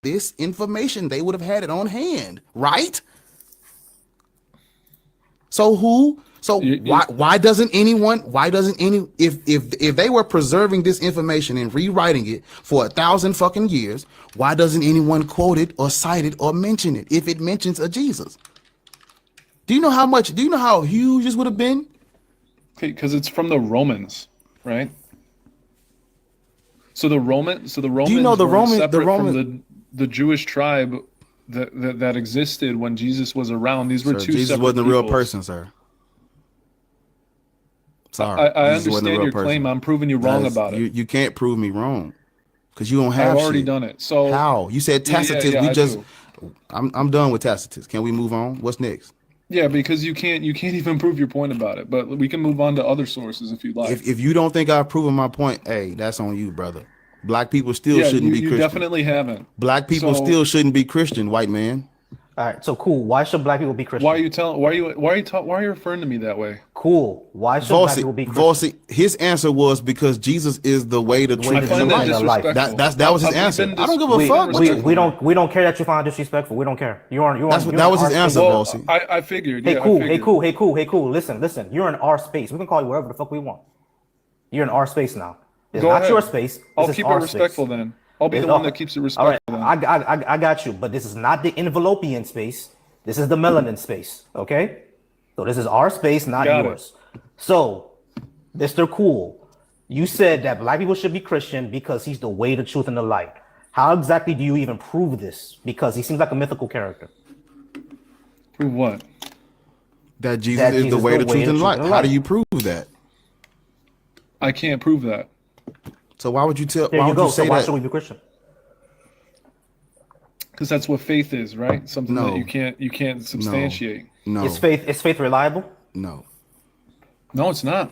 this information, they would have had it on hand, right? So why doesn't anyone, if they were preserving this information and rewriting it for 1,000 fucking years, why doesn't anyone quote it or cite it or mention it if it mentions a Jesus? Do you know how huge this would have been? Okay, because it's from the Romans, right? So the Romans Do you know were separate from the Jewish tribe that existed when Jesus was around. These were Sir, two Jesus separate wasn't a real peoples. person, sir. Sorry. I Jesus wasn't a understand real your person. claim. I'm proving you wrong about it. You can't prove me wrong because you don't have I've already shit. done it. So How? You said Tacitus. I do. I'm done with Tacitus. Can we move on? What's next? Yeah, because you can't even prove your point about it. But we can move on to other sources if you'd like. If you don't think I've proven my point, hey, that's on you, brother. Black people still Yeah, shouldn't be you Christian. definitely haven't. Black people So- still shouldn't be Christian, white man. All right, so cool. Why should black people be Christian? Why are you referring to me that way? Cool. Why should black people be Christian? Volsi, his answer was because Jesus is the way, the truth, I and the find that life. disrespectful. That was his We've answer. been I don't give a dis- fuck. We don't care that you find disrespectful. We don't care. That was his answer, Well, Volsi. I figured. Hey, Yeah, cool. I Hey, figured. cool. Listen. You're in our space. We can call you whatever the fuck we want. You're in our space now. It's Go not ahead. your space. I'll This is keep it our respectful space. then. I'll be It's the one all- that keeps it All right, respectful. then. I got you. But this is not the envelopian space. This is the melanin space. Okay, so this is our space, not Got it. yours. So, Mr. Cool, you said that black people should be Christian because he's the way, the truth, and the light. How exactly do you even prove this? Because he seems like a mythical character. Prove what? That Jesus is the way, the truth, and the light. How do you prove that? I can't prove that. So why would you tell? There Why you would go. you say So why that? should we be Christian? Because that's what faith is, right? Something No. that you can't substantiate. No, Is faith reliable? no. No, it's not.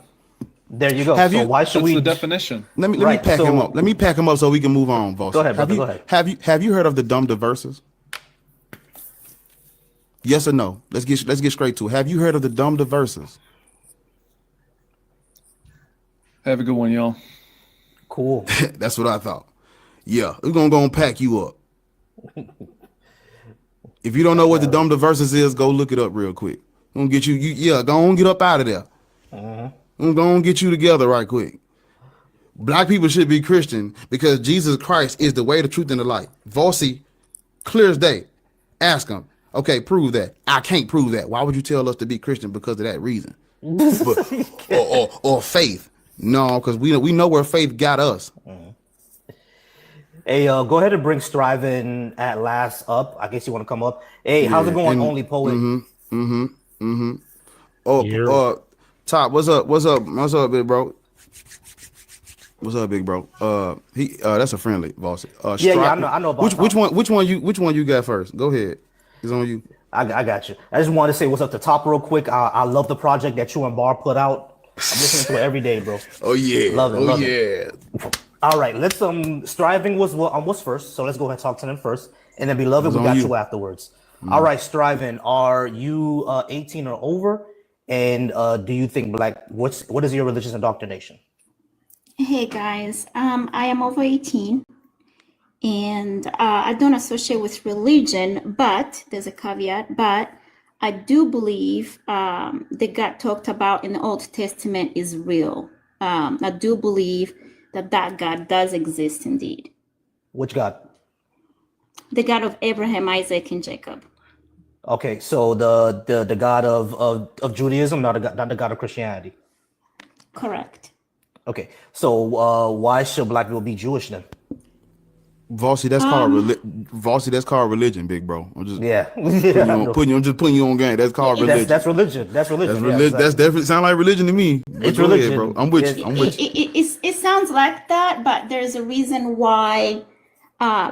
There you go. Have So you- why should That's we? the definition. Let me Right, pack so- him up. Let me pack him up so we can move on, Volsi. Go ahead, brother, go ahead. Have you heard of the dumb diverses? Yes or no? Let's get straight to it. Have you heard of the dumb diverses? Have a good one, y'all. Cool. That's what I thought. Yeah, we're gonna go and pack you up. If you don't know what the dumb diverses is, go look it up real quick. I'm gonna get you. Go on, get up out of there. I'm gonna get you together right quick. Black people should be Christian because Jesus Christ is the way, the truth, and the light. Volsi, clear as day. Ask him. Okay, prove that. I can't prove that. Why would you tell us to be Christian because of that reason? or faith? No, because we know where faith got us. Hey, go ahead and bring Striving at last up. I guess you want to come up. Hey, how's it going, Only Poet? Top, what's up? What's up, big bro? What's up, big bro? That's a friendly boss. Yeah, I know about which one you got first? Go ahead. It's on you. I got you. I just wanted to say what's up to Top real quick. I love the project that you and Bar put out. I'm listening to it every day, bro. Oh yeah. Love it. Oh love yeah. It. All right, let's Striving was first, so let's go ahead and talk to them first, and then Beloved, we got you afterwards. All right, Striving, are you 18 or over? And do you think what is your religious indoctrination? Hey guys, I am over 18 and I don't associate with religion, but there's a caveat, but I do believe the God talked about in the Old Testament is real. I do believe that God does exist indeed. Which God? The God of Abraham, Isaac, and Jacob. Okay, so the God of Judaism, not the God of Christianity. Correct. Okay, so why should black people be Jewish then? Volsi, that's called religion, big bro. I'm just I'm just putting you on game. That's called religion. That's religion. That's religion. That's religion. That's definitely sound like religion to me. It's Go religion, ahead, bro. I'm with you. It sounds like that, but there's a reason why.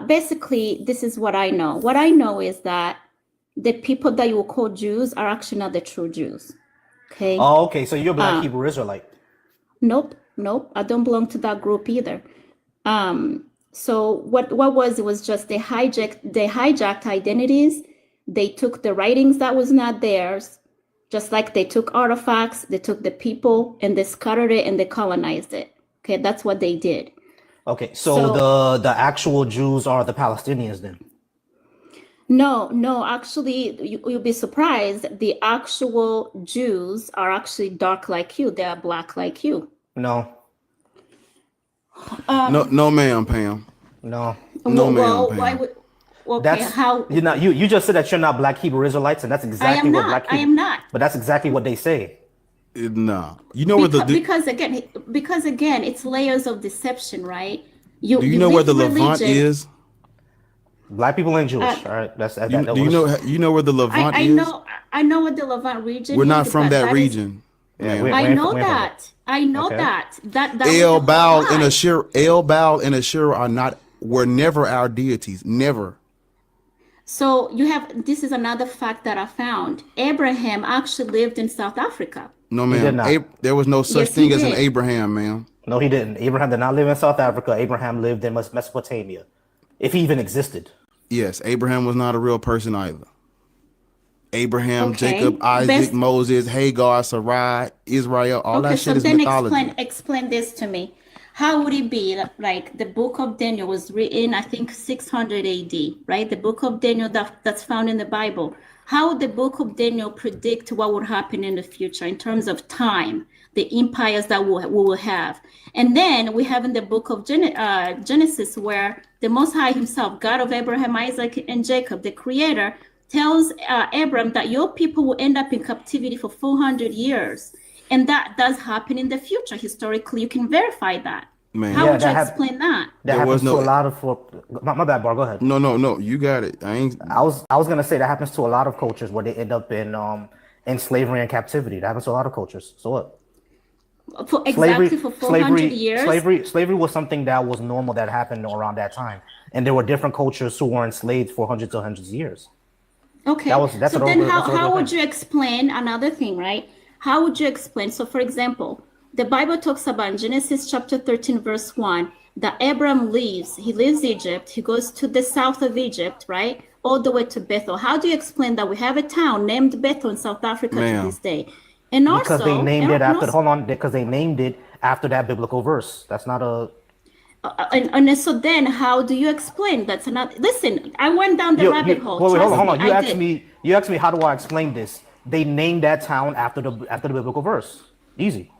Basically, this is what I know. What I know is that the people that you will call Jews are actually not the true Jews. Okay. Oh, okay. So you're a black Hebrew Israelite. Nope. I don't belong to that group either. So what was it was just they hijacked identities. They took the writings that was not theirs, just like they took artifacts, they took the people and they scattered it and they colonized it. Okay, that's what they did. Okay, so the actual Jews are the Palestinians then. No, actually, you'll be surprised. The actual Jews are actually dark like you. They are black like you. No, No, ma'am, Pam. no. No, ma'am, Well, Pam. why would? Okay, That's how? you just said that you're not black Hebrew Israelites, and that's exactly what black I Hebrew. am not. But that's exactly what they say. Nah. You know where the Because again, it's layers of deception, right? do you know where the leave Levant religion- is? Black people ain't Jewish. All right, that's that. Do you know where the Levant I is? I know what the Levant region. We're is, not from but that is- region. Yeah, ma'am. we- I ain't know from- we ain't from that. I know Okay. that. That El was the Baal whole and lie. Ashur are not were never our deities. Never. So this is another fact that I found. Abraham actually lived in South Africa. No, did ma'am. not. There was no such Yes, thing he as an did. Abraham, ma'am. No, he didn't. Abraham did not live in South Africa. Abraham lived in Mesopotamia, if he even existed. Yes, Abraham was not a real person either. Abraham, Okay. Jacob, Isaac, Best- Moses, Hagar, Sarai, Israel, all Okay, that so shit is then mythology. explain this to me. How would it be like the book of Daniel was written, I think 600 AD, right? The book of Daniel that's found in the Bible. How would the book of Daniel predict what would happen in the future in terms of time, the empires that we will have? And then we have in the book of Genesis where the Most High himself, God of Abraham, Isaac, and Jacob, the creator, tells Abram that your people will end up in captivity for 400 years. And that does happen in the future. Historically, you can verify that. Man. How Yeah, would you that explain that? That There was happens to no- a lot of. My bad, Bar. Go ahead. No, you got it. I was gonna say that happens to a lot of cultures where they end up in slavery and captivity. That happens to a lot of cultures. So what? Exactly for 400 years? Slavery was something that was normal that happened around that time, and there were different cultures who were enslaved for hundreds of years. Okay. That's so an then over- that's an how over would thing. you explain another thing, right? How would you explain? So, for example, the Bible talks about in Genesis chapter 13, verse 1, that Abram leaves. He leaves Egypt. He goes to the south of Egypt, right? All the way to Bethel. How do you explain that we have a town named Bethel in South Africa Ma'am. to this day? And also, Because they named it after. also- Hold on, because they named it after that biblical verse. That's not a. and so then how do you explain that's not listen, I went down the rabbit hole. Wait, hold Trust on. me, You I asked did. me. You asked me how do I explain this? They named that town after the biblical verse. Easy.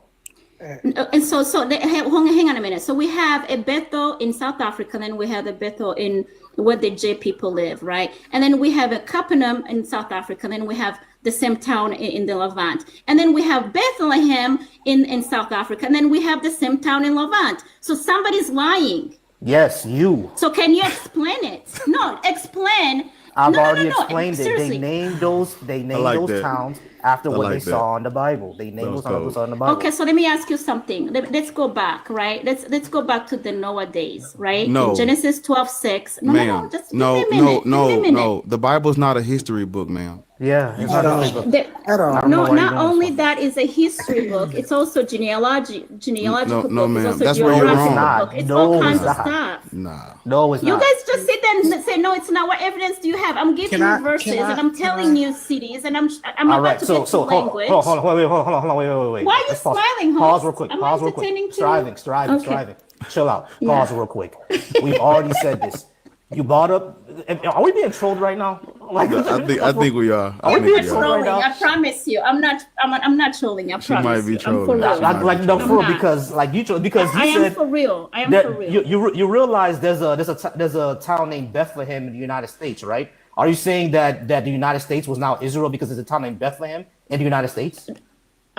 And so hang on a minute. So we have a Bethel in South Africa, then we have a Bethel in where the J people live, right? And then we have a Capernaum in South Africa, then we have the same town in the Levant. And then we have Bethlehem in South Africa, and then we have the same town in Levant. So somebody's lying. Yes, you. So can you explain it? No, explain. I've No, already no, no. explained it. Seriously. They named those like those that. towns after I what they like that. saw in the Bible. They named was those towns cold. saw in the Bible. Okay, so let me ask you something. Let's go back, right? Let's go back to the Noah days, right? No. In Genesis 12:6. No, Ma'am. just give me a minute. Give me a minute. No. The Bible's not a history book, ma'am. Yeah, it's not really good. The- know no, why you're not doing only this. that is a history book, it's also genealogical No, book. ma'am. It's also That's where you're geographical wrong. book. It's No, all it's kinds of not. stuff. Nah. No, it's You not. guys just sit there and say, no, it's not. What evidence do you have? I'm giving Can I- you verses can I- and I'm can telling I- you cities and I'm All about right, to so get to hold language. on, hold on, wait. Why are you Let's pause. smiling, Pause host? real quick. I'm Pause real entertaining quick. too. Striving. Okay. Chill out. Yeah. Pause real quick. We've already said this. You brought up. Are we being trolled right now? Like, I think we are. I I'm think not we are. trolling. Right now. I promise you. I'm not trolling. I promise. might be you. I'm for trolling. real. like no, I'm for real, not. because like you because you I am said for real. I am that for real. you realize there's a town named Bethlehem in the United States, right? Are you saying that the United States was now Israel because there's a town named Bethlehem in the United States?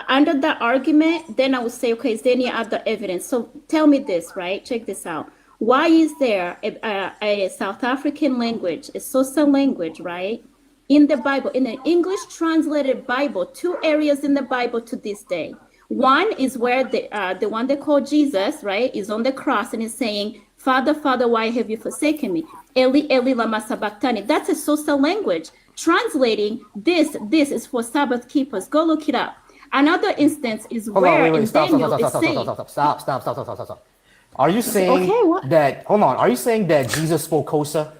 Under that argument, then I would say, okay, is there any other evidence? So tell me this, right? Check this out. Why is there a South African language, a Xhosa language, right? In the Bible, in an English translated Bible, 2 areas in the Bible to this day. One is where the one they call Jesus, right, is on the cross and is saying, Father, Father, why have you forsaken me? Eli, Eli, lama sabachthani. That's a Xhosa language. Translating this is for Sabbath keepers. Go look it up. Another instance is Hold where on, wait, in stop. Daniel is saying, Stop. Are you saying Okay, what? that? Hold on. Are you saying that Jesus spoke Xhosa?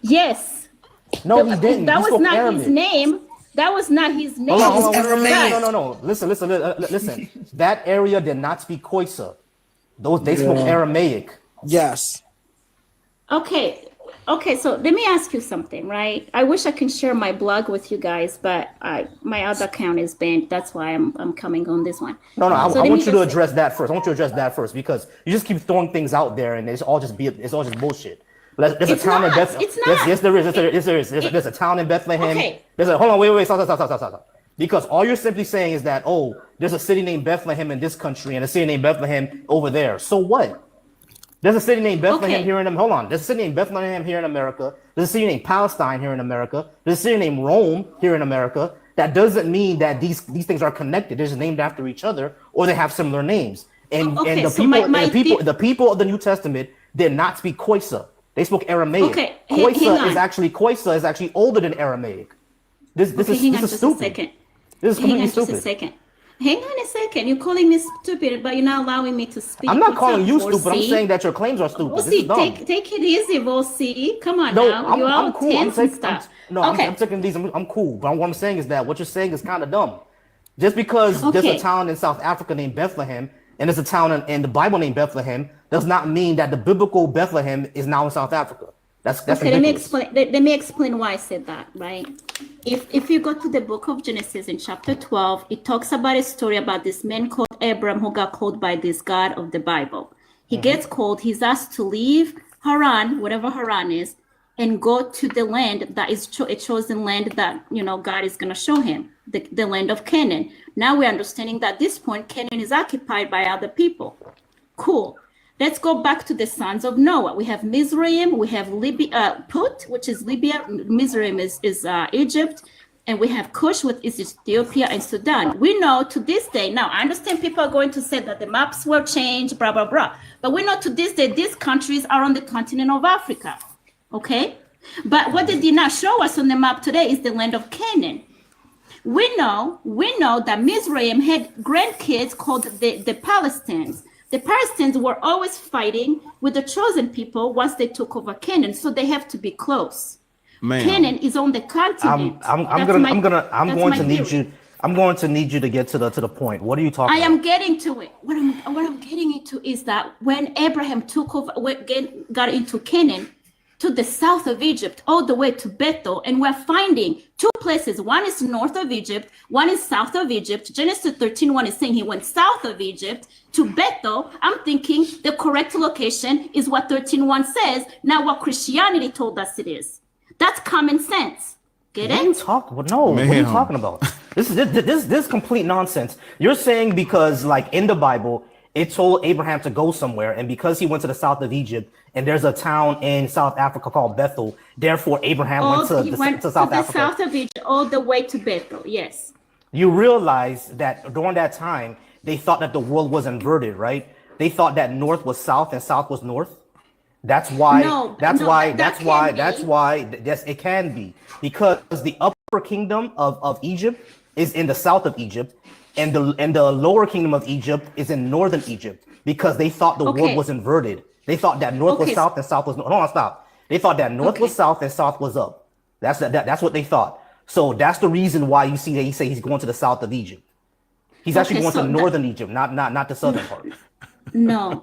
yes, No, he didn't. that He was spoke not Aramaic. his name. That was not his name. Hold on. Aramaic. No. Listen. That area did not speak Xhosa. They spoke Aramaic. Yes. Okay, okay, so let me ask you something, right? I wish I can share my blog with you guys, but my other account is banned. That's why I'm coming on this one. No, I So let me want you to just say- address that first. I want you to address that first because you just keep throwing things out there and it's all just bullshit. There's a It's town in not. Bethlehem. It's not. Yes, there is. Yes, there is. There's a town in Bethlehem. Okay. Hold on, wait, stop. Because all you're simply saying is that, oh, there's a city named Bethlehem in this country and a city named Bethlehem over there. So what? There's a city named Bethlehem here in Hold on. There's a city named Bethlehem here in America. There's a city named Palestine here in America. There's a city named Rome here in America. That doesn't mean that these things are connected. They're just named after each other or they have similar names. And the people of the New Testament did not speak Koisa. They spoke Aramaic. Okay, Koisa is actually older than Aramaic. This is stupid. This is completely stupid. Hang on a second. You're calling me stupid, but you're not allowing me to speak. I'm not calling you stupid. I'm saying that your claims are stupid. This is dumb. Take it easy, Volsi. Come on no, now. I'm cool. I'm taking these. I'm cool. But what I'm saying is that what you're saying is kind of dumb. Just because there's a town in South Africa named Bethlehem and there's a town in the Bible named Bethlehem does not mean that the biblical Bethlehem is now in South Africa. That's okay. Let me explain why I said that. Right. If you go to the book of Genesis in chapter 12, it talks about a story about this man called Abram who got called by this God of the Bible. He gets called. He's asked to leave Haran, whatever Haran is, and go to the land that is a chosen land that God is going to show him, the land of Canaan. Now we're understanding that at this point Canaan is occupied by other people. Cool. Let's go back to the sons of Noah. We have Mizraim, we have Put, which is Libya. Mizraim is Egypt, and we have Cush, which is Ethiopia and Sudan. We know to this day, now I understand people are going to say that the maps were changed, blah, blah, blah. But we know to this day, these countries are on the continent of Africa, okay? But what they did not show us on the map today is the land of Canaan. We know that Mizraim had grandkids called the Palestinians. The Palestinians were always fighting with the chosen people once they took over Canaan, so they have to be close. Canaan is on the continent. I'm going to need you to get to the point. What are you talking about? I am getting to it. What I'm getting into is that when Abraham took over, got into Canaan, to the south of Egypt, all the way to Bethel, and we're finding two places. One is north of Egypt, one is south of Egypt. Genesis 13:1 is saying he went south of Egypt to Bethel. I'm thinking the correct location is what 13:1 says, not what Christianity told us it is. That's common sense. Get it? What are you talking about? No, what are you talking about? This is complete nonsense. You're saying because like in the Bible, it told Abraham to go somewhere, and because he went to the south of Egypt, and there's a town in South Africa called Bethel, therefore Abraham went to South Africa. South of Egypt, all the way to Bethel, yes. You realize that during that time, they thought that the world was inverted, right? They thought that north was south and south was north. That's why yes, it can be. Because the upper kingdom of Egypt is in the south of Egypt, and the lower kingdom of Egypt is in northern Egypt, because they thought the world was inverted. They thought that north was south and south was north. Hold on, stop. They thought that north was south and south was up. That's what they thought. So that's the reason why you see that he say he's going to the south of Egypt. He's actually going to northern Egypt, not the southern part. No.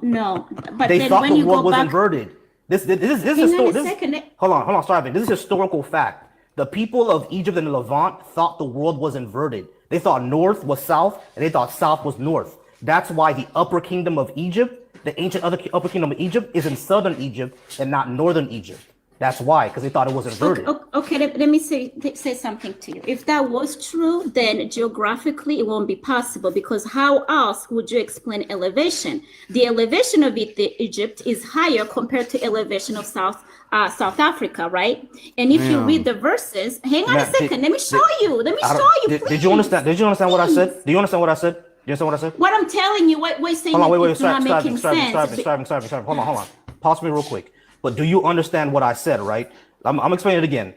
But they thought the world was inverted. This hold on, sorry. This is historical fact. The people of Egypt and the Levant thought the world was inverted. They thought north was south, and they thought south was north. That's why the upper kingdom of Egypt, the ancient upper kingdom of Egypt, is in southern Egypt and not northern Egypt. That's why, because they thought it was inverted. Okay, let me say something to you. If that was true, then geographically it won't be possible, because how else would you explain elevation? The elevation of Egypt is higher compared to elevation of South Africa, right? And if you read the verses, hang on a second. Let me show you. Did you understand what I said? Do you understand what I said? You understand what I said? What I'm telling you, what saying it's not making sense. Hold on. Pause me real quick. But do you understand what I said, right? I'm explaining it again.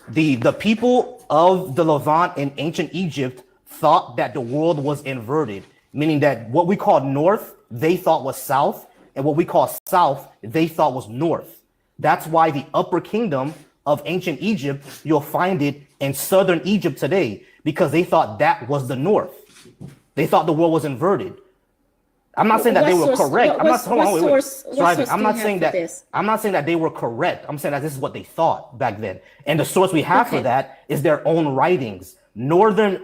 The people of the Levant in ancient Egypt thought that the world was inverted, meaning that what we call north, they thought was south, and what we call south, they thought was north. That's why the upper kingdom of ancient Egypt, you'll find it in southern Egypt today, because they thought that was the north. They thought the world was inverted. I'm not saying that they were What source- correct. what- I'm not. what Hold on, wait, wait. source- what Striving. source I'm do not you saying have for that. this? I'm not saying that they were correct. I'm saying that this is what they thought back then. And the source we have for Okay. that is their own writings. The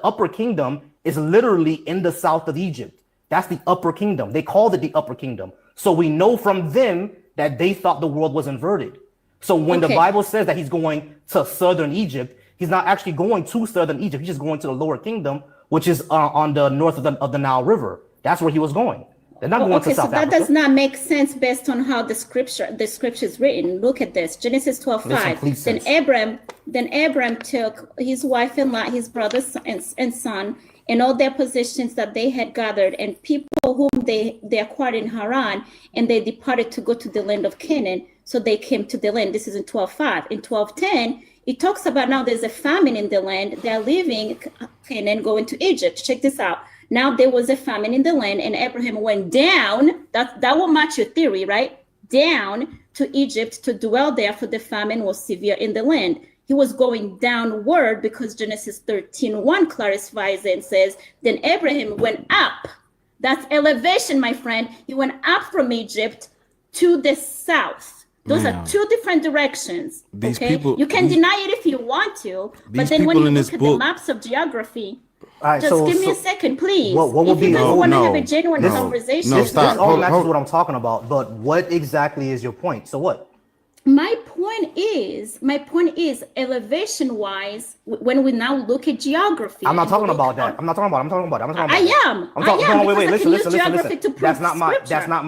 upper kingdom is literally in the south of Egypt. That's the upper kingdom. They called it the upper kingdom. So we know from them that they thought the world was inverted. So when the Okay. Bible says that he's going to southern Egypt, he's not actually going to southern Egypt. He's just going to the lower kingdom, which is on the north of the Nile River. That's where he was going. They're not going Okay, to so South that Africa. does not make sense based on how the scripture is written. Look at this, Genesis 12:5. Makes complete sense. Then Abram took his wife and Lot, his brothers and son, and all their possessions that they had gathered, and people whom they acquired in Haran, and they departed to go to the land of Canaan. So they came to the land. This is in 12:5. In 12:10, it talks about now there's a famine in the land. They're leaving Canaan, going to Egypt. Check this out. Now there was a famine in the land, and Abraham went down. That will match your theory, right? Down to Egypt to dwell there, for the famine was severe in the land. He was going downward because Genesis 13:1 clarifies it and says, then Abraham went up. That's elevation, my friend. He went up from Egypt to the south. Those Man. are two different directions. These Okay, people- you can these- deny it if you want to, but these then when people you in look this at book- the maps of geography, All right, just give me a second, please. What would if be- you guys no, want to no, have a genuine no, conversation, no, This stop. all Hold- matches hold- what I'm talking about. But what exactly is your point? So what? my point is elevation wise, when we now look at geography. I'm not and talking look about that. on- I'm not talking about. I'm talking about. I'm talking about. I that. am. I'm talking. I am, Hold on, wait, wait. because I Listen, can use geography to prove That's not my. scripture. That's not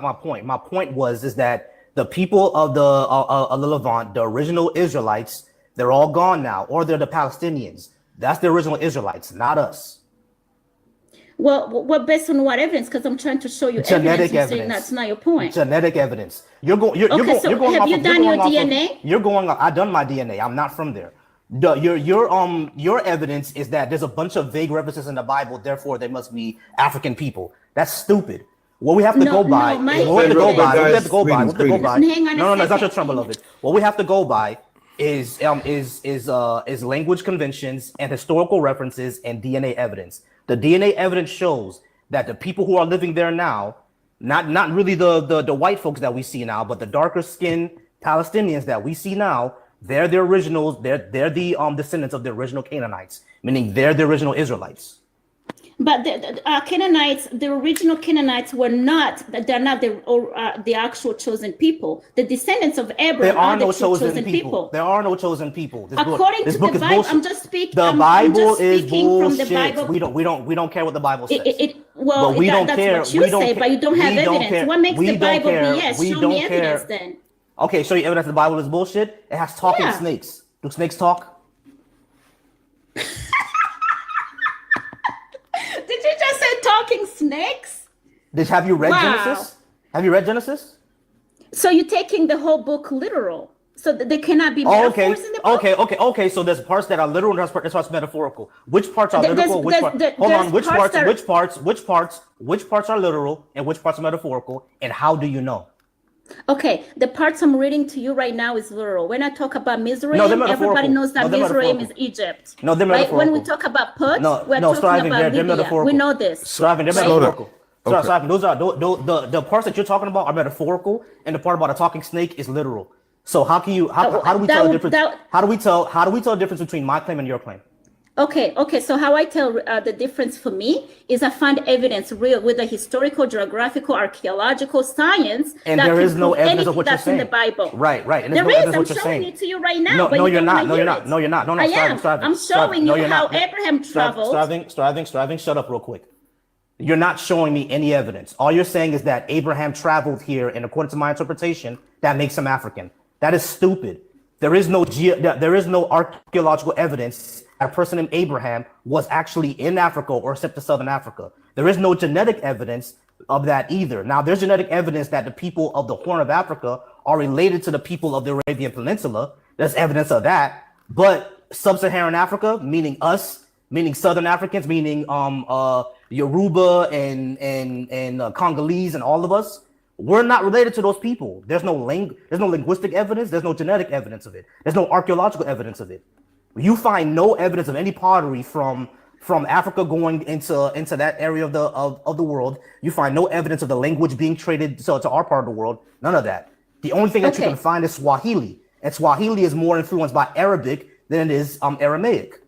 my point. My point is that the people of the Levant, the original Israelites, they're all gone now, or they're the Palestinians. That's the original Israelites, not us. Well, based on what evidence? Because I'm trying to show you Genetic evidence. You're saying evidence. that's not your point. Genetic evidence. You're going. You're Okay, going. so You're going have off you of, done you're your going off of- DNA? You're going. I've done my DNA. I'm not from there. Your evidence is that there's a bunch of vague references in the Bible. Therefore, they must be African people. That's stupid. What we have to No, go by. no, my- What we have to go Wait, by. wait, What we have to go by. guys, What we have to go by. please. Hang on a No, it's not your second. turn, beloved. What we have to go by is language conventions and historical references and DNA evidence. The DNA evidence shows that the people who are living there now, not really the white folks that we see now, but the darker skinned Palestinians that we see now, they're the originals. They're the descendants of the original Canaanites, meaning they're the original Israelites. But the Canaanites, the original Canaanites were not. They're not the actual chosen people. The descendants of Abraham There are are the no true chosen people. There are no chosen people. According this to book the is Bible, bullshit. I'm just speaking. The I'm Bible just is speaking from the bullshit. Bible. We don't care what the Bible says. Well, But we don't that's care. what you We don't say, ca- but you don't have we don't evidence. care. What makes We the don't Bible care. BS? We Show don't me evidence care. then. Okay, show you evidence the Bible is bullshit. It has talking Yeah. snakes. Do snakes talk? Did you just say talking snakes? Have you read Wow. Genesis? Have you read Genesis? So you're taking the whole book literal. So that there cannot be Oh, okay, metaphors in the book? okay. So there's parts that are literal and there's parts metaphorical. Which parts are There's- literal? Which there's- parts? there- Hold there's on. Which parts parts? that- Which parts are literal and which parts are metaphorical? And how do you know? Okay, the parts I'm reading to you right now is literal. When I talk about Mizraim, No, they're metaphorical. everybody knows that No, they're Mizraim is metaphorical. Egypt. No, they're right? When we metaphorical. talk about Put, No, we're no, talking striving. about They're Libya. metaphorical. We know this. Striving. They're Right? Slow down. metaphorical. Okay. Striving. Those are the parts that you're talking about are metaphorical, and the part about a talking snake is literal. So how can you how do we that tell the would- difference? that- How do we tell the difference between my claim and your claim? Okay. So how I tell the difference for me is I find evidence real with the historical, geographical, archaeological science. And that there can is no prove evidence anything of what you're that's in saying. the Bible. Right. And There no is. evidence I'm of what you're showing saying. it to you right now. No, but no, you you're don't not. wanna No, you're hear not. it. No, you're not. No, I am. striving. I'm showing No, you you're how not. Abraham traveled. Striving. Shut up real quick. You're not showing me any evidence. All you're saying is that Abraham traveled here, and according to my interpretation, that makes him African. That is stupid. There is no archaeological evidence that a person named Abraham was actually in Africa or except to Southern Africa. There is no genetic evidence of that either. Now, there's genetic evidence that the people of the Horn of Africa are related to the people of the Arabian Peninsula. There's evidence of that. But Sub-Saharan Africa, meaning us, meaning Southern Africans, meaning Yoruba and Congolese and all of us, we're not related to those people. There's no linguistic evidence. There's no genetic evidence of it. There's no archaeological evidence of it. You find no evidence of any pottery from from Africa going into that area of the world. You find no evidence of the language being traded to our part of the world. None of that. The only thing that you Okay. can find is Swahili, and Swahili is more influenced by Arabic than it is Aramaic.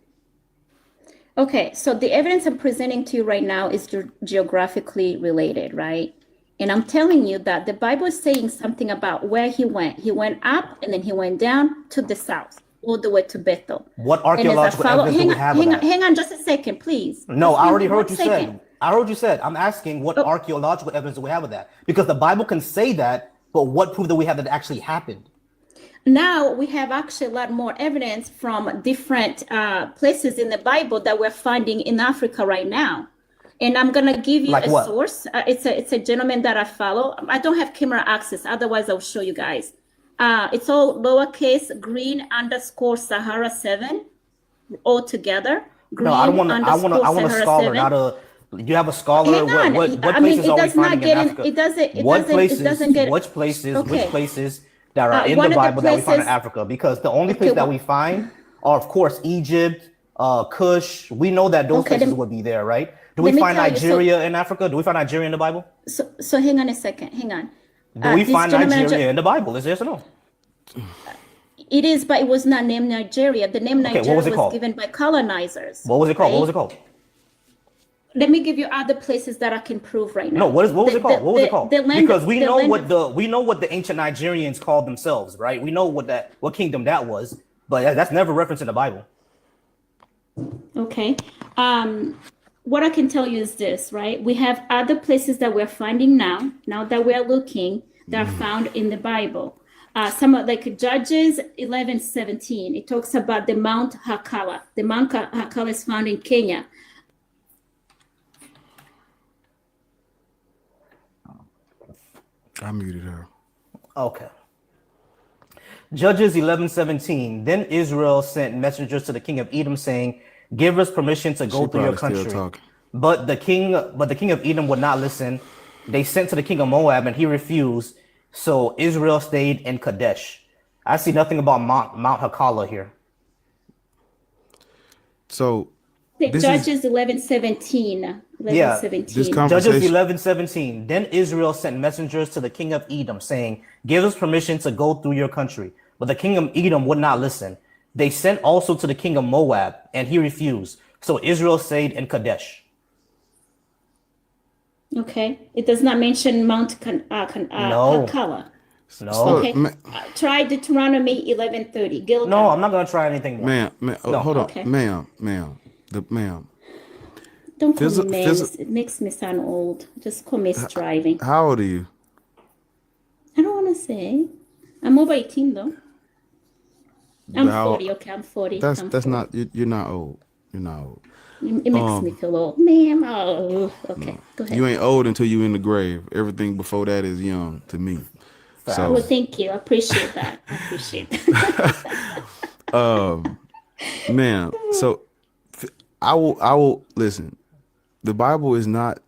Okay, so the evidence I'm presenting to you right now is geographically related, right? And I'm telling you that the Bible is saying something about where he went. He went up and then he went down to the south, all the way to Bethel. What archaeological evidence do we have of that? Hang on just a second, please. No, Just I already hang on heard you 1 second. said. I heard you said. I'm asking what archaeological evidence do we have of that? Because the Bible can say that, but what proof that we have that it actually happened? Now we have actually a lot more evidence from different places in the Bible that we're finding in Africa right now. And I'm gonna give you Like a what? source. It's a gentleman that I follow. I don't have camera access, otherwise I'll show you guys. It's all lowercase green _ Sahara 7 all together. No, I don't want. I want a scholar, 7. not a. You have a scholar. Hang on. What I mean, places it are we does not finding get in in- Africa? it doesn't- it What doesn't- it places? doesn't get- Which places? Okay. Which places that are in one the of the Bible that we find in places- Africa? Because the only place that we find are, of course, Egypt, Kush. We know that those Okay, places then- would be there, right? Do we let me find tell you, so- Nigeria in Africa? Do we find Nigeria in the Bible? So hang on a second. Hang on. Do we This find gentleman Nigeria in the Bible? Is yes or no? It is, but it was not named Nigeria. The name what Nigeria was was, it called? given by colonizers. What was it called? right? What was it called? Let me give you other places that I can prove right now. No, what was it called? What was it called? Because we know what the ancient Nigerians called themselves, right? We know what kingdom that was, but that's never referenced in the Bible. Okay. What I can tell you is this, right? We have other places that we're finding now that we're looking, that are found in the Bible. Some of like Judges 11:17. It talks about the Mount Hakala. The Mount Hakala is found in Kenya. I muted her. Okay. Judges 11:17. Then Israel sent messengers to the king of Edom, saying, "Give us permission to go She through your probably still country." talking. But the king of Edom would not listen. They sent to the king of Moab, and he refused. So Israel stayed in Kadesh. I see nothing about Mount Hakala here. So This Judges 11:17. Yeah, 11:17. this con- Judges Conversation. 11:17. Then Israel sent messengers to the king of Edom, saying, "Give us permission to go through your country." But the king of Edom would not listen. They sent also to the king of Moab, and he refused. So Israel stayed in Kadesh. Okay. It does not mention Mount No. Hakala. No, So, Okay. Try Deuteronomy 11:30. Gilgal. no, I'm not gonna try anything more. ma'am, hold on, Okay. ma'am. Don't call Phys- me man. phys- It makes me sound old. Just call me striving. How old are you? I don't want to say. I'm over 18 though. I'm How- 40. Okay, I'm 40. That's I'm 40. not. You're not old. You're not old. It makes me feel old. Man, oh, okay. Go ahead. You ain't old until you in the grave. Everything before that is young to me. So Well, thank you. I appreciate that. I appreciate that. ma'am, so I will listen. The Bible is not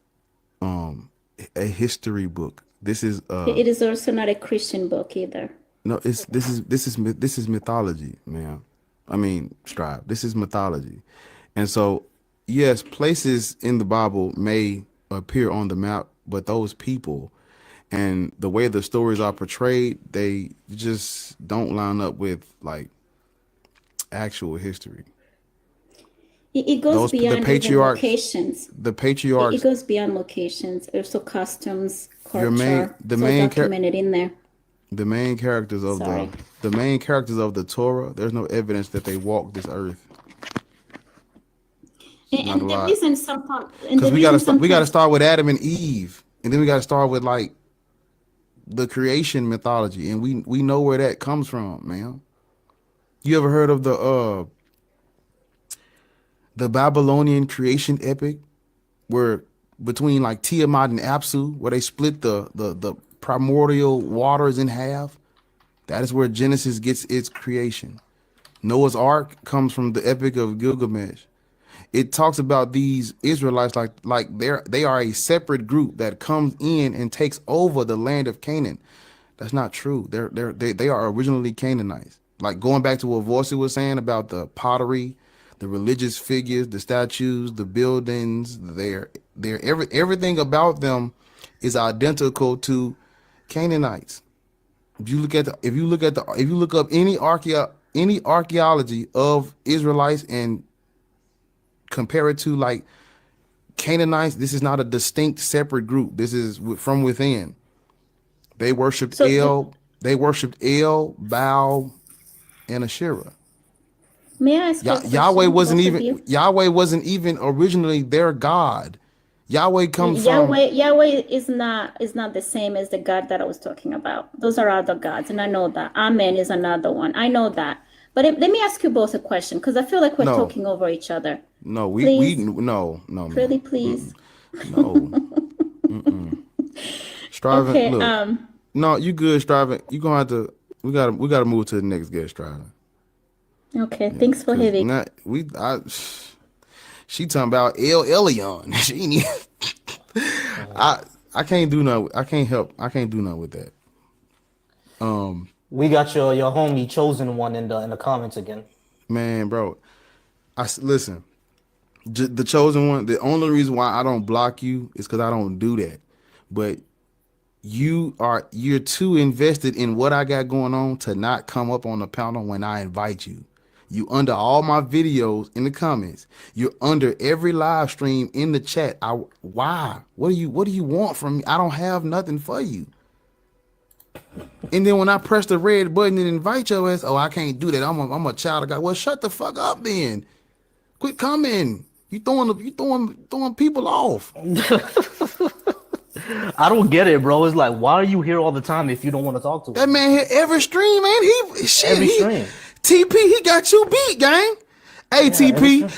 a history book. This is It is also not a Christian book either. no, this is mythology, ma'am. I mean, Scribe. This is mythology. And so yes, places in the Bible may appear on the map, but those people and the way the stories are portrayed, they just don't line up with like actual history. It goes Those- the beyond even patriarchs- locations. The patriarchs, It goes beyond locations. Also customs, culture. the it's all main documented in there. the main characters of Sorry. the main characters of the Torah, there's no evidence that they walked this earth. And the lot. reason sometimes, Because we gotta start with Adam and Eve, and then we gotta start with like the creation mythology, and we know where that comes from, man. You ever heard of the Babylonian creation epic, where between like Tiamat and Apsu, where they split the primordial waters in half? That is where Genesis gets its creation. Noah's Ark comes from the Epic of Gilgamesh. It talks about these Israelites like they are a separate group that comes in and takes over the land of Canaan. That's not true. They are originally Canaanites. Like going back to what Voice was saying about the pottery the religious figures, the statues, the buildings, everything about them is identical to Canaanites. If you look up any archaeology of Israelites and compare it to like Canaanites, this is not a distinct separate group. This is from within. They worshipped El, Baal, and Asherah. May I ask you a question? Yahweh wasn't even originally their God. Yahweh comes Yahweh is not the same as the God that I was talking about. Those are other gods, and I know that. Amen is another one. I know that. But let me ask you both a question, because I feel like we're talking over each other. No, no. Really, please. No. Striving. Okay. Look, no, you good, Striving. You gonna have to. We gotta move to the next guest, Striving. Okay. Thanks for having. She talking about El Elyon. She I can't do nothing. I can't do nothing with that. We got your homie chosen one in the comments again. Man, bro. Listen. The chosen one. The only reason why I don't block you is because I don't do that. But you're too invested in what I got going on to not come up on the panel when I invite you. You under all my videos in the comments. You're under every live stream in the chat. Why? What do you want from me? I don't have nothing for you. And then when I press the red button and invite your ass, I can't do that. I'm a child of God. Well, shut the fuck up then. Quit coming. You throwing people off. I don't get it, bro. It's like, why are you here all the time if you don't want to talk to him? That man hit every stream, man. Every stream. TP, he got you beat, gang. Hey, TP,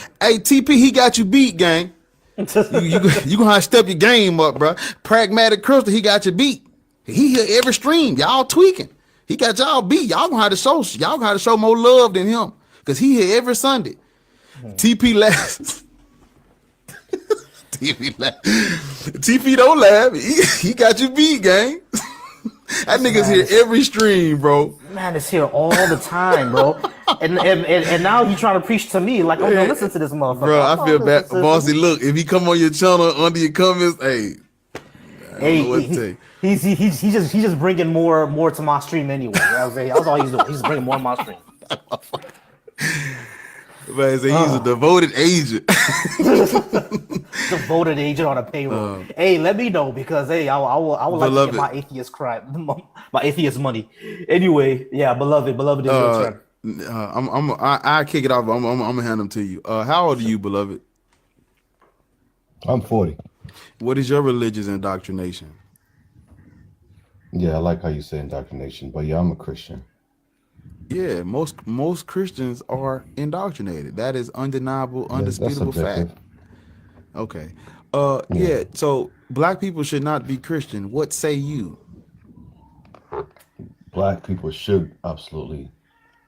he got you beat, gang. You gonna have to step your game up, bro. Pragmatic Crystal, he got you beat. He hit every stream. Y'all tweaking. He got y'all beat. Y'all gonna have to show more love than him, cause he hit every Sunday. TP laughs. TP don't laugh. He got you beat, gang. That nigga's here every stream, bro. Man, it's here all the time, bro. and now you trying to preach to me like I'm gonna listen to this motherfucker. Bro, I feel bad. Bossy, look, if he come on your channel under your comments, he's just bringing more to my stream anyway. That's all he's doing. He's bringing more to my stream. Man, he's a devoted agent. Devoted agent on a payroll. Hey, let me know, because I would like to get my atheist crime, my atheist money. Anyway, yeah, beloved is your turn. I kick it off. I'm gonna hand them to you. How old are you, beloved? I'm 40. What is your religious indoctrination? Yeah, I like how you say indoctrination, but yeah, I'm a Christian. Yeah, most Christians are indoctrinated. That is undeniable, undisputable fact. Okay. Yeah. So black people should not be Christian. What say you? Black people should absolutely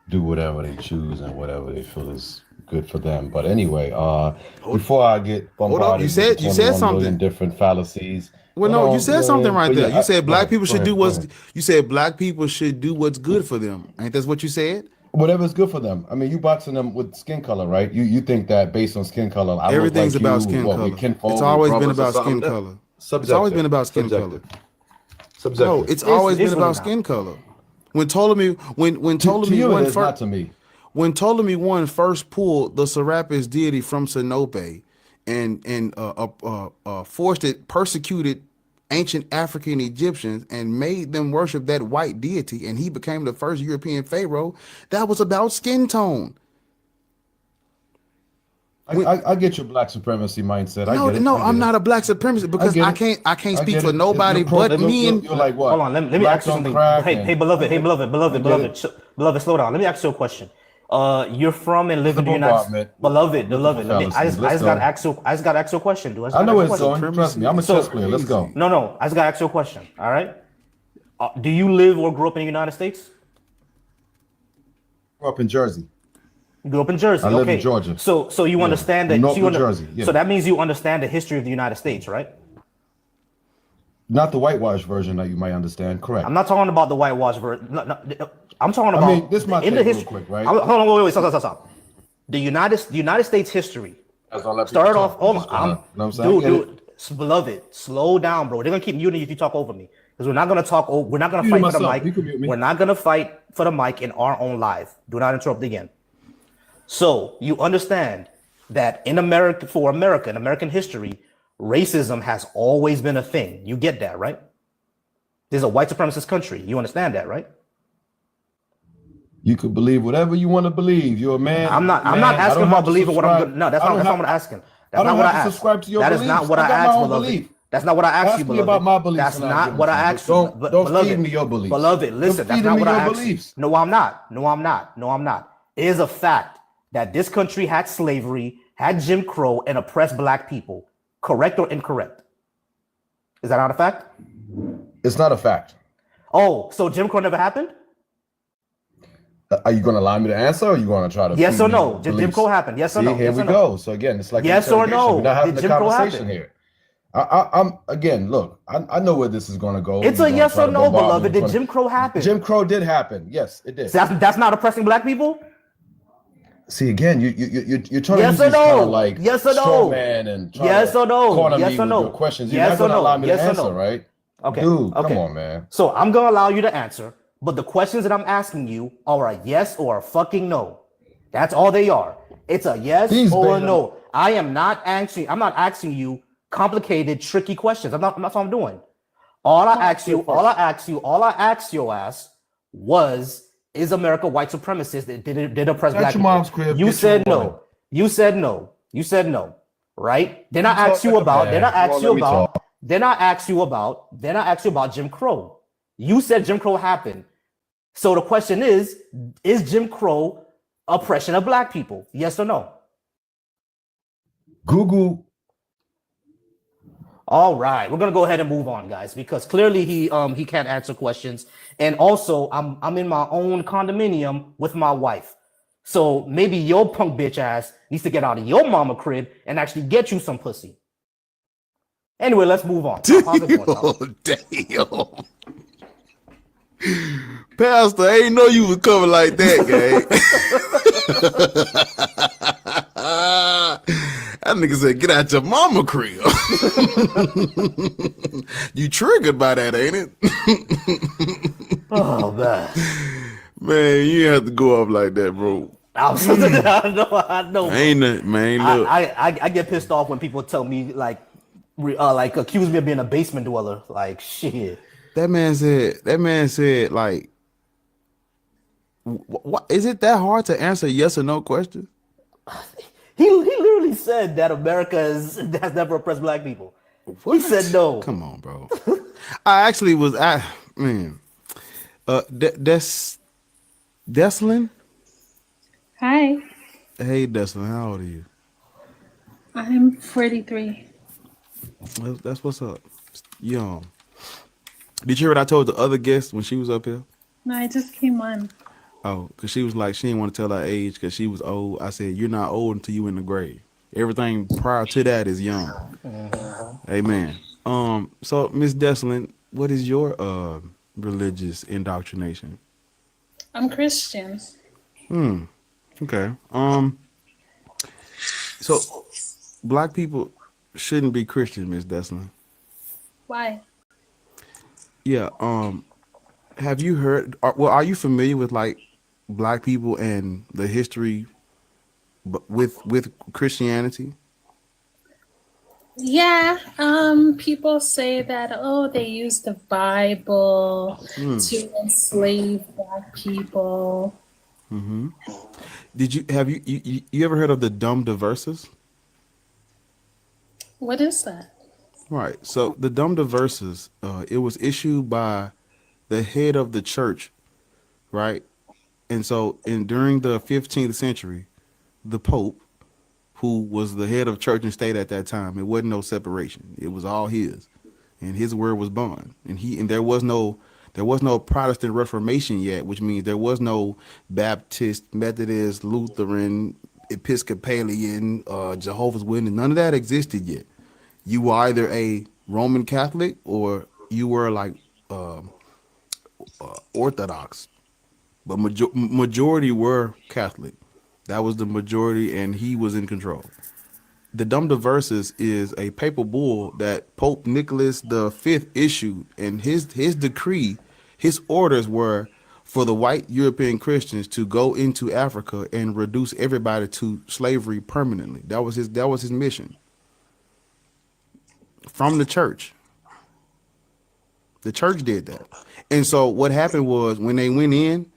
do whatever they choose and whatever they feel is good for them. But anyway, before I get bombarded, you said something. Different fallacies. Well, no, you said something right there. Yeah, you said black people should do what's good for them. Ain't that what you said? Whatever's good for them. I mean, you boxing them with skin color, right? You think that based on skin color, everything's about skin color. It's always been about skin color. It's always been about skin color. No, it's always been about skin color. When Ptolemy won first, not to me. When Ptolemy won first pulled the Serapis deity from Sinope and persecuted ancient African Egyptians and made them worship that white deity, and he became the first European pharaoh, that was about skin tone. I get your black supremacy mindset. I'm not a black supremacist, because I can't speak for nobody but me. And you're like what? Hold on, let me ask you something. Hey, beloved, slow down. Let me ask you a question. You're from and live in the United States. Beloved. I just got to ask you a question, dude. I know it's on. Trust me, I'm a chess player. Let's go. No, I just got to ask you a question. All right. Do you live or grew up in the United States? Grew up in Jersey. Grew up in Jersey. I live in Georgia. So you understand that? North New Jersey. Yeah. So that means you understand the history of the United States, right? Not the whitewash version that you might understand. Correct. I'm not talking about the whitewash version. No, I'm talking about. I mean, this might take real quick, right? Hold on, wait, stop. the United States history That's all let people started talk. off. Oh, You know what I'm saying? dude, beloved, slow down, bro. They're gonna keep muting you if you talk over me because we're not gonna talk. We're not gonna Muting fight for the myself. You mic. can mute me. We're not gonna fight for the mic in our own live. Do not interrupt again. So you understand that in America, in American history, racism has always been a thing. You get that, right? This is a white supremacist country. You understand that, right? You could believe whatever you want to believe. You're a man. I'm not man. asking about believing what I'm gonna. No, that's not what I'm asking. asking. That's not what I asked. Subscribe to your That beliefs. is not what I got my asked, own beloved. belief. That's not what I asked Ask you, me beloved. about my beliefs. That's and I'll not give what them I to you. asked you. Don't Beloved, feed me your beliefs. beloved, listen, You're that's feeding not me what I your asked beliefs. you. No, I'm not. No, I'm not. No, I'm not. It is a fact that this country had slavery, had Jim Crow, and oppressed black people. Correct or incorrect? Is that not a fact? It's not a fact. Oh, so Jim Crow never happened? Are you going to allow me to answer, or are you going to try to? Yes feed or me no? Did Jim beliefs? Crow happen? Yes or See, no? here Yes we or no? go. So again, it's like Yes or no? We're not having Did a Jim Crow conversation happen? here. I'm again. Look, I know where this is going to go. It's You're a gonna yes try or to no, bombard me beloved. with Did 20 Jim Crow happen? Jim Crow did happen. Yes, it did. So that's not oppressing black people? See, again, you're trying Yes to or use this kind of no? like Yes or straw no? man and try Yes to or no? corner Yes me or with no? your questions. You're Yes not or going to no? allow me Yes to or answer, no? right? Okay. Dude, Okay. come on, man. So I'm gonna allow you to answer, but the questions that I'm asking you are a yes or a fucking no. That's all they are. It's a yes These or a beta- no. I'm not asking you complicated, tricky questions. That's what I'm doing. All I asked your ass was, is America white supremacist? Did oppress At black your people? mom's crib, You get said your woman. no. You said no. You said no. Right? Then I talk asked you like a about. man. Then I Come on, asked you let me about. talk. Then I asked you about Jim Crow. You said Jim Crow happened. So the question is Jim Crow oppression of black people? Yes or no? Google. All right, we're gonna go ahead and move on, guys, because clearly he can't answer questions, and also I'm in my own condominium with my wife, so maybe your punk bitch ass needs to get out of your mama crib and actually get you some pussy. Anyway, let's move on. How's it going, Tom? Oh, damn. Pastor, I ain't know you was coming like that, gang. That nigga said, get out your mama crib. You triggered by that, ain't it? Oh man, Man, you have to go up like that, bro. I know. Ain't that, man, look. I get pissed off when people tell me like accuse me of being a basement dweller. Like shit. That man said, like, what is it that hard to answer yes or no question? He literally said that America has never oppressed black people. He said no. Come on, bro. I actually was man. That's Deslin. Hi, Hey, Deslin, how old are you? I'm 43. That's what's up. Young. Did you hear what I told the other guest when she was up here? No, I just came on. Oh, because she was like, she didn't want to tell her age because she was old. I said, you're not old until you in the grave. Everything prior to that is young. Amen. So Miss Deslin, what is your religious indoctrination? I'm Christian. Okay. So black people shouldn't be Christian, Miss Deslin. Why? Yeah. Have you heard? Are you familiar with like black people and the history with Christianity? Yeah, people say that, oh, they used the Bible to enslave black people. Did you ever heard of the Dum Diverses? What is that? Right. So the Dum Diverses, it was issued by the head of the church, right? And so during the 15th century, the Pope, who was the head of church and state at that time, it wasn't no separation. It was all his, and his word was bond. And there was no Protestant Reformation yet, which means there was no Baptist, Methodist, Lutheran, Episcopalian, Jehovah's Witness. None of that existed yet. You were either a Roman Catholic or you were like Orthodox, but majority were Catholic. That was the majority, and he was in control. The Dum Diversas is a papal bull that Pope Nicholas V issued, and his decree, his orders were for the white European Christians to go into Africa and reduce everybody to slavery permanently. That was his mission from the church. The church did that. And so what happened was when they went in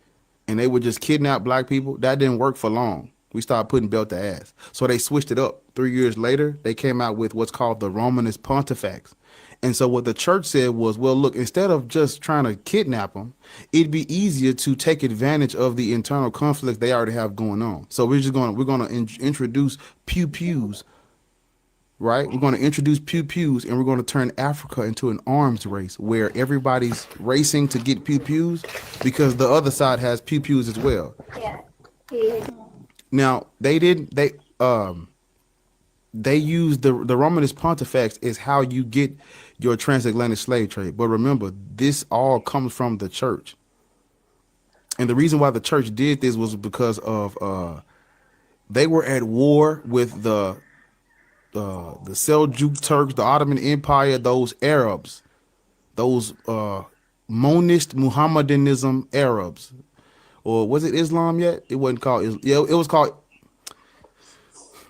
and they would just kidnap black people, that didn't work for long. We started putting belt to ass. So they switched it up. 3 years later, they came out with what's called the Romanist Pontifex. And so what the church said was, well, look, instead of just trying to kidnap them, it'd be easier to take advantage of the internal conflict they already have going on. So we're going to introduce pew-pews, right? We're going to introduce pew-pews, and we're going to turn Africa into an arms race where everybody's racing to get pew-pews because the other side has pew-pews as well. Now, they use the Romanist Pontifex is how you get your transatlantic slave trade. But remember, this all comes from the church. And the reason why the church did this was because of they were at war with the Seljuk Turks, the Ottoman Empire, those Arabs, those monist Muhammadanism Arabs. Or was it Islam yet? It wasn't called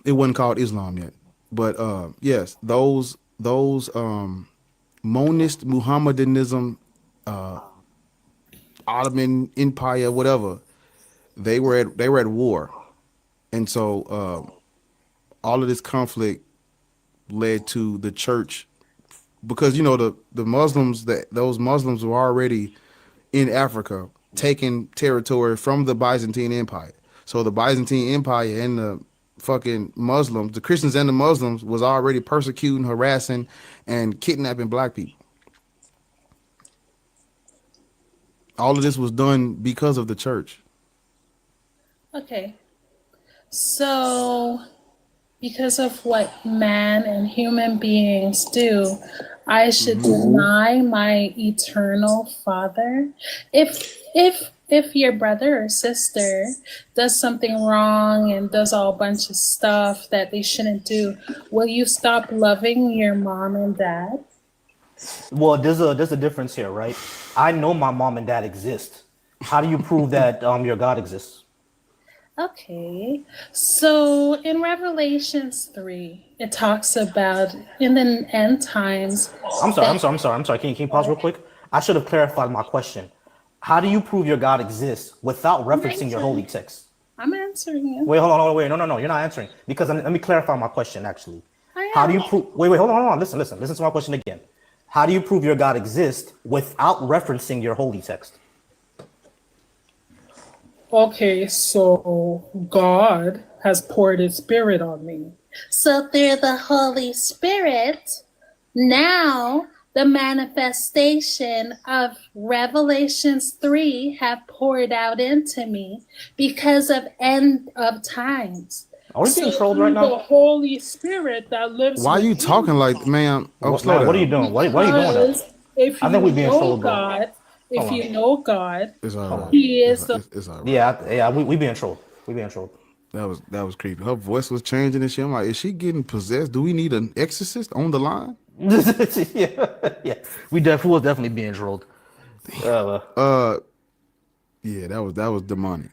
it wasn't called Islam yet. But yes, those monist Muhammadanism Ottoman Empire, whatever, they were at war. And so all of this conflict led to the church, because the Muslims, those Muslims were already in Africa taking territory from the Byzantine Empire. So the Byzantine Empire and the fucking Muslims, the Christians and the Muslims, was already persecuting, harassing, and kidnapping black people. All of this was done because of the church. Okay. So, because of what man and human beings do, I should deny my eternal Father. If your brother or sister does something wrong and does all bunch of stuff that they shouldn't do, will you stop loving your mom and dad? Well, there's a difference here, right? I know my mom and dad exist. How do you prove that your God exists? Okay, so in Revelations 3, it talks about in the end times. I'm sorry. Can you pause real quick? I should have clarified my question. How do you prove your God exists without referencing your holy text? I'm answering you. Wait, hold on, wait, no, you're not answering, because let me clarify my question actually. I How do am. you prove? Wait, hold on, listen to my question again. How do you prove your God exists without referencing your holy text? Okay, so God has poured his spirit on me. So through the Holy Spirit, now the manifestation of Revelations 3 have poured out into me because of end of times. Are we being trolled right The now? Holy Spirit that lives Why are you within talking like, ma'am? Oh, slow down. What are you doing? Why are you doing that? Because if I think we're being know trolled, bro. God, Hold if on. you know God, It's all right. He is the It's all right. Yeah, we being trolled. We being trolled. That was creepy. Her voice was changing and shit. I'm like, is she getting possessed? Do we need an exorcist on the line? yeah. We was definitely being trolled. Yeah, that was demonic.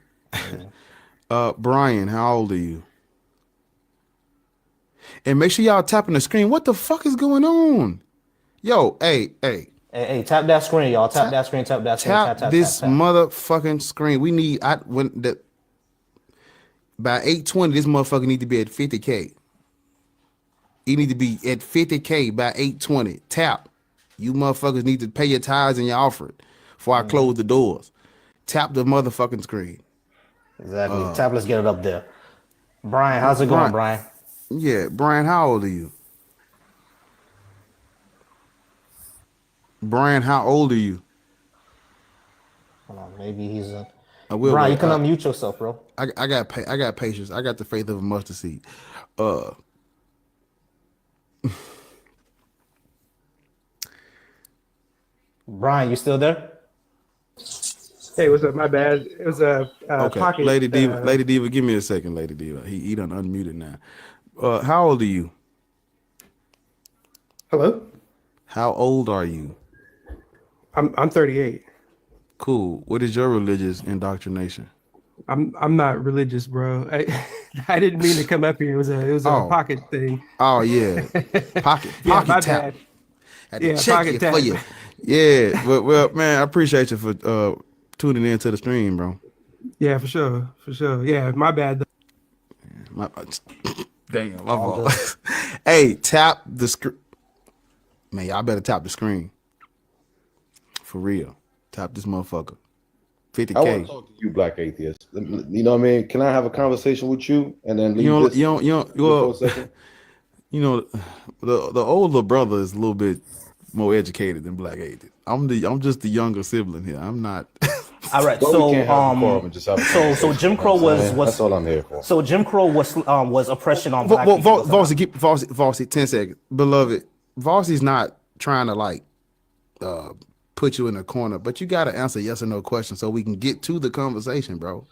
Brian, how old are you? And make sure y'all tapping the screen. What the fuck is going on? Yo, hey. Hey, tap that screen, y'all. Tap that screen. Tap This motherfucking screen. We need by 8:20, this motherfucker need to be at 50K. He need to be at 50K by 8:20. Tap. You motherfuckers need to pay your tithes and your offering before I close the doors. Tap the motherfucking screen. Exactly. Tap, let's get it up there. Brian, how's it going, Brian? Yeah, Brian, how old are you? Brian, how old are you? Hold on, maybe he's a... I will. Brian, you can unmute yourself, bro. I got patience. I got the faith of a mustard seed. Brian, you still there? Hey, what's up? My bad. It was a Okay, pocket. Lady Diva, give me a second, Lady Diva. He done unmuted now. How old are you? Hello. How old are you? I'm 38. Cool. What is your religious indoctrination? I'm not religious, bro. I didn't mean to come up here. It was a Oh, pocket thing. oh yeah, Yeah, pocket my tap. bad. Had to Yeah, check pocket you for tap. you. Yeah, well, man, I appreciate you for tuning into the stream, bro. Yeah, for sure, for sure. Yeah, my bad. My, damn, my All good. fault. Hey, tap the screen. Man, y'all better tap the screen. For real. Tap this motherfucker. I want to 50K. talk to you, Black Atheist. You know what I mean? Can I have a conversation with you and then leave this You don't, for a well, second? you know, the older brother is a little bit more educated than Black Atheist. I'm just the younger sibling here. I'm not. All right. Well, we can't have a quorum and just have a So conversation, Jim you know Crow what I'm was saying? That's all I'm here for. so Jim Crow was oppression on black people. Vossi, 10 seconds. Beloved, Vossi's not trying to like put you in a corner, but you got to answer yes or no questions so we can get to the conversation, bro.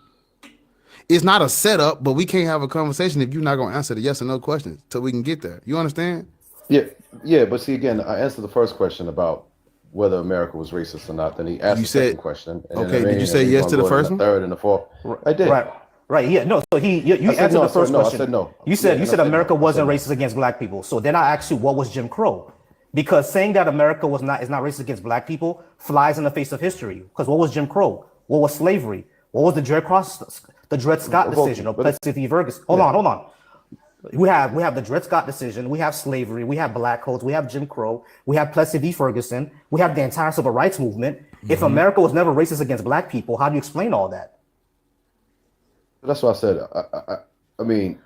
It's not a setup, but we can't have a conversation if you're not going to answer the yes or no questions till we can get there. You understand? Yeah, but see, again, I answered the first question about whether America was racist or not. Then he asked the second question. And okay, then, did you say yes to the first one? The third and the fourth. I did. Right. Yeah. No. So you answered no, the first no, I question. said no. You said Yeah, and I said America no. I wasn't said no. racist against black people. So then I asked you what was Jim Crow, because saying that America is not racist against black people flies in the face of history. Because what was Jim Crow? What was slavery? What was the Dred Scott decision of Plessy v. Ferguson? Hold on. We have the Dred Scott decision. We have slavery. We have black codes. We have Jim Crow. We have Plessy v. Ferguson. We have the entire civil rights movement. If America was never racist against black people, how do you explain all that? That's what I said. I mean,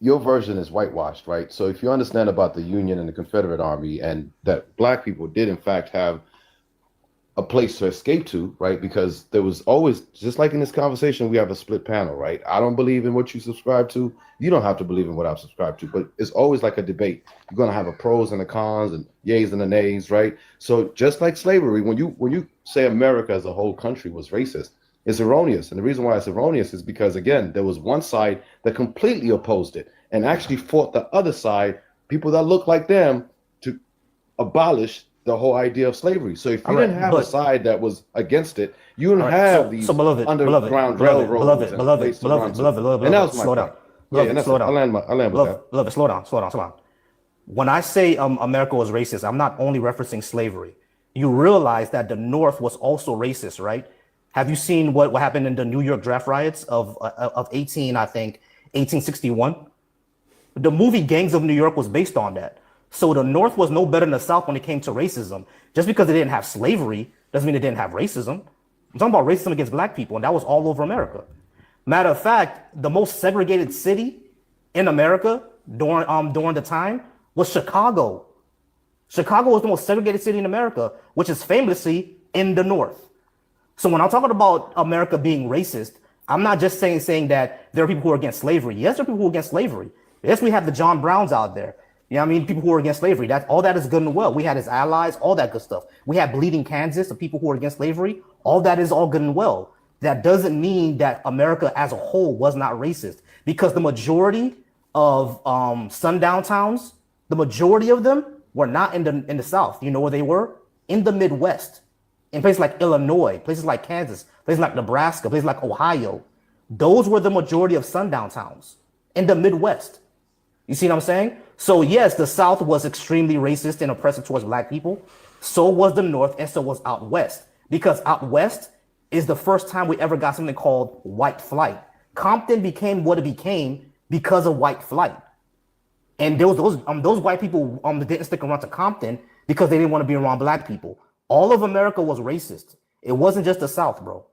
your version is whitewashed, right? So if you understand about the Union and the Confederate Army and that black people did in fact have a place to escape to, right? Because there was always, just like in this conversation, we have a split panel, right? I don't believe in what you subscribe to. You don't have to believe in what I subscribe to, but it's always like a debate. You're going to have a pros and the cons and yays and the nays, right? So just like slavery, when you say America as a whole country was racist, it's erroneous. And the reason why it's erroneous is because, again, there was one side that completely opposed it and actually fought the other side, people that look like them, to abolish the whole idea of slavery. So if you didn't have a side that was against it, you wouldn't have these underground railroads. Beloved, slow down. I'll land with that. Beloved, slow down. When I say America was racist, I'm not only referencing slavery. You realize that the North was also racist, right? Have you seen what happened in the New York draft riots of 1861? The movie Gangs of New York was based on that. So the North was no better than the South when it came to racism. Just because they didn't have slavery doesn't mean they didn't have racism. I'm talking about racism against black people, and that was all over America. Matter of fact, the most segregated city in America during the time was Chicago. Chicago was the most segregated city in America, which is famously in the North. So when I'm talking about America being racist, I'm not just saying that there are people who are against slavery. Yes, there are people who are against slavery. Yes, we have the John Browns out there. You know what I mean? People who are against slavery. All that is good and well. We had his allies, all that good stuff. We had Bleeding Kansas, the people who are against slavery. All that is all good and well. That doesn't mean that America as a whole was not racist, because the majority of sundown towns, the majority of them were not in the South. You know where they were? In the Midwest, in places like Illinois, places like Kansas, places like Nebraska, places like Ohio. Those were the majority of sundown towns in the Midwest. You see what I'm saying? So yes, the South was extremely racist and oppressive towards black people. So was the North, and so was out West. Because out West is the first time we ever got something called white flight. Compton became what it became because of white flight. And those white people didn't stick around to Compton because they didn't want to be around black people. All of America was racist. It wasn't just the South, bro.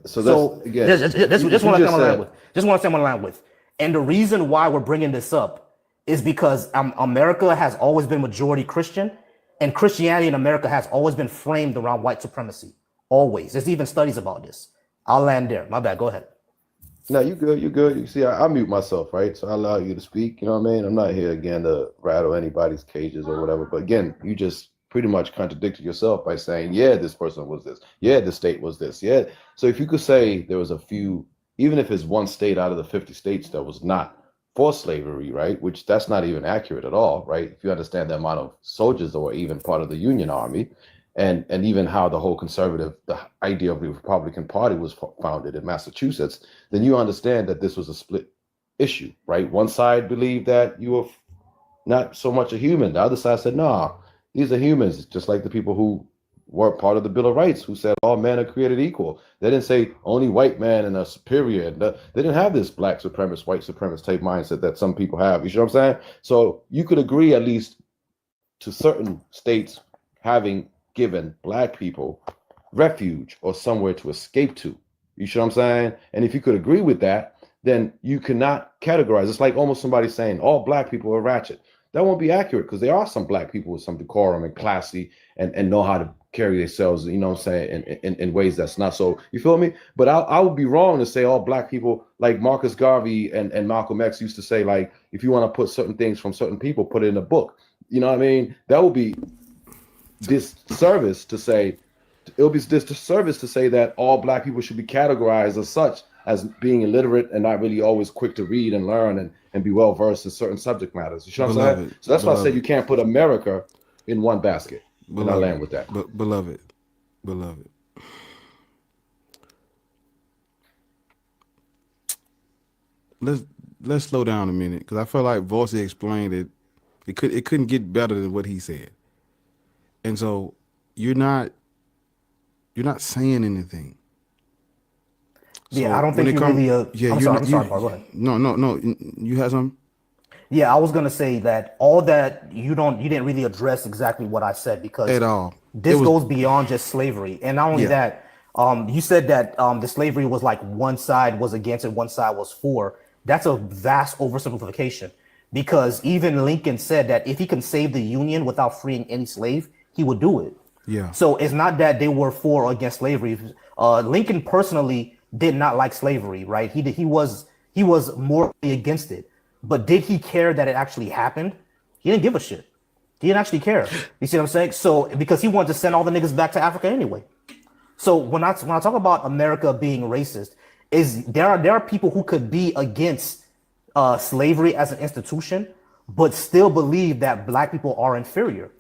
So that's, again, just want to say I'm on line with. And the reason why we're bringing this up is because America has always been majority Christian, and Christianity in America has always been framed around white supremacy. Always. There's even studies about this. I'll land there. My bad. Go ahead. No, you good. You see, I mute myself, right? So I allow you to speak. You know what I mean? I'm not here again to rattle anybody's cages or whatever. But again, you just pretty much contradicted yourself by saying, yeah, this person was this, yeah, the state was this, yeah. So if you could say there was a few, even if it's one state out of the 50 states that was not for slavery, right, which that's not even accurate at all, right, if you understand the amount of soldiers that were even part of the Union Army, and even how the whole the idea of the Republican Party was founded in Massachusetts, then you understand that this was a split issue, right? One side believed that you were not so much a human. The other side said, no, these are humans, just like the people who were part of the Bill of Rights, who said all men are created equal. They didn't say only white man and a superior. They didn't have this black supremacist, white supremacist type mindset that some people have. You know what I'm saying? So you could agree at least to certain states having given black people refuge or somewhere to escape to. You know what I'm saying? And if you could agree with that, then you cannot categorize. It's like almost somebody saying all black people are ratchet. That won't be accurate, because there are some black people with some decorum and classy and know how to carry themselves, you know what I'm saying, in ways that's not so, you feel me? But I would be wrong to say all black people, like Marcus Garvey and Malcolm X used to say, like, if you want to put certain things from certain people, put it in a book. You know what I mean? That would be disservice to say, it would be disservice to say that all black people should be categorized as such, as being illiterate and not really always quick to read and learn and be well versed in certain subject matters. You know what I'm saying? So that's why I said you can't put America in one basket. And I land with that. Beloved. Let's slow down a minute, because I feel like Voice explained it. It couldn't get better than what he said. And so you're not saying anything. Yeah, I don't think you really. I'm sorry, Paul, go ahead. No. You had something? Yeah, I was gonna say that all that you didn't really address exactly what I said, because At all. This goes beyond just slavery, and not only that, you said that the slavery was like one side was against it, one side was for. That's a vast oversimplification, because even Lincoln said that if he can save the Union without freeing any slave, he would do it. Yeah. So it's not that they were for or against slavery. Lincoln personally did not like slavery, right? He was morally against it. But did he care that it actually happened? He didn't give a shit. He didn't actually care. You see what I'm saying? So because he wanted to send all the niggas back to Africa anyway. So when I talk about America being racist, is there are people who could be against slavery as an institution, but still believe that black people are inferior.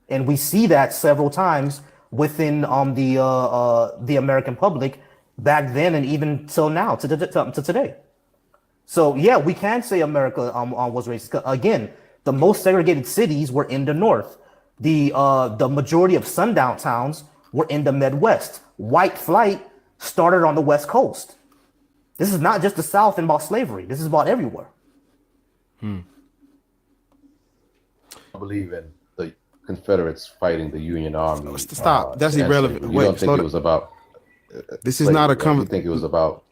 And we see that several times within the American public back then, and even till now, to today. So yeah, we can say America was racist. Again, the most segregated cities were in the North. The majority of sundown towns were in the Midwest. White flight started on the West Coast. This is not just the South and about slavery. This is about everywhere. I believe in the Confederates fighting the Union Army. Stop. That's irrelevant. You don't think it was about? This is not a conversation. You think it was about?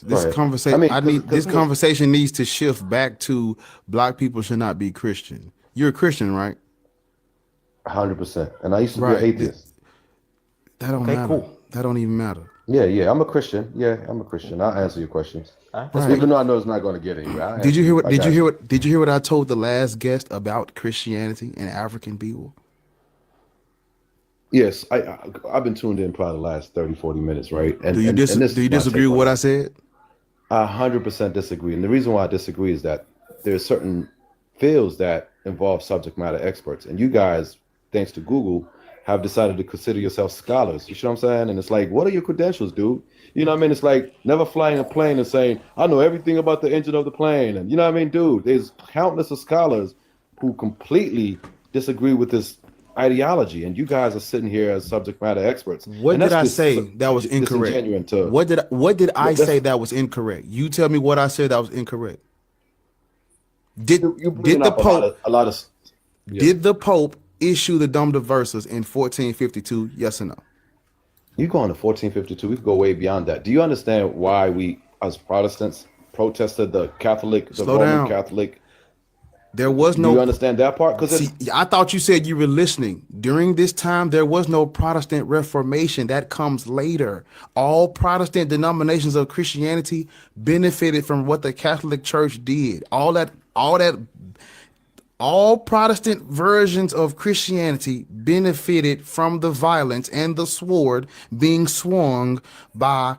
This conversation. This conversation needs to shift back to black people should not be Christian. You're a Christian, right? 100%. And I used to be an atheist. That don't matter. Cool. That don't even matter. Yeah. I'm a Christian. Yeah, I'm a Christian. I'll answer your questions. Right. Even though I know it's not going to get anywhere. Did you hear what I told the last guest about Christianity and African people? Yes, I've been tuned in probably the last 30, 40 minutes, right? And do you disagree with what I said? I 100% disagree. And the reason why I disagree is that there's certain fields that involve subject matter experts. And you guys, thanks to Google, have decided to consider yourself scholars. You know what I'm saying? And it's like, what are your credentials, dude? You know what I mean? It's like never flying a plane and saying, I know everything about the engine of the plane. And you know what I mean? Dude, there's countless of scholars who completely disagree with this ideology, and you guys are sitting here as subject matter experts. What did I say that was incorrect? What did I say that was incorrect? You tell me what I said that was incorrect. Did the Pope did the Pope issue the Dom Diversas in 1452? Yes or no? You go on to 1452. We could go way beyond that. Do you understand why we, as Protestants, protested the Roman Catholic? There was no. Do you understand that part? Because I thought you said you were listening. During this time, there was no Protestant Reformation. That comes later. All Protestant denominations of Christianity benefited from what the Catholic Church did. All that all Protestant versions of Christianity benefited from the violence and the sword being swung by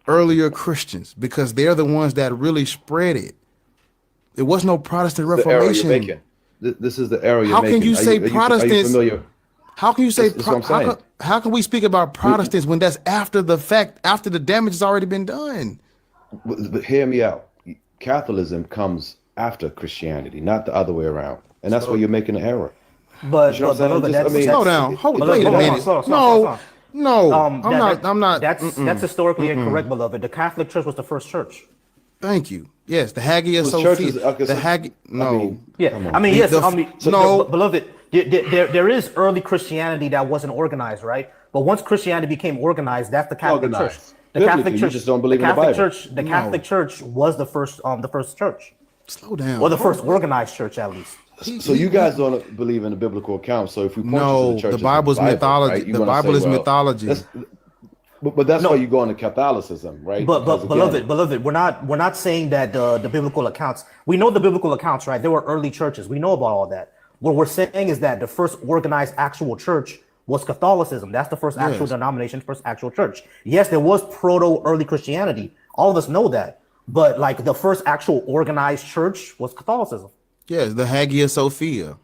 earlier Christians because they're the ones that really spread it. It was no Protestant This is the error you're Reformation. making. This is the error you're How making. can you say Are you Protestants? familiar? How can you say That's what I'm saying. how can we speak about Protestants when that's after the fact, after the damage has already been done? But hear me out. Catholicism comes after Christianity, not the other way around, and that's why you're making an error. But, You know what I'm saying? that's, Slow down. Hold, Beloved, wait a hold on, minute. slow down. No, That- I'm not. That's historically incorrect, beloved. The Catholic Church was the first church. Thank you. Yes, the Hagia The church is- Sophia. okay, The so- Hagia. No. mean, Yeah, Come on. I mean, yes, No. beloved. There is early Christianity that wasn't organized, right? But once Christianity became organized, that's the Catholic Organized. Church. The Biblically, Catholic you Church. just don't believe the in the Catholic Bible. Church. The Catholic Church was the first church, Slow down. or the first organized church, at least. So you guys don't believe in the biblical account. So if we point you to No, the church, the Bible's mythology. right, you The wanna Bible say, is well, mythology. But that's why you go into Catholicism, right? But Because again, beloved, we're not saying that the biblical accounts. We know the biblical accounts, right? There were early churches. We know about all that. What we're saying is that the first organized actual church was Catholicism. That's the first actual Yes. denomination, first actual church. Yes, there was proto early Christianity. All of us know that. But like the first actual organized church was Catholicism. Yes, the Hagia Sophia.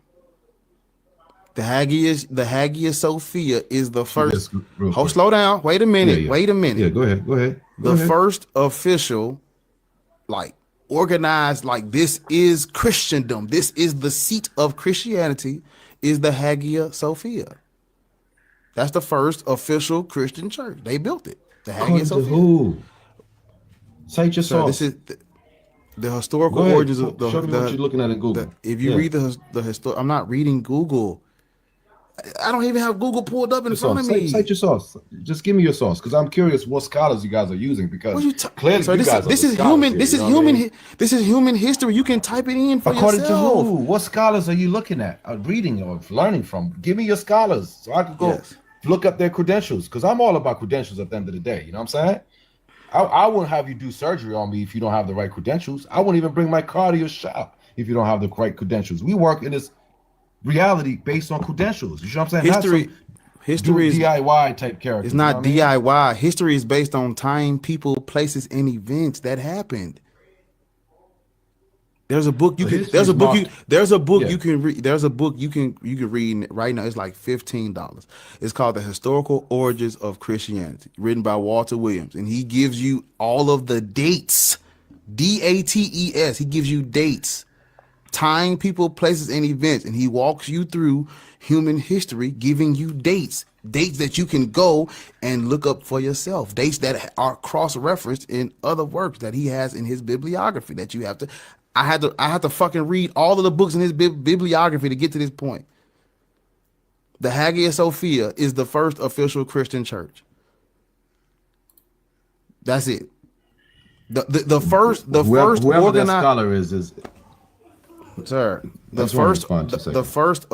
The Hagia Sophia is the first. Yes, real Oh, quick. slow down. Wait a minute. Yeah. Wait a minute. Yeah, go ahead. Go ahead. Go The ahead. first official, like organized, like this is Christendom. This is the seat of Christianity. Is the Hagia Sophia. That's the first official Christian church. They built it. The Hagia According to Sophia. who? Cite your Sir, source. this is the historical Go ahead. origins of the. Show me what you're looking at in Google. If you Yeah. read the history, I'm not reading Google. I don't even have Google pulled up in Your front source. of me. Cite your source. Just give me your source, because I'm curious what scholars you guys are using. Because What you ta- clearly, Sir, you this, guys is, are this the is scholars human. here, This you is know what I human. mean? This is human history. You can type it in for According yourself. to who? What scholars are you looking at, reading, or learning from? Give me your scholars so I can go Yes. look up their credentials. Because I'm all about credentials at the end of the day. You know what I'm saying? I wouldn't have you do surgery on me if you don't have the right credentials. I wouldn't even bring my car to your shop if you don't have the right credentials. We work in this reality based on credentials. You know what I'm saying? Not History, some history is DIY type character. it's not DIY. History is based on time, people, places, and events that happened. There's a book you So can. history There's a is book. marked- There's a book Yeah. you can read. There's a book you can read right now. It's like $15. It's called The Historical Origins of Christianity, written by Walter Williams, and he gives you all of the dates. DATES. He gives you dates, time, people, places, and events, and he walks you through human history, giving you dates that you can go and look up for yourself, dates that are cross-referenced in other works that he has in his bibliography that you have to. I had to fucking read all of the books in his bibliography to get to this point. The Hagia Sophia is the first official Christian church. That's it. The first Whoever that organized. scholar is Sir, That's one response, the first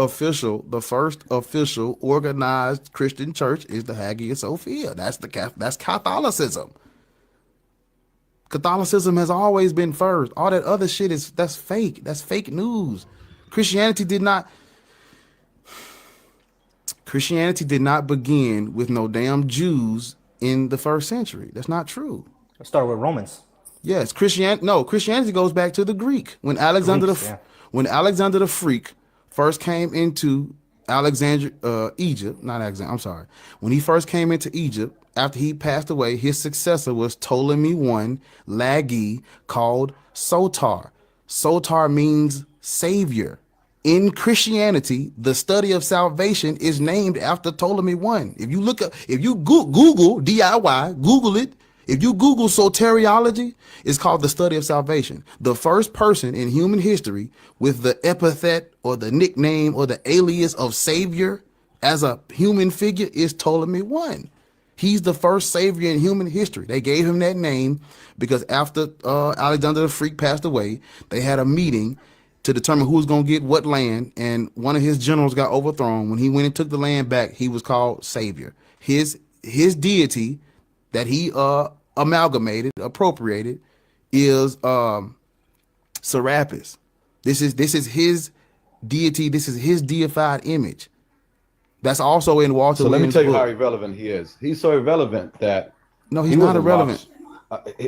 official organized Christian church is the Hagia Sophia. That's Catholicism. Catholicism has always been first. All that other shit that's fake. That's fake news. Christianity did not begin with no damn Jews in the first century. That's not true. Let's start with Romans. Yes, Christianity goes back to the Greek. When Alexander the Freak first came into Egypt, not Alexander, I'm sorry. When he first came into Egypt, after he passed away, his successor was Ptolemy I Lagi, called Sotar. Sotar means savior. In Christianity, the study of salvation is named after Ptolemy I. If you Google DIY, Google it. If you Google soteriology, it's called the study of salvation. The first person in human history with the epithet or the nickname or the alias of savior as a human figure is Ptolemy I. He's the first savior in human history. They gave him that name because after Alexander the Freak passed away, they had a meeting to determine who was going to get what land, and one of his generals got overthrown. When he went and took the land back, he was called Savior. His deity that he appropriated is Serapis. This is his deity. This is his deified image. That's also in Walter So let me Williams' tell you book. how irrelevant he is. He's so irrelevant that No, he's he not wasn't irrelevant.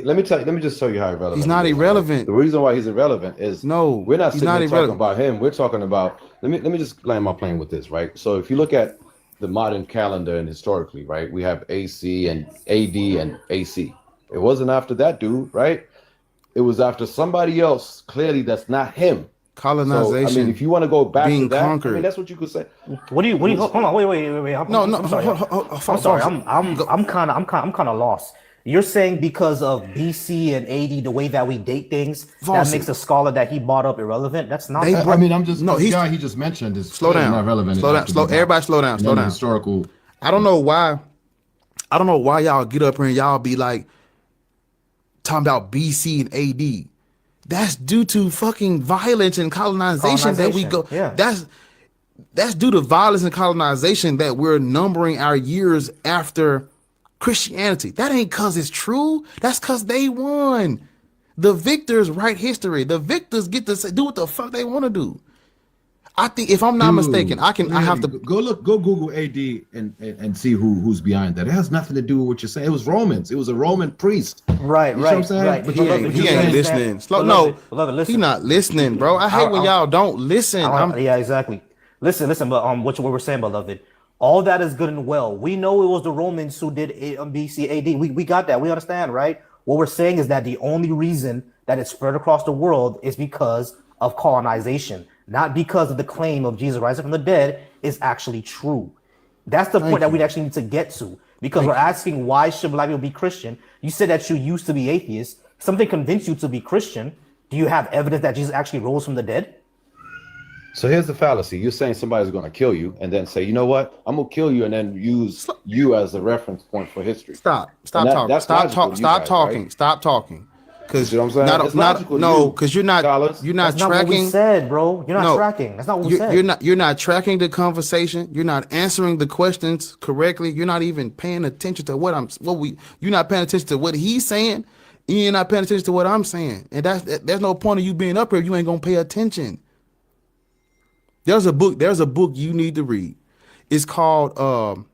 Let me just show you how irrelevant He's not he is, irrelevant. right? The reason why he's irrelevant is No, we're not he's sitting not here talking irrelevant. about him. We're talking about let me just land my plane with this, right? So if you look at the modern calendar and historically, right, we have AC and AD and AC. It wasn't after that dude, right? It was after somebody else. Clearly, that's not him. Colonization. So, I mean, if you want to go back being to that, conquered. I mean, that's what you could say. What do you hold on, wait. No, I'm sorry. I'm sorry. I'm kind of lost. You're saying because of BC and AD, the way that we date things, that makes the scholar that he brought up irrelevant? That's not. I mean, I'm just No, the he's- guy he just mentioned is Slow down. not relevant. Slow down. Everybody slow down. Slow down. Historical. I don't know why y'all get up here and y'all be like talking about BC and AD. That's due to fucking violence and colonization that we go. Yeah. That's due to violence and colonization that we're numbering our years after Christianity. That ain't cause it's true. That's cause they won. The victors write history. The victors get to do what the fuck they want to do. I think, if I'm not mistaken, I have to go Google AD and see who's behind that. It has nothing to do with what you're saying. It was Romans. It was a Roman priest. Right, You know what I'm saying? right. But he you ain't listening. Beloved, listen. He not listening, bro. I hate when y'all don't listen. Yeah, exactly. Listen, but what we're saying, beloved, all that is good and well. We know it was the Romans who did BC AD. We got that. We understand, right? What we're saying is that the only reason that it's spread across the world is because of colonization, not because of the claim of Jesus rising from the dead is actually true. That's the point that we actually need to get to, because we're asking, why should black people be Christian? You said that you used to be atheist. Something convinced you to be Christian. Do you have evidence that Jesus actually rose from the dead? So here's the fallacy. You're saying somebody's going to kill you and then say, you know what? I'm going to kill you and then use you as a reference point for history. Stop And talking. that's Stop logical to you guys, talking. right? Stop talking. Because You know what I'm saying? It's logical to you, because you're not scholars. you're not That's not what we tracking. said, bro. You're not tracking. That's not what we said. You're not tracking the conversation. You're not answering the questions correctly. You're not even paying attention to you're not paying attention to what he's saying. You're not paying attention to what I'm saying. And there's no point of you being up here if you ain't gonna pay attention. There's a book you need to read. It's called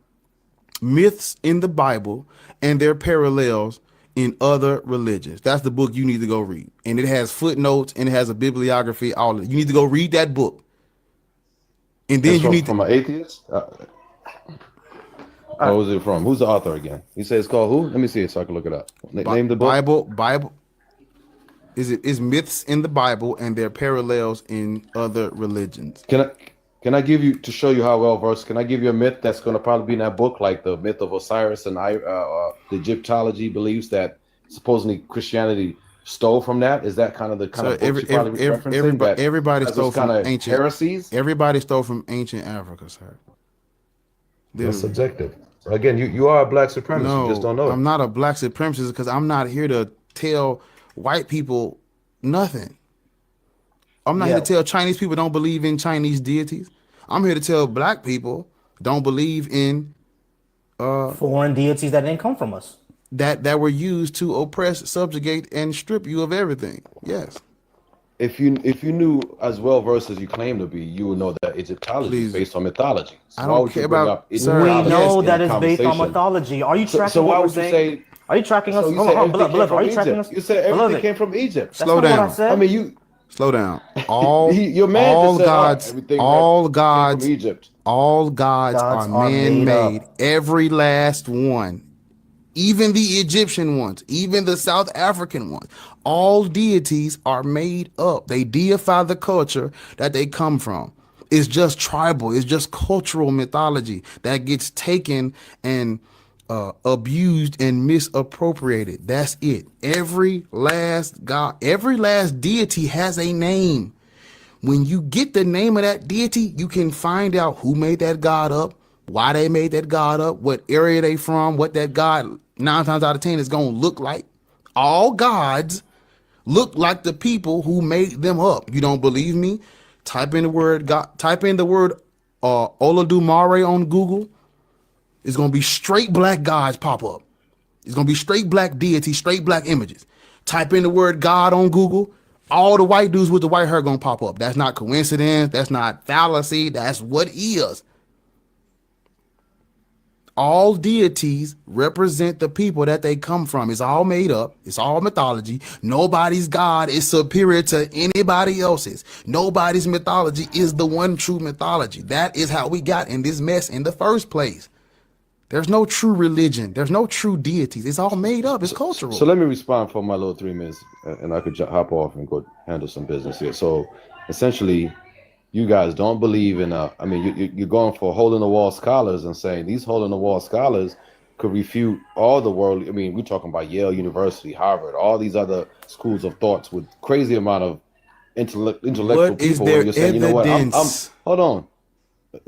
Myths in the Bible and Their Parallels in Other Religions. That's the book you need to go read. And it has footnotes and it has a bibliography, all of it. You need to go read that book. And then From an atheist? Who's it from? Who's the author again? You say it's called who? Let me see it so I can look it up. Name the book. Bible. Is Myths in the Bible and Their Parallels in Other Religions. Can I give you, to show you how well versed, can I give you a myth that's going to probably be in that book, like the myth of Osiris and the Egyptology believes that supposedly Christianity stole from that? Is that kind of the book you're probably referencing? Everybody stole from ancient heresies? Everybody stole from ancient Africa, sir. That's subjective. So again, you are a black supremacist. No, you just don't know it. I'm not a black supremacist because I'm not here to tell white people nothing. I'm not here to tell Chinese people don't believe in Chinese deities. I'm here to tell black people don't believe in foreign deities that didn't come from us. That were used to oppress, subjugate, and strip you of everything. Yes. If you knew as well versed as you claim to be, you would know that Egyptology is based on mythology. So I don't care about. We know that it's based on mythology. Are you tracking so why what we're would you saying? say? Are you tracking us? So you Hold said on, everything beloved, came are you from tracking Egypt. us? You said everything Beloved, came from Egypt. That's not what I said. I mean, you. Slow down. All Your man all just said, gods, everything all came gods, from Egypt. all gods are man-made. Every last one, even the Egyptian ones, even the South African ones. All deities are made up. They deify the culture that they come from. It's just tribal. It's just cultural mythology that gets taken and abused and misappropriated. That's it. Every last god, every last deity has a name. When you get the name of that deity, you can find out who made that god up, why they made that god up, what area they from, what that god 9 times out of 10 is going to look like. All gods look like the people who made them up. You don't believe me? Type in the word God, type in the word Olodumare on Google. It's going to be straight black gods pop up. It's going to be straight black deities, straight black images. Type in the word God on Google. all the white dudes with the white hair gonna pop up. That's not coincidence. That's not fallacy. That's what is. All deities represent the people that they come from. It's all made up. It's all mythology. Nobody's God is superior to anybody else's. Nobody's mythology is the one true mythology. That is how we got in this mess in the first place. There's no true religion. There's no true deities. It's all made up. It's cultural. So let me respond for my little 3 minutes, and I could hop off and go handle some business here. So essentially, you guys don't believe in I mean, you're going for hole in the wall scholars and saying these hole in the wall scholars could refute all the world. I mean, we're talking about Yale University, Harvard, all these other schools of thoughts with crazy amount of intellectual what is people. their And you're saying, you know what? evidence? Hold on.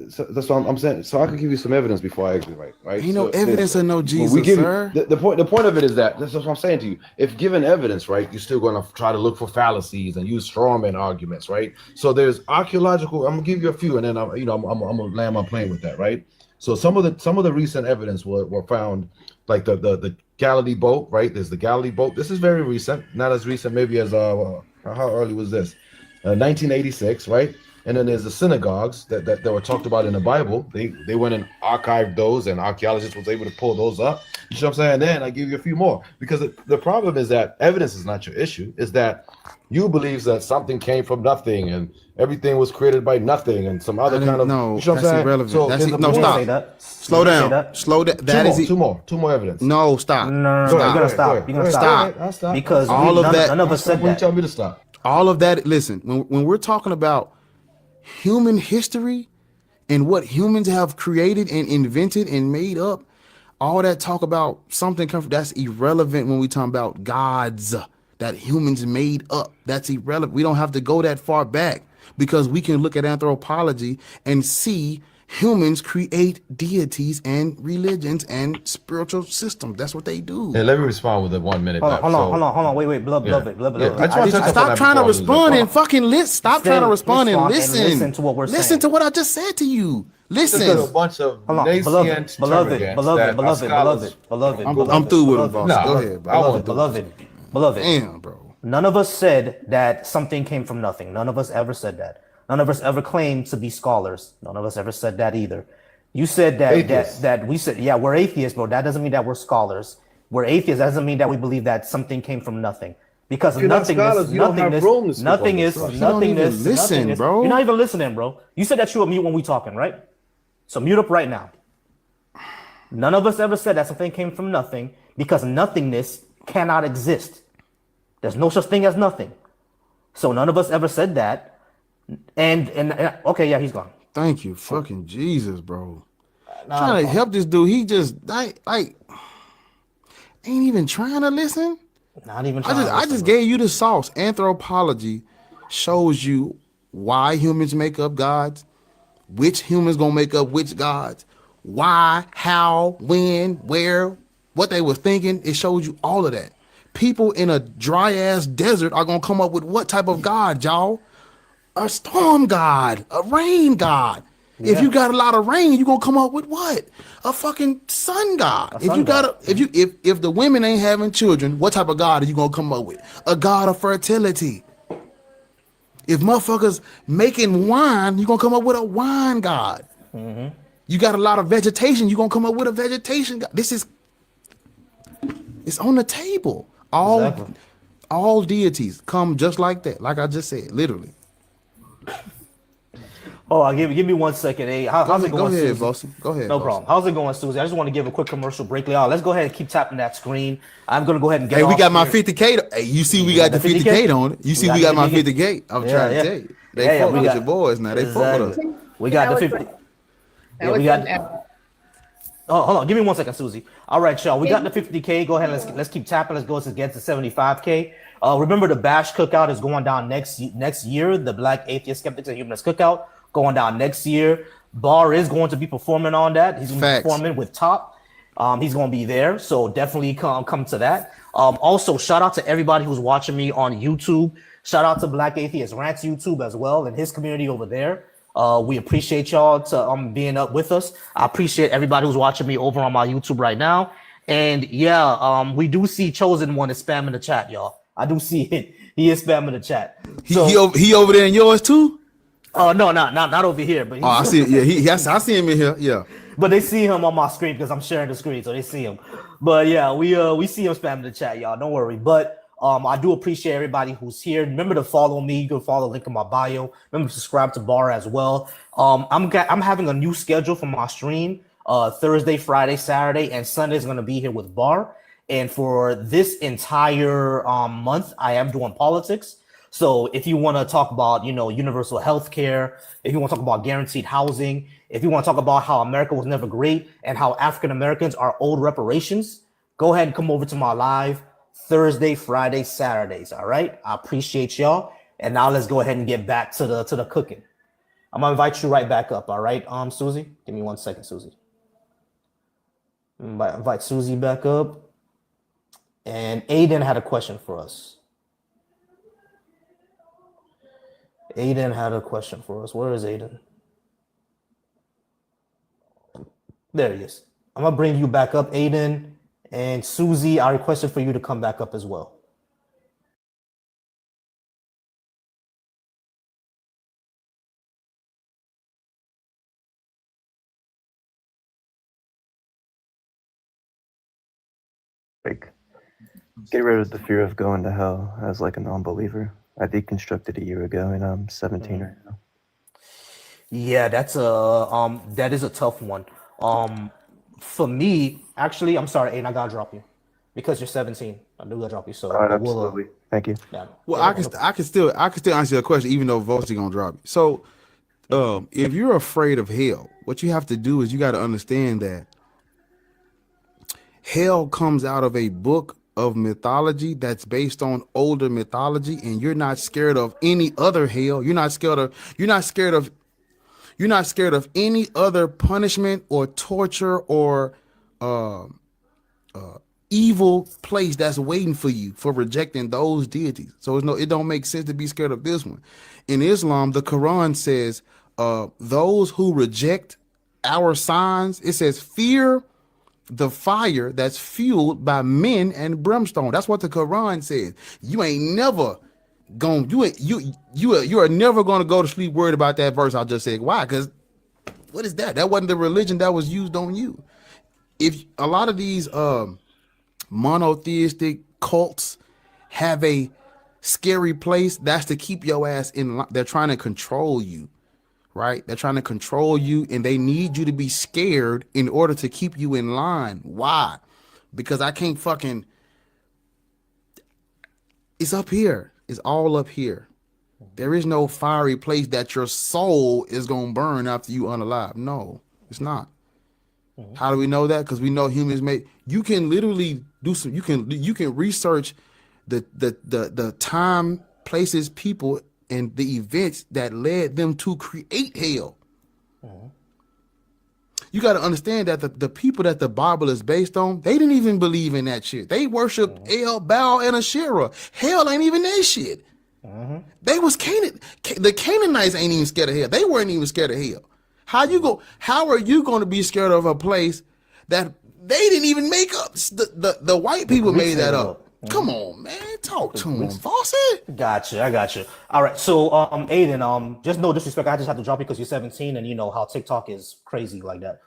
So that's what I'm saying. So I can give you some evidence before I exit, right? Ain't no So evidence of no Jesus, we give sir. the point of it is that that's what I'm saying to you. If given evidence, right, you're still going to try to look for fallacies and use strawman arguments, right? So there's archaeological. I'm gonna give you a few, and then I'm gonna land my plane with that, right? So some of the recent evidence were found, like the Galilee boat, right? There's the Galilee boat. This is very recent, not as recent maybe as how early was this? 1986, right? And then there's the synagogues that were talked about in the Bible. They went and archived those, and archaeologists was able to pull those up. You know what I'm saying? And then I give you a few more, because the problem is that evidence is not your issue. Is that you believe that something came from nothing and everything was created by nothing and some other kind of. No, you know what I'm that's saying? irrelevant. So That's in the no, beginning- stop. Say that. Slow You can say down. that. Slow down. That is two more evidence. No, stop. No, Go you're ahead, gonna go stop. ahead, You're go gonna ahead. stop. I'll stop. Because All of that- none of us said When you that. tell me to stop. All of that. Listen, when we're talking about human history and what humans have created and invented and made up, all that talk about something that's irrelevant when we talk about gods that humans made up. That's irrelevant. We don't have to go that far back, because we can look at anthropology and see humans create deities and religions and spiritual systems. That's what they do. Hey, let me respond with a 1 minute. Hold on. Wait, beloved. Yeah. I just want to touch on Stop that trying to before I lose respond that. and fucking listen. Stop trying to respond and listen. Listen to what we're saying. Listen to what I just said to you. There's a Listen. bunch of Hold on, nascent beloved. I'm through with him, boss. Nah, Go ahead, bro. I want to. Beloved. Damn, bro. None of us said that something came from nothing. None of us ever said that. None of us ever claimed to be scholars. None of us ever said that either. You said that we said, yeah, we're atheists, bro. That doesn't mean that we're scholars. We're atheists. That doesn't mean that we believe that something came from nothing. Because You're not scholars, you don't have room to speak on this, bro. You don't even listen, bro. You're not even listening, bro. You said that you were mute when we talking, right? So mute up right now. None of us ever said that something came from nothing, because nothingness cannot exist. There's no such thing as nothing. So none of us ever said that. And okay, yeah, he's gone. Thank you, fucking Jesus, bro. Trying to help this dude. He just like ain't even trying to listen. Not even. I just gave you the sauce. Anthropology shows you why humans make up gods, which humans gonna make up which gods, why, how, when, where, what they were thinking. It shows you all of that. People in a dry ass desert are gonna come up with what type of god, y'all? A storm god, a rain god. Yeah. If you got a lot of rain, you gonna come up with what? A fucking sun god. If the women ain't having children, what type of god are you gonna come up with? A god of fertility. If motherfuckers making wine, you gonna come up with a wine god. Mm-hmm. You got a lot of vegetation, you gonna come up with a vegetation god. It's on the table. All deities come just like that, like I just said, literally. Oh, give me 1 second. Hey, how's it going, Go ahead, Susie? bossy. Go ahead. No bossy. problem. How's it going, Susie? I just want to give a quick commercial break. Let's go ahead and keep tapping that screen. I'm gonna go ahead and get. Hey, we off got my here. 50K. Hey, you see, we got the 50K on it. You see, we got my 50K. I'm trying to tell you, they fuck with your boys now. They fuck with us. We got the 50. Yeah, we got. Oh, hold on. Give me 1 second, Susie. All right, y'all. We got the 50K. Go ahead. Let's keep tapping. Let's go to get to 75K. Remember, the Bash Cookout is going down next year. The Black Atheist Skeptics and Humanists Cookout going down next year. Bar is going to be performing on that. He's going to be performing with Top. He's going to be there. So definitely come to that. Also, shout out to everybody who's watching me on YouTube. Shout out to Black Atheist Rants YouTube as well and his community over there. We appreciate y'all to being up with us. I appreciate everybody who's watching me over on my YouTube right now. And yeah, we do see Chosen One is spamming the chat, y'all. I do see it. He is spamming the chat. He over there in yours too? Oh no, not over here, but Oh, I see it. Yeah, I see him in here. Yeah. but they see him on my screen because I'm sharing the screen, so they see him. But yeah, we see him spamming the chat, y'all. Don't worry. But I do appreciate everybody who's here. Remember to follow me. You can follow the link in my bio. Remember to subscribe to Bar as well. I'm having a new schedule for my stream. Thursday, Friday, Saturday, and Sunday is going to be here with Bar. And for this entire month, I am doing politics. So if you want to talk about, universal health care, if you want to talk about guaranteed housing, if you want to talk about how America was never great and how African Americans are owed reparations, go ahead and come over to my live Thursday, Friday, Saturdays. All right. I appreciate y'all. And now let's go ahead and get back to the cooking. I'm gonna invite you right back up. All right. Susie, give me 1 second, Susie. Invite Susie back up. And Aiden had a question for us. Aiden had a question for us. Where is Aiden? There he is. I'm gonna bring you back up, Aiden. And Susie, I requested for you to come back up as well. Like, get rid of the fear of going to hell as like a non-believer. I deconstructed a year ago, and I'm 17 right now. Yeah, that is a tough one. For me, actually, I'm sorry, Aiden, I gotta drop you because you're 17. I do gotta drop you. So Absolutely. Thank you. Yeah. Well, I can still answer your question even though Volty gonna drop you. So, if you're afraid of hell, what you have to do is you got to understand that hell comes out of a book of mythology that's based on older mythology, and you're not scared of any other hell. You're not scared of any other punishment or torture or evil place that's waiting for you for rejecting those deities. So it don't make sense to be scared of this one. In Islam, the Quran says those who reject our signs, it says fear the fire that's fueled by men and brimstone. That's what the Quran says. You ain't never going you are never going to go to sleep worried about that verse I just said. Why? Because what is that? That wasn't the religion that was used on you. If a lot of these monotheistic cults have a scary place, that's to keep your ass in line. They're trying to control you. Right? They're trying to control you, and they need you to be scared in order to keep you in line. Why? Because I can't fucking. It's up here. It's all up here. There is no fiery place that your soul is gonna burn after you unalive. No, it's not. How do we know that? Because we know humans make. You can literally do some. You can research the time, places, people, and the events that led them to create hell. You got to understand that the people that the Bible is based on, they didn't even believe in that shit. They worship El, Baal, and Asherah. Hell ain't even their shit. They was the Canaanites ain't even scared of hell. They weren't even scared of hell. How are you going to be scared of a place that they didn't even make up? The white people made that up. Come on, man. Talk to him, Fawcett. Gotcha. I got you. All right. So, Aiden, just no disrespect. I just have to drop you because you're 17 and you know how TikTok is crazy like that.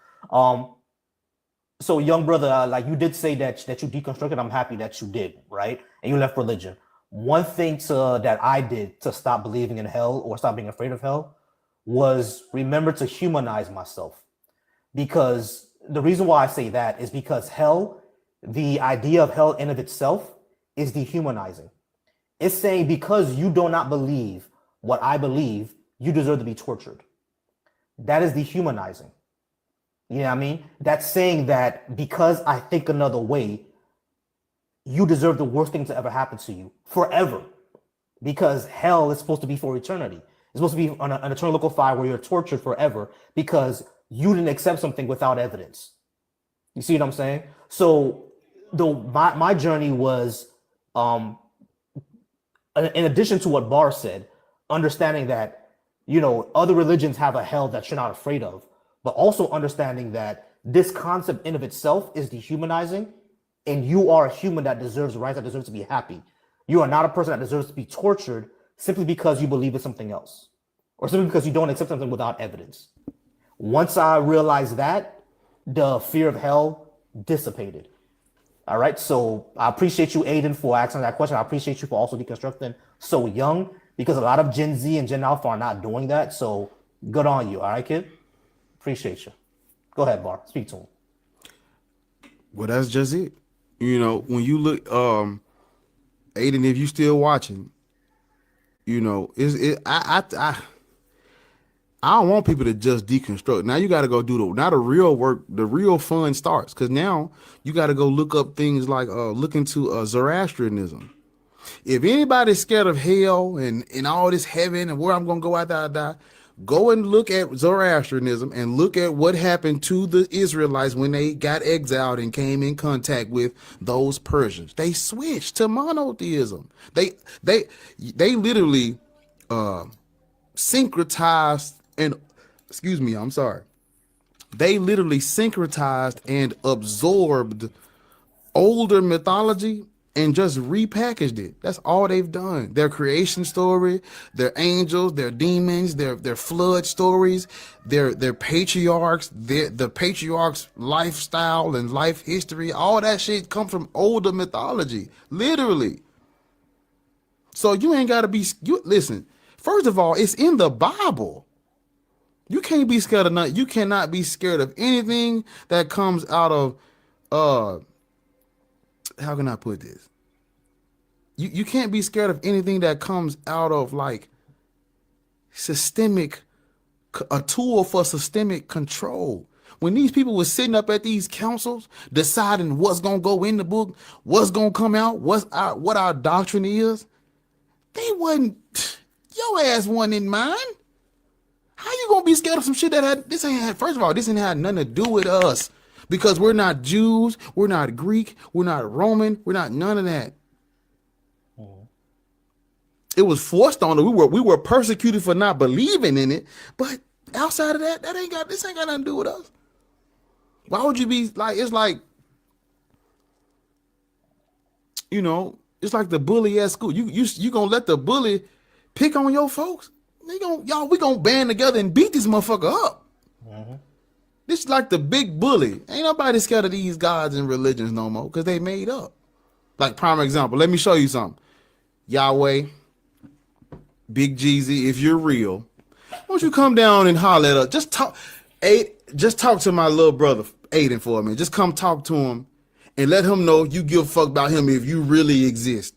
So, young brother, like you did say that you deconstructed. I'm happy that you did, right? And you left religion. One thing that I did to stop believing in hell or stop being afraid of hell was remember to humanize myself. Because the reason why I say that is because hell, the idea of hell in of itself, is dehumanizing. It's saying because you do not believe what I believe, you deserve to be tortured. That is dehumanizing. You know what I mean? That's saying that because I think another way, you deserve the worst thing to ever happen to you forever. Because hell is supposed to be for eternity. It's supposed to be an eternal local fire where you're tortured forever because you didn't accept something without evidence. You see what I'm saying? So my journey was, in addition to what Barr said, understanding that, other religions have a hell that you're not afraid of, but also understanding that this concept in of itself is dehumanizing, and you are a human that deserves rights, that deserves to be happy. You are not a person that deserves to be tortured simply because you believe in something else, or simply because you don't accept something without evidence. Once I realized that, the fear of hell dissipated. All right. So I appreciate you, Aiden, for asking that question. I appreciate you for also deconstructing so young, because a lot of Gen Z and Gen Alpha are not doing that. So good on you. All right, kid. Appreciate you. Go ahead, Bar. Speak to him. Well, that's just it. You know, when you look, Aiden, if you still watching, you know, I don't want people to just deconstruct. Now you got to go do now the real work, the real fun starts, because now you got to go look up things like look into Zoroastrianism. If anybody's scared of hell and all this heaven and where I'm gonna go after I die, go and look at Zoroastrianism and look at what happened to the Israelites when they got exiled and came in contact with those Persians. They switched to monotheism. They literally syncretized and they literally syncretized and absorbed older mythology and just repackaged it. That's all they've done. Their creation story, their angels, their demons, their flood stories, their patriarchs, the patriarchs' lifestyle and life history, all that shit come from older mythology, literally. So you ain't gotta be, listen, first of all, it's in the Bible. You can't be scared of nothing. You cannot be scared of anything that comes out of how can I put this? You can't be scared of anything that comes out of like a tool for systemic control. When these people were sitting up at these councils deciding what's gonna go in the book, what's gonna come out, what our doctrine is, they wasn't, your ass wasn't in mind. How you gonna be scared of some shit that this ain't had nothing to do with us? Because we're not Jews, we're not Greek, we're not Roman, we're not none of that. It was forced on us. We were persecuted for not believing in it, but outside of that, this ain't got nothing to do with us. Why would you be like? It's like, you know, it's like the bully at school. You gonna let the bully pick on your folks? We gonna band together and beat this motherfucker up. This is like the big bully. Ain't nobody scared of these gods and religions no more because they made up. Like prime example, let me show you something. Yahweh, Big Jeezy, if you're real, why don't you come down and holler at us? Just talk to my little brother Aiden for a minute. Just come talk to him and let him know you give a fuck about him if you really exist.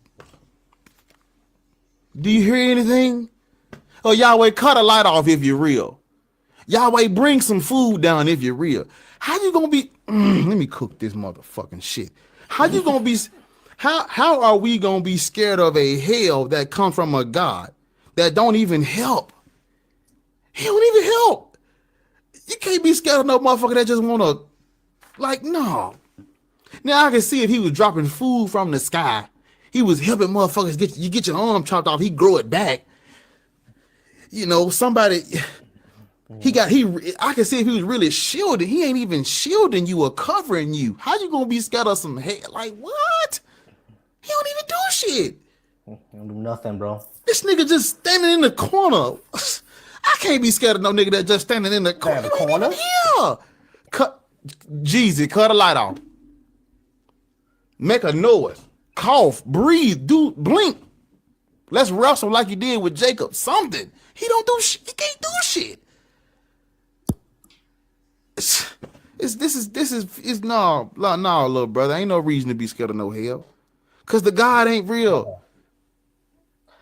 Do you hear anything? Oh, Yahweh, cut a light off if you're real. Yahweh, bring some food down if you're real. How you gonna be? Let me cook this motherfucking shit. How you gonna be? How are we gonna be scared of a hell that comes from a God that don't even help? He don't even help. You can't be scared of no motherfucker that just wanna, like, no. Now I can see if he was dropping food from the sky, he was helping motherfuckers get your arm chopped off, he grow it back. You know, somebody. I can see if he was really shielding. He ain't even shielding you or covering you. How you gonna be scared of some hate? Like what? He don't even do shit. He don't do nothing, bro. This nigga just standing in the corner. I can't be scared of no nigga that just standing in the corner. Yeah. Cut a light off. Make a noise. Cough. Breathe. Blink. Let's wrestle like you did with Jacob. Something. He don't do shit. He can't do shit. This is no, little brother. Ain't no reason to be scared of no hell, cause the God ain't real.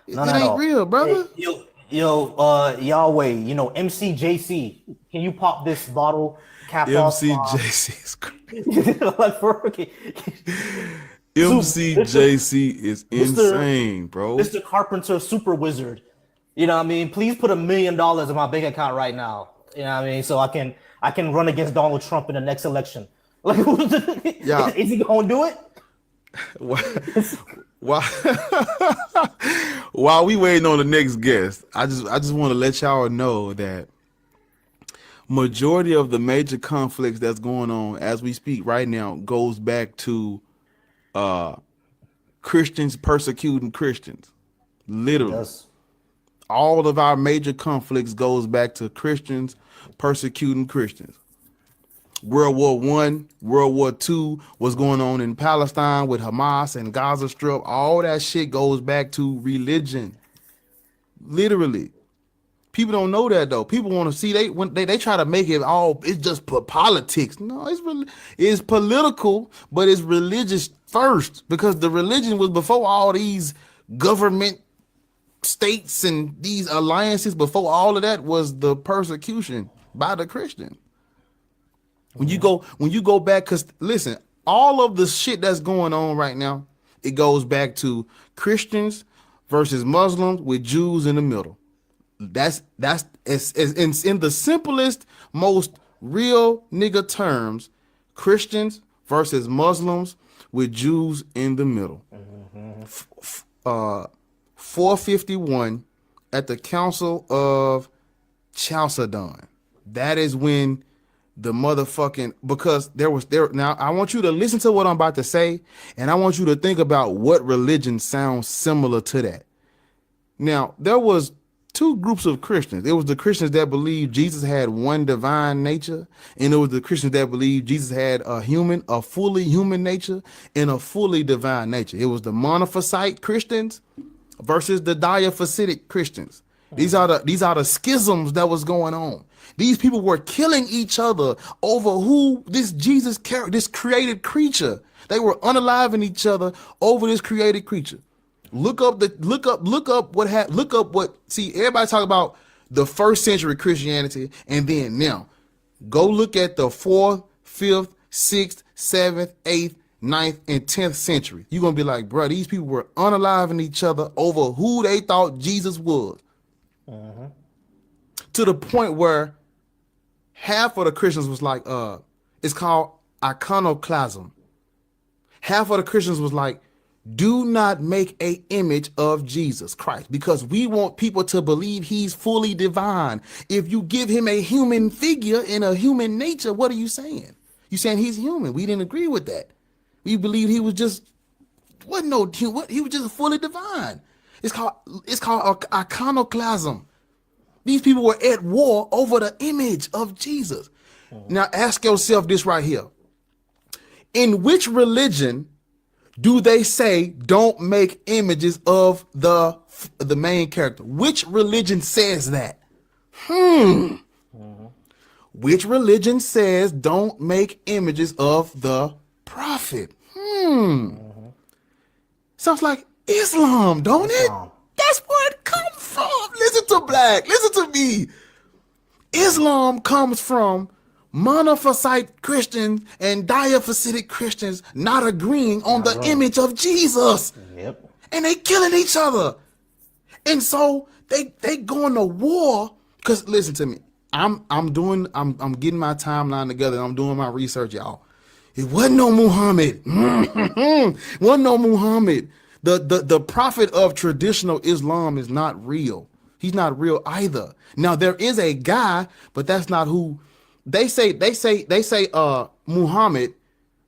It ain't real, brother. Hey, Yahweh, you know, MCJC. Can you pop this bottle cap off? MCJC is crazy. MCJC is insane, bro. Mr. Carpenter Super Wizard. You know what I mean? Please put $1 million in my bank account right now. You know what I mean? So I can run against Donald Trump in the next election. Like, yeah. Is he gonna do it? While we waiting on the next guest, I just want to let y'all know that majority of the major conflicts that's going on as we speak right now goes back to Christians persecuting Christians. Literally. Yes. All of our major conflicts goes back to Christians persecuting Christians. World War One, World War Two, what's going on in Palestine with Hamas and Gaza Strip, all that shit goes back to religion. Literally. People don't know that though. People want to see they try to make it all, it's just politics. No, it's political, but it's religious first, because the religion was before all these government states and these alliances. Before all of that was the persecution by the Christian. When you go back, because listen, all of the shit that's going on right now, it goes back to Christians versus Muslims with Jews in the middle. That's in the simplest, most real nigga terms, Christians versus Muslims with Jews in the middle. 451 at the Council of Chalcedon. That is when the motherfucking, because now I want you to listen to what I'm about to say, and I want you to think about what religion sounds similar to that. Now, there was two groups of Christians. It was the Christians that believed Jesus had one divine nature, and it was the Christians that believed Jesus had a fully human nature and a fully divine nature. It was the Monophysite Christians versus the Diaphysitic Christians. These are the schisms that was going on. These people were killing each other over who this Jesus character, this created creature. They were unaliving each other over this created creature. Look up what see, everybody talk about the first century Christianity, and then now go look at the 4th, 5th, 6th, 7th, 8th, 9th, and 10th century. You're gonna be like, bro, these people were unaliving each other over who they thought Jesus was. To the point where half of the Christians was like, it's called iconoclasm. Half of the Christians was like, do not make an image of Jesus Christ, because we want people to believe he's fully divine. If you give him a human figure and a human nature, what are you saying? You saying he's human. We didn't agree with that. We believe he was just he was just fully divine. It's called iconoclasm. These people were at war over the image of Jesus. Now ask yourself this right here. In which religion do they say don't make images of the main character? Which religion says that? Which religion says don't make images of the prophet? Sounds like Islam, don't it? That's where it comes from. Listen to Black. Listen to me. Islam comes from Monophysite Christians and Diaphysitic Christians not agreeing on the image of Jesus. Yep. And they killing each other. And so they going to war. Because listen to me. I'm getting my timeline together. I'm doing my research, y'all. It wasn't no Muhammad. Wasn't no Muhammad. The prophet of traditional Islam is not real. He's not real either. Now there is a guy, but that's not who they say Muhammad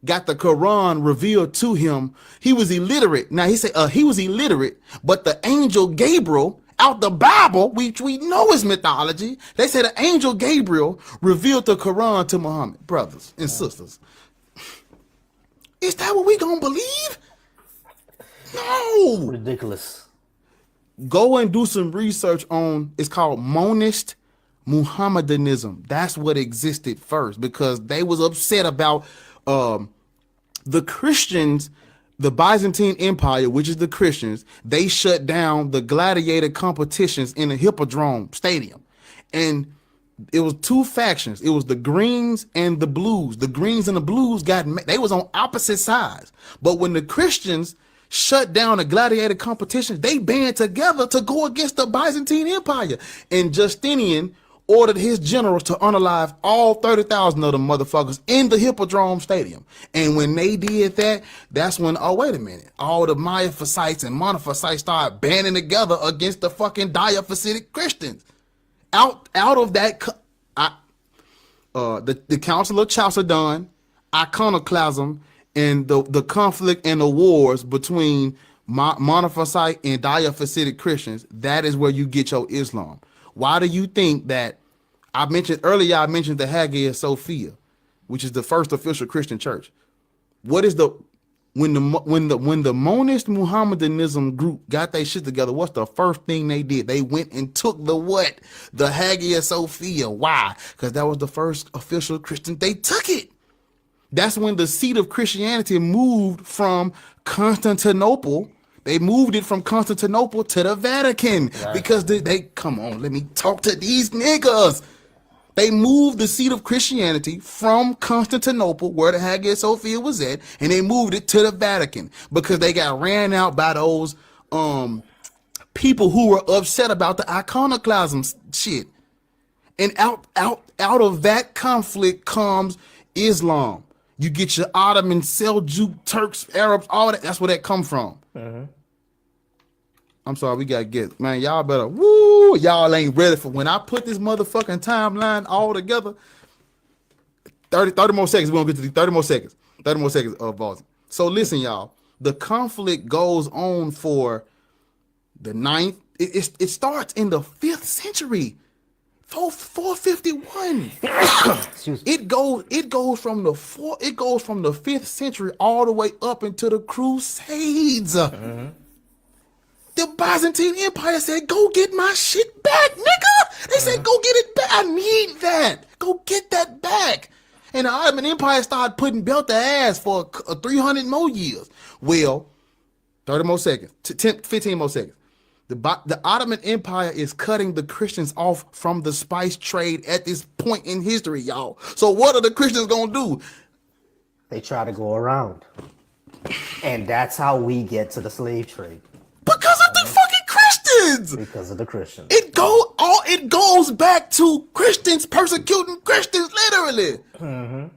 got the Quran revealed to him. He was illiterate. Now he said he was illiterate, but the angel Gabriel out the Bible, which we know is mythology, they say the angel Gabriel revealed the Quran to Muhammad. Brothers and sisters, is that what we gonna believe? No. Ridiculous. Go and do some research on, it's called monist Muhammadanism. That's what existed first, because they was upset about the Christians, the Byzantine Empire, which is the Christians. They shut down the gladiator competitions in the Hippodrome Stadium. And it was two factions. It was the Greens and the Blues. The Greens and the Blues they was on opposite sides. But when the Christians shut down the gladiator competitions, they band together to go against the Byzantine Empire. And Justinian ordered his generals to unalive all 30,000 of them motherfuckers in the Hippodrome Stadium. And when they did that, that's when, oh, wait a minute, all the Miaphysites and Monophysites started banding together against the fucking Diaphysitic Christians. Out of that, the Council of Chalcedon, iconoclasm, and the conflict and the wars between monophysite and diaphysitic Christians, that is where you get your Islam. Why do you think that I mentioned the Hagia Sophia, which is the first official Christian church? What is when the monist Muhammadanism group got their shit together, what's the first thing they did? They went and took the Hagia Sophia. Why? Because that was the first official Christian. They took it. That's when the seat of Christianity moved from Constantinople. They moved it from Constantinople to the Vatican because they come on, let me talk to these niggas. They moved the seat of Christianity from Constantinople, where the Hagia Sophia was at, and they moved it to the Vatican because they got ran out by those people who were upset about the iconoclasm shit. And out of that conflict comes Islam. You get your Ottoman, Seljuk, Turks, Arabs, all that. That's where that come from. I'm sorry, we gotta get, man, y'all better, y'all ain't ready for when I put this motherfucking timeline all together. 30 more seconds, we're gonna get to the 30 more seconds of Boston. So listen, y'all, the conflict goes on for the ninth, it starts in the 5th century, 451. It goes from the 5th century all the way up into the Crusades. The Byzantine Empire said, go get my shit back, nigga. They said, go get it back. I need that. Go get that back. And the Ottoman Empire started putting belt their ass for 300 more years. Well, 30 more seconds, 15 more seconds. The Ottoman Empire is cutting the Christians off from the spice trade at this point in history, y'all. So what are the Christians gonna do? They try to go around. And that's how we get to the slave trade. Because of the fucking Christians. Because of the Christians. It goes back to Christians persecuting Christians, literally. There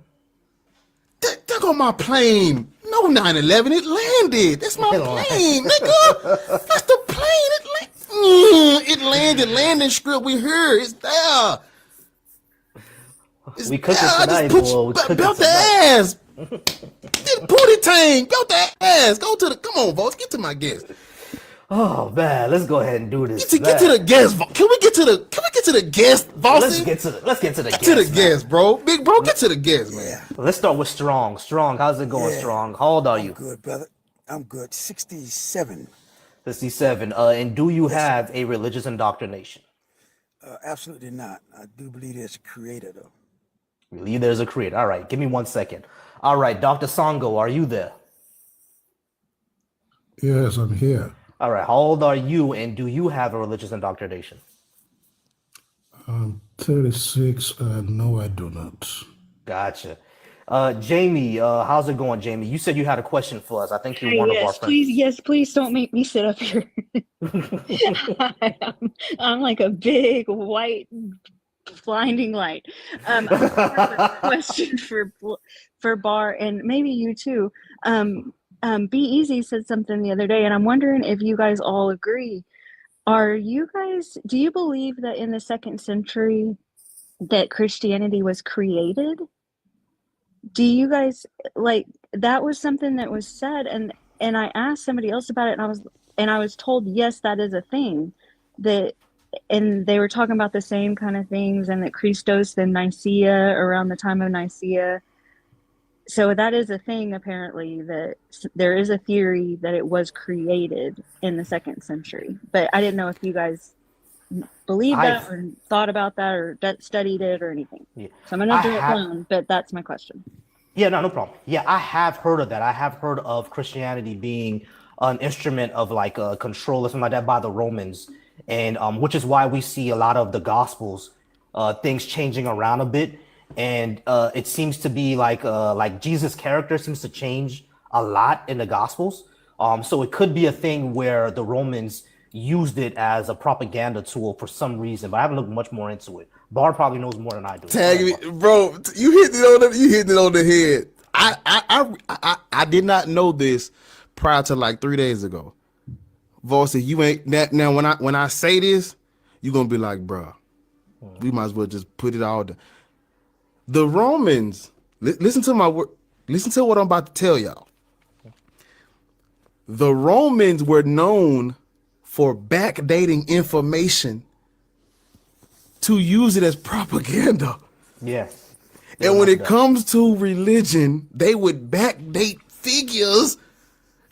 go my plane. No 9/11, it landed. That's my plane, nigga. That's the plane. It landed. Landing strip. We here. It's there. We cook it tonight, boy. Belt the ass. Booty tank. Belt the ass. Go to the. Come on, folks. Get to my guest. Oh man, let's go ahead and do this. Get to the guest. Can we get to the guest, Boston? Let's get to the guest. To the guest, bro. Big bro, get to the guest, man. Let's start with Strong. Strong, how's it going, Strong? How old are you? Good, brother. I'm good. 67. 67. And do you have a religious indoctrination? Absolutely not. I do believe there's a creator, though. You believe there's a creator. All right, give me 1 second. All right, Dr. Sango, are you there? Yes, I'm here. All right, how old are you, and do you have a religious indoctrination? I'm 36. No, I do not. Gotcha. Jamie, how's it going, Jamie? You said you had a question for us. I think you're one of our friends. Yes, please don't make me sit up here. I'm like a big white blinding light. I have a question for Bar, and maybe you too. Be Easy said something the other day, and I'm wondering if you guys all agree. Do you believe that in the 2nd century that Christianity was created? Do you guys, like, that was something that was said, and I asked somebody else about it, and I was told, yes, that is a thing, and they were talking about the same kind of things, and that Christos and Nicaea, around the time of Nicaea. So that is a thing, apparently, that there is a theory that it was created in the 2nd century. But I didn't know if you guys believed that or thought about that or studied it or anything. Yeah. So I'm going to do it alone, but that's my question. Yeah, no problem. Yeah, I have heard of that. I have heard of Christianity being an instrument of like control or something like that by the Romans. And which is why we see a lot of the Gospels, things changing around a bit. And it seems to be like Jesus' character seems to change a lot in the Gospels. So it could be a thing where the Romans used it as a propaganda tool for some reason, but I haven't looked much more into it. Bar probably knows more than I do. Tag me, bro. You hitting it on the head. I did not know this prior to like 3 days ago. Voice, you ain't that now. When I say this, you're gonna be like, bro, we might as well just put it all down. The Romans, listen to my word. Listen to what I'm about to tell y'all. The Romans were known for backdating information to use it as propaganda. Yes. And when it comes to religion, they would backdate figures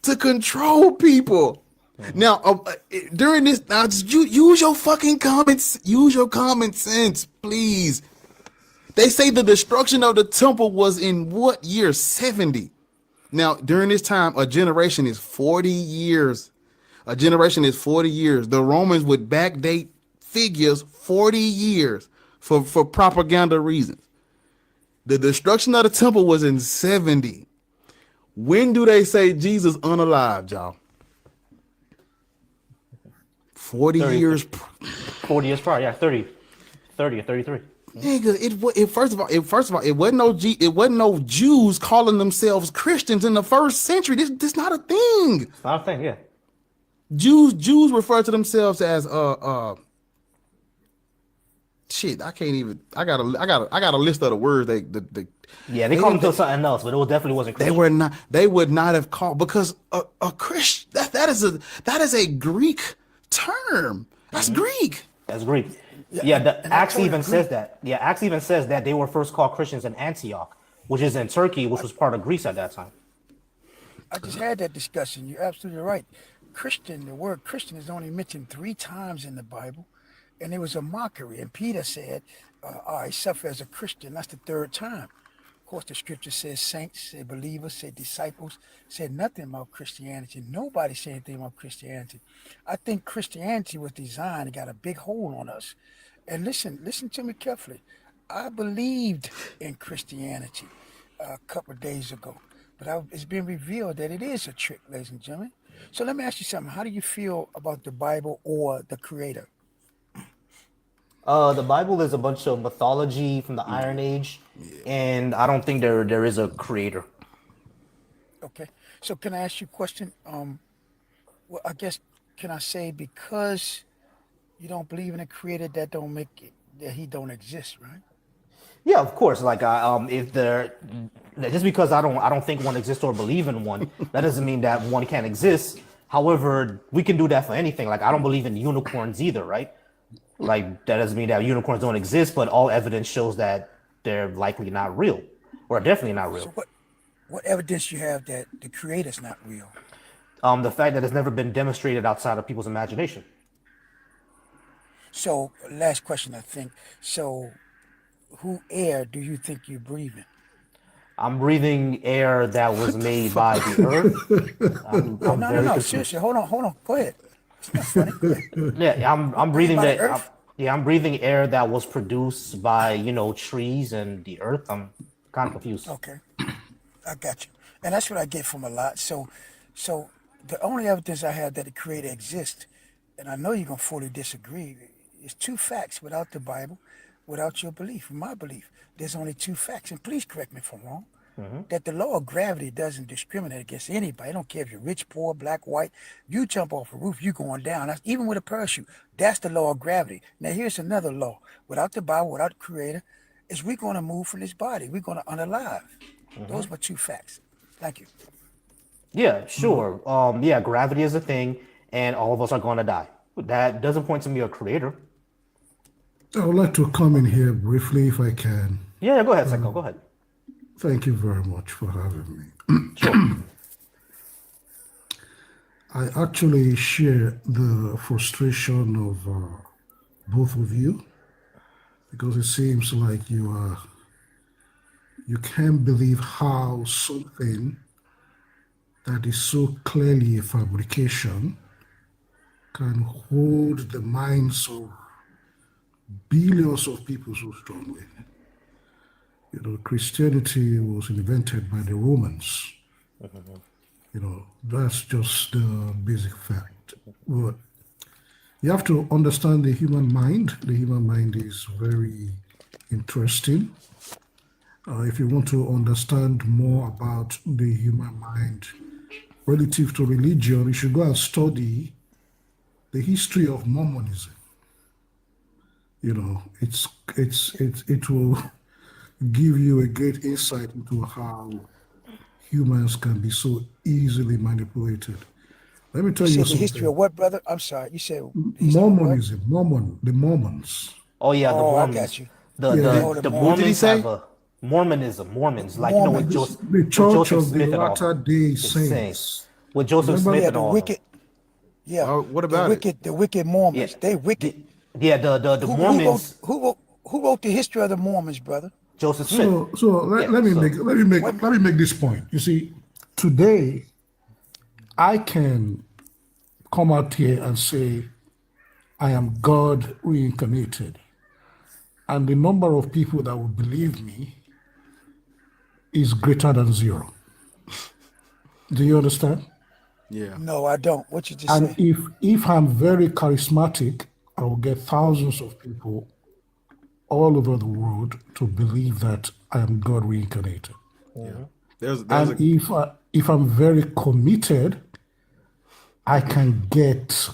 to control people. Now, during this, now just use your fucking comments. Use your common sense, please. They say the destruction of the temple was in what year? 70. Now, during this time, a generation is 40 years. A generation is 40 years. The Romans would backdate figures 40 years for propaganda reasons. The destruction of the temple was in 70. When do they say Jesus unalived, y'all? 40 years. 40 years prior, yeah, 30 or 33. Nigga, first of all, it wasn't no Jews calling themselves Christians in the first century. This not a thing. It's not a thing, yeah. Jews refer to themselves as shit. I can't even. I got a list of the words they called themselves something else, but it definitely wasn't Christian. They would not have called, because a Christian that is a Greek term. That's Greek. That's Greek. Yeah, Acts even says that. Yeah, Acts even says that they were first called Christians in Antioch, which is in Turkey, which was part of Greece at that time. I just had that discussion. You're absolutely right. Christian, the word Christian is only mentioned 3 times in the Bible, and it was a mockery. And Peter said, I suffer as a Christian. That's the 3rd time. Of course, the scripture says saints, said believers, said disciples, said nothing about Christianity. Nobody said anything about Christianity. I think Christianity was designed and got a big hold on us. And listen to me carefully. I believed in Christianity a couple of days ago, but it's been revealed that it is a trick, ladies and gentlemen. So let me ask you something. How do you feel about the Bible or the Creator? The Bible is a bunch of mythology from the Iron Age, and I don't think there is a creator. Okay. So can I ask you a question? Well, I guess, can I say, because you don't believe in a creator, that don't make it that he don't exist, right? Yeah, of course. Like, if just because I don't think one exists or believe in one, that doesn't mean that one can't exist. However, we can do that for anything. Like, I don't believe in unicorns either, right? Like, that doesn't mean that unicorns don't exist, but all evidence shows that they're likely not real, or definitely not real. So what evidence you have that the creator's not real? The fact that it's never been demonstrated outside of people's imagination. So, last question, I think. So, who air do you think you're breathing? I'm breathing air that was made by the earth. No. Seriously, hold on. Go ahead. It's not funny. Go ahead. Yeah, I'm breathing By the that. earth? I'm breathing air that was produced by trees and the earth. I'm kind of confused. Okay, I got you. And that's what I get from a lot. So the only evidence I have that the creator exists, and I know you're gonna fully disagree, is 2 facts without the Bible, without your belief. My belief, there's only 2 facts, and please correct me if I'm wrong. That the law of gravity doesn't discriminate against anybody. I don't care if you're rich, poor, black, white. You jump off a roof, you're going down. That's, even with a parachute, that's the law of gravity. Now here's another law. Without the Bible, without the creator, is we're going to move from this body. We're going to unalive. Those were 2 facts. Thank you. Yeah, sure. Yeah, gravity is a thing, and all of us are going to die. That doesn't point to me a creator. I would like to come in here briefly if I can. Yeah, go ahead, Psycho. Go ahead. Thank you very much for having me. Sure. I actually share the frustration of both of you, because it seems like you can't believe how something that is so clearly a fabrication can hold the minds of billions of people so strongly. Christianity was invented by the Romans. That's just the basic fact. But you have to understand the human mind. The human mind is very interesting. If you want to understand more about the human mind relative to religion, you should go and study the history of Mormonism. It will give you a great insight into how humans can be so easily manipulated. Let me You tell you said the history something. of what, brother? I'm sorry. You said the history of what? Mormonism, the Mormons. Oh yeah, the Oh, I Mormons. got you. The Yeah, the Oh, the the What did he Mormons Mormons. say? have a Mormons, like Mormons. the With Church Joseph of the Smith and Latter all Day the saying Saints. with Joseph Remember? Smith Yeah, and the all of them. wicked. Yeah, What about it? the wicked Mormons. Yeah, They wicked. the Who wrote Mormons. who wrote the history of the Mormons, brother? Joseph Smith. So Yeah. let me So make this point. You see, today I can come out here and say I am God reincarnated, and the number of people that will believe me is greater than zero. Do you understand? Yeah. No, I don't. What you just And said. if I'm very charismatic, I will get thousands of people all over the world to believe that I am God reincarnated. Yeah. There's And a if I'm very committed, I can get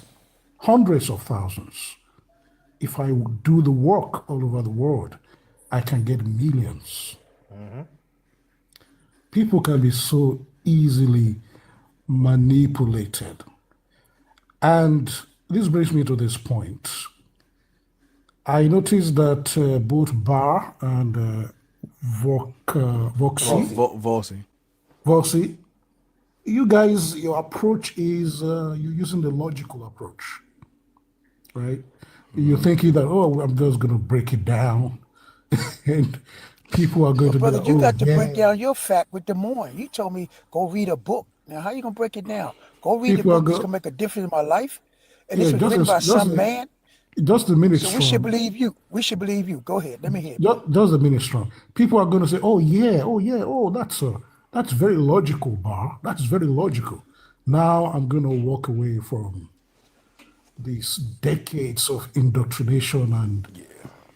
hundreds of thousands. If I do the work all over the world, I can get millions. People can be so easily manipulated. And this brings me to this point. I noticed that both Bar and Voxy, Volsey. Voxy, you guys, your approach is you're using the logical approach, right? You're thinking that, oh, I'm just going to break it down. And people are going But to be brother, like, you oh, got to break yeah. down your fact with the morning. You told me go read a book. Now how you gonna break it down? Go read the People are book. It's going, gonna make a difference in my life. And yeah, this was written by some man. just a minute So we should strong. believe you. We should believe you. Go ahead. Let me hear, brother. Just a minute strong. People are going to say, oh, yeah, that's very logical, Bar. That's very logical. Now I'm going to walk away from these decades of indoctrination and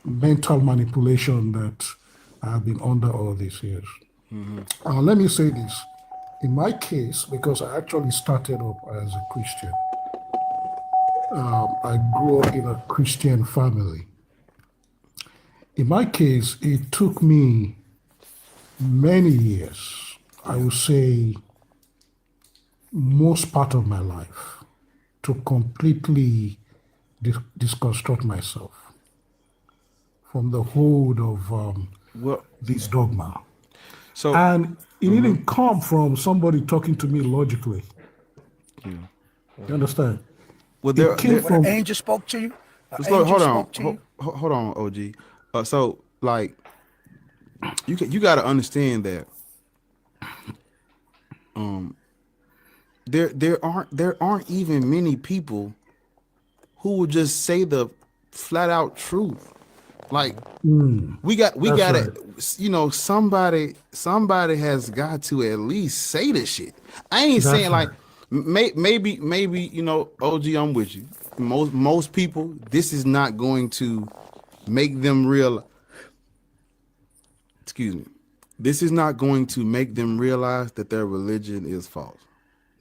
mental manipulation that I've been under all these years. Let me say this. In my case, because I actually started up as a Christian, I grew up in a Christian family. In my case, it took me many years, I would say most part of my life, to completely disconstruct myself from the hold of Well, this dogma. so And it didn't come from somebody talking to me logically. You understand? well, It came When an from, angel spoke to you, an hold angel on, spoke to you. hold on, OG. So like, you got to understand that there aren't even many people who will just say the flat out truth. Like we got that's to, you know, somebody has got to at least say this shit. I ain't that's saying like right. maybe you know, OG, I'm with you. Most people, this is not going to make them real. Excuse me. This is not going to make them realize that their religion is false.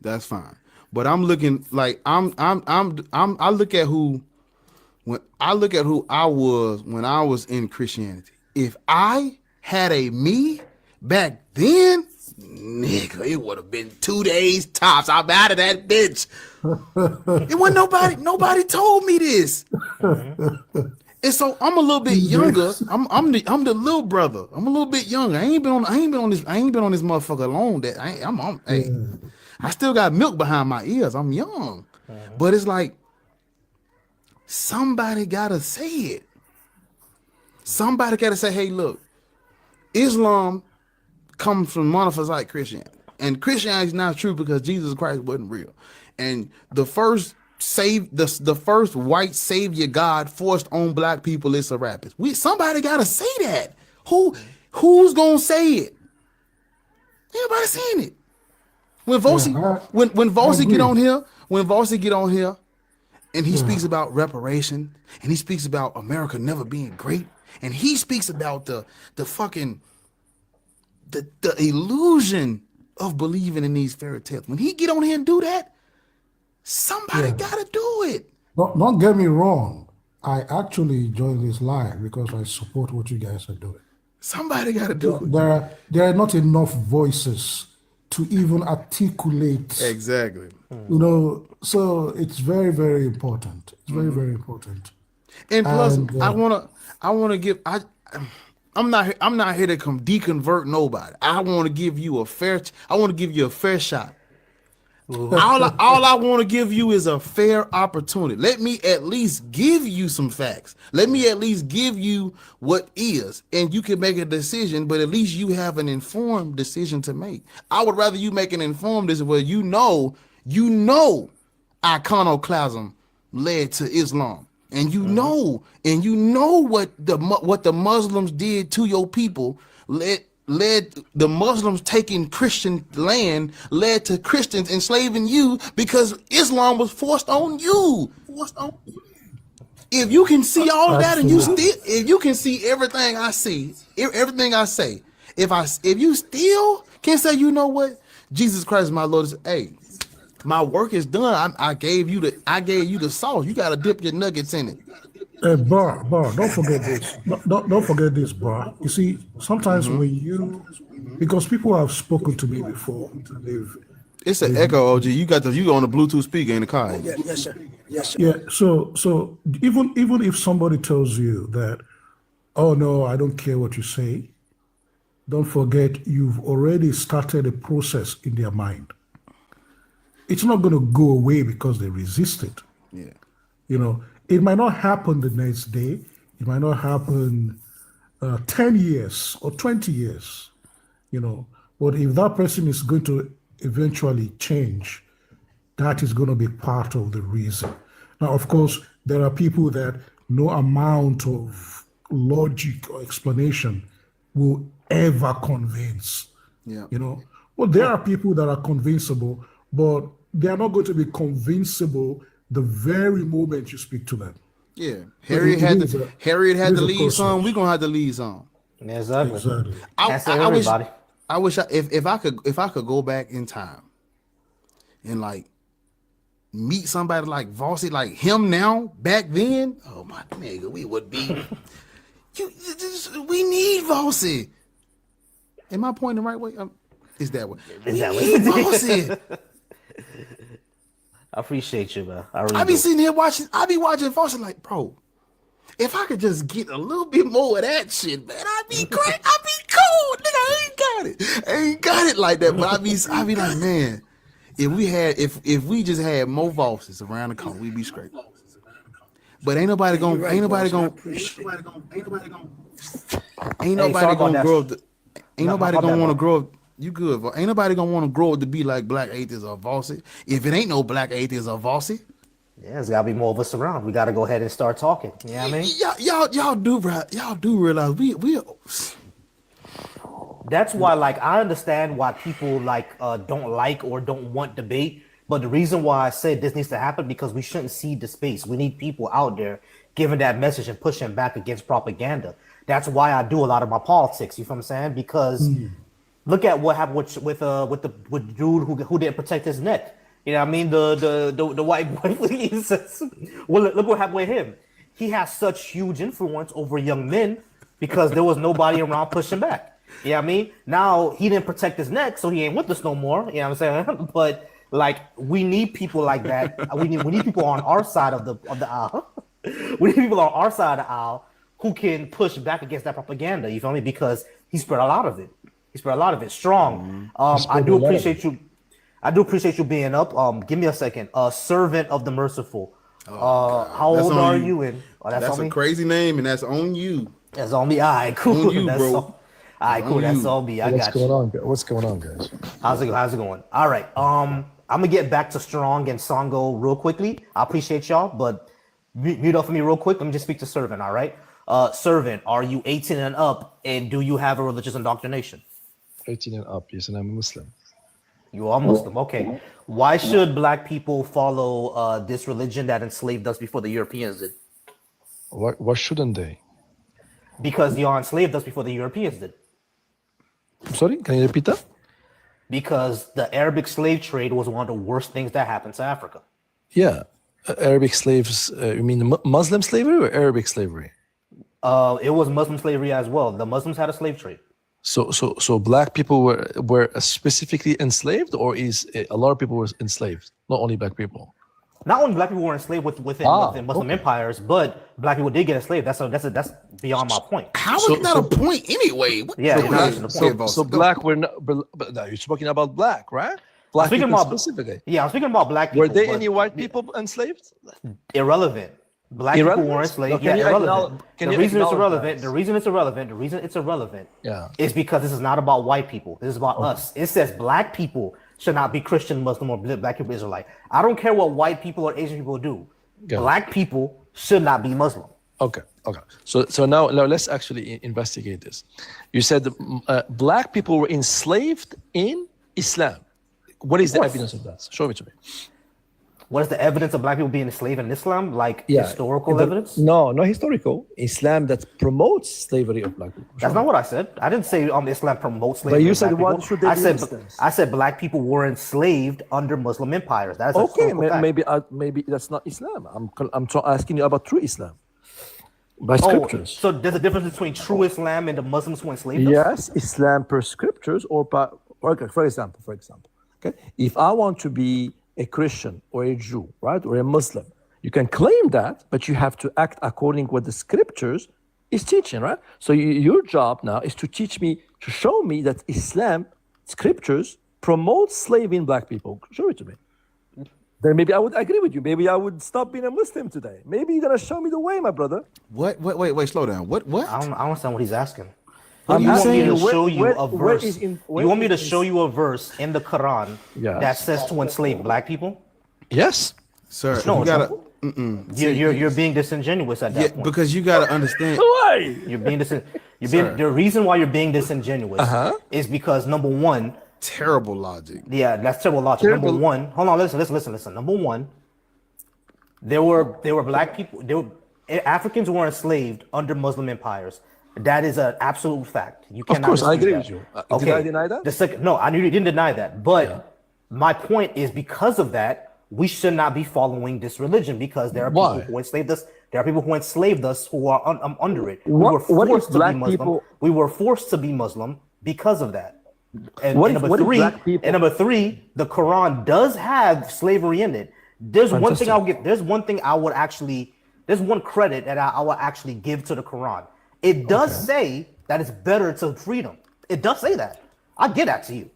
That's fine. But I'm looking like I look at who I was when I was in Christianity. If I had a me back then, nigga, it would have been 2 days tops. I'm out of that bitch. It wasn't nobody told me this. And so I'm a little bit younger. I'm the little brother. I'm a little bit younger. I ain't been on this motherfucker long. That hey, I still got milk behind my ears. I'm young. But it's like somebody gotta say it. Somebody gotta say, hey, look, Islam comes from monophysite Christianity. And Christianity is not true because Jesus Christ wasn't real. And the first white savior God forced on black people is a rapist. Somebody gotta say that. Who's gonna say it? Anybody saying it? When I Volsey agree. get on here and he speaks about reparation and he speaks about America never being great and he speaks about the fucking the illusion of believing in these fairy tales. When he get on here and do that, somebody gotta do it. Don't get me wrong. I actually joined this live because I support what you guys are doing. Somebody gotta do it. There are not enough voices to even articulate. Exactly. You know, so it's very, very important. It's very, very important. And plus, And, I wanna give I'm not here to come deconvert nobody. I want to give you a fair shot. All I want to give you is a fair opportunity. Let me at least give you some facts. Let me at least give you what is, and you can make a decision, but at least you have an informed decision to make. I would rather you make an informed decision where you know iconoclasm led to Islam. And you know what the Muslims did to your people led the Muslims taking Christian land led to Christians enslaving you because Islam was forced on you. If you can see all of that and if you can see everything I see, everything I say, if you still can say, you know what, Jesus Christ, my Lord, hey, my work is done. I gave you the sauce. You got to dip your nuggets in it. Bar, don't forget this. Don't forget this, Bar. You see, sometimes when because people have spoken to me before, it's an echo, OG. You on the Bluetooth speaker in the car. Yes, sir. Yes, sir. Yeah. So even if somebody tells you that, oh no, I don't care what you say, don't forget you've already started a process in their mind. It's not going to go away because they resist it. Yeah. You know, it might not happen the next day. It might not happen 10 years or 20 years, you know. But if that person is going to eventually change, that is going to be part of the reason. Now, of course, there are people that no amount of logic or explanation will ever convince. Yeah. You know, well, there are people that are convincible, but they are not going to be convinciable the very moment you speak to them. Yeah, Harriet had to leave some. We're gonna have to leave some. Exactly. I wish if I could go back in time and like meet somebody like Vossi, like him now back then. Oh my nigga, we would be. We need Vossi. Am I pointing the right way? Is that way? We need Vossi. I appreciate you, man. I be sitting here watching. I be watching Vossi like, bro. If I could just get a little bit more of that shit, man, I'd be great. I'd be cool. Nigga, I ain't got it like that. But I be like, man, if we just had more Vosses around the corner, we'd be straight. But ain't nobody gonna grow up. Ain't nobody gonna want to grow up. You good? Ain't nobody gonna want to grow up to be like Black Atheists or Vossi. If it ain't no Black Atheists or Vossi. Yeah, there's gotta be more of us around. We gotta go ahead and start talking. You know what I mean? Y'all do realize we. That's why, like, I understand why people don't like or don't want debate. But the reason why I said this needs to happen because we shouldn't cede the space. We need people out there giving that message and pushing back against propaganda. That's why I do a lot of my politics. You feel what I'm saying? Because look at what happened with the dude who didn't protect his neck. You know what I mean? The white boy. Well, look what happened with him. He has such huge influence over young men because there was nobody around pushing back. You know what I mean? Now he didn't protect his neck, so he ain't with us no more. You know what I'm saying? But like, we need people like that. We need people on our side of the aisle. We need people on our side of the aisle who can push back against that propaganda. You feel me? Because he spread a lot of it. He spread a lot of it strong. I do appreciate you. I do appreciate you being up. Give me a second. Servant of the Merciful. How old are you? And that's a crazy name, and that's on you. That's on me. All right, cool. On you, bro. All right, cool. That's on me. What's going on, guys? How's it going? All right. I'm gonna get back to Strong and Songo real quickly. I appreciate y'all, but mute up for me real quick. Let me just speak to Servant. All right. Servant, are you 18 and up, and do you have a religious indoctrination? 18 and up, yes, and I'm a Muslim. You are Muslim, okay. Why should Black people follow this religion that enslaved us before the Europeans did? Why shouldn't they? Because y'all enslaved us before the Europeans did. Sorry, can you repeat that? Because the Arabic slave trade was one of the worst things that happened to Africa. Yeah, Arabic slaves, you mean Muslim slavery or Arabic slavery? It was Muslim slavery as well. The Muslims had a slave trade. So black people were specifically enslaved, or is a lot of people were enslaved, not only black people? Not only black people were enslaved within Muslim empires, but black people did get enslaved. That's beyond my point. How is that a point anyway? So black were not. But now you're speaking about black, right? Black people specifically. Yeah, I'm speaking about black people. Were there any white people enslaved? Irrelevant. Black people were enslaved. No, irrelevant. The reason it's irrelevant is because this is not about white people. This is about us. It says black people should not be Christian, Muslim, or black people Israelite. I don't care what white people or Asian people do. Black people should not be Muslim. Okay. So now let's actually investigate this. You said black people were enslaved in Islam. What is the evidence of that? Show it to me. What is the evidence of black people being enslaved in Islam? Like historical evidence? No, not historical. Islam that promotes slavery of black people. That's not what I said. I didn't say Islam promotes slavery. But you said what should they be? I said black people were enslaved under Muslim empires. That is okay. Maybe that's not Islam. I'm asking you about true Islam by scriptures. So there's a difference between true Islam and the Muslims who enslaved us? Yes, Islam per scriptures or for example. Okay, if I want to be a Christian or a Jew, right, or a Muslim, you can claim that, but you have to act according to what the scriptures is teaching, right? So your job now is to teach me, to show me that Islam scriptures promote slaving black people. Show it to me. Then maybe I would agree with you. Maybe I would stop being a Muslim today. Maybe you're gonna show me the way, my brother. What? Wait, slow down. What? I don't understand what he's asking. You want me to show you a verse? You want me to show you a verse in the Quran that says to enslave black people? Yes, sir. No, you gotta. You're being disingenuous at that point. Because you gotta understand. Why? You're being the reason why you're being disingenuous is because number one, terrible logic. Yeah, that's terrible logic. Number one, hold on, listen. Number one, there were black people. Africans were enslaved under Muslim empires. That is an absolute fact. You cannot. Of course, I agree that. with you. Okay. Did I deny that? No, I knew you didn't deny that. But my point is, because of that, we should not be following this religion because there are people who enslaved us. There are people who enslaved us who are under it. We were forced to be Muslim. We were forced to be Muslim because of that. And number three, the Quran does have slavery in it. There's one thing I'll give. There's one thing I would actually. There's one credit that I will actually give to the Quran. It does say that it's better to freedom. It does say that. I give that to you.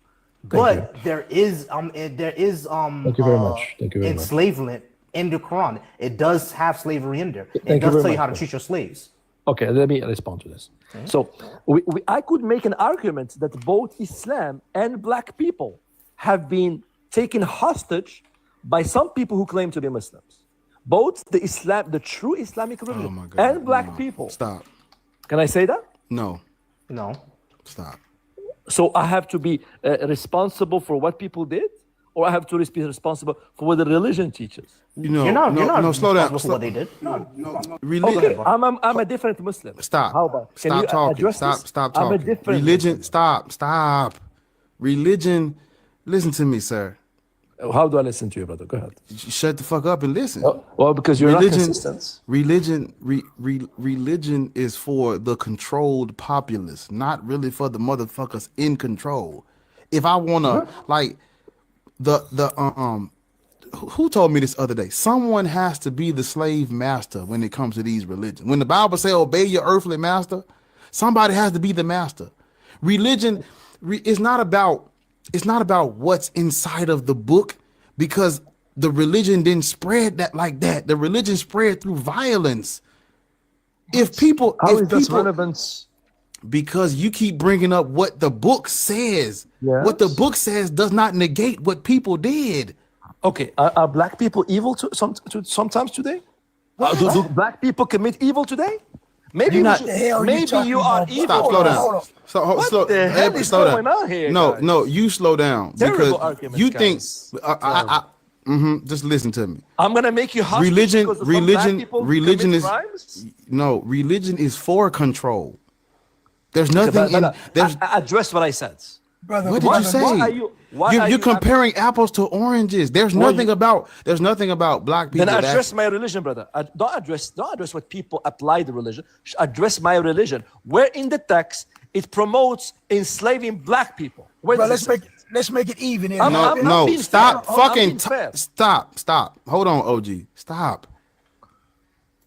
But there is Thank you very much. enslavement in the Quran. It does have slavery in there. It does tell you how to treat your slaves. Okay, let me respond to this. So I could make an argument that both Islam and black people have been taken hostage by some people who claim to be Muslims. Both the true Islamic religion and black people. Stop. Can I say that? No. Stop. So I have to be responsible for what people did, or I have to be responsible for what the religion teaches? You're not slow down. For what they did. No. Religion. Okay, I'm a different Muslim. Stop. How about? Stop talking. Stop talking. I'm a different religion. Muslim. Stop. Religion. Listen to me, sir. How do I listen to you, brother? Go ahead. Shut the fuck up and listen. Well, because you're not consistent. Religion is for the controlled populace, not really for the motherfuckers in control. If I wanna who told me this other day? Someone has to be the slave master when it comes to these religions. When the Bible says obey your earthly master, somebody has to be the master. Religion is not about what's inside of the book, because the religion didn't spread that like that. The religion spread through violence. How is that relevant? Because you keep bringing up what the book says. Yes. What the book says does not negate what people did. Okay, are black people evil sometimes today? Do black people commit evil today? Maybe you are evil. Stop, slow down. What the hell is going on here? No, you slow down. Terrible because argument, you guys. think just listen to me. I'm gonna make you hostage religion is crimes? no, religion is for control. There's nothing address what I said. Brother, what did you say? You're comparing apples to oranges. There's nothing about black people. Then address my religion, brother. Don't address what people apply the religion. Address my religion. Where in the text it promotes enslaving black people. Where Bro, does it say? let's make it even. No, being stop fair. I'm being fucking fair. stop. Hold on, OG. Stop.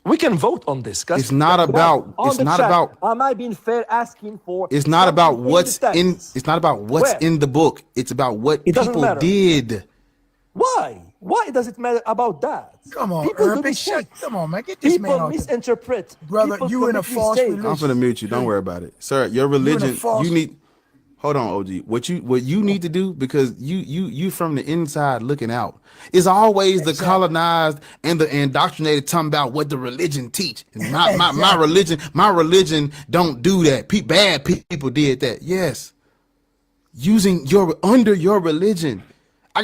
We can vote on this, guys. It's not about On it's the not chat, about am I being fair asking for it's not about something what's the in text? it's not about what's Where? in the book. It's about what It doesn't people matter. did. Why? Why does it matter about that? Come on, People do Urban, mistakes. come on, man, get this man People off. misinterpret. Brother, People you in a commit false mistakes. religion. I'm finna mute you. Don't worry about it, sir. Your religion. false- You need. Hold on, OG. What you need to do, because you from the inside looking out. It's always the colonized and the indoctrinated talking about what the religion teach. And my religion don't do that. Bad people did that. Yes. Using under your religion. I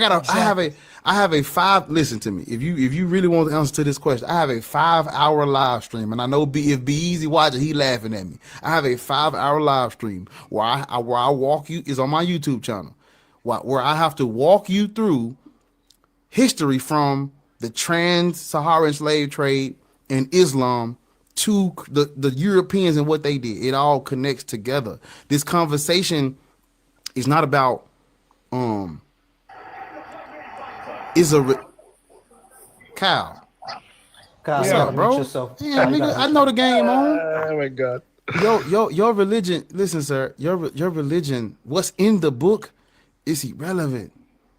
have a 5. Listen to me. If you really want the answer to this question, I have a 5-hour live stream, and I know if Be Easy watching, he laughing at me. I have a 5-hour live stream where I walk you, is on my YouTube channel, where I have to walk you through history from the trans-Saharan slave trade and Islam to the Europeans and what they did. It all connects together. This conversation is not about Kyle. What's up, bro? Yeah, nigga, I know the game, on. Oh my God. Your religion. Listen, sir. Your religion. What's in the book is irrelevant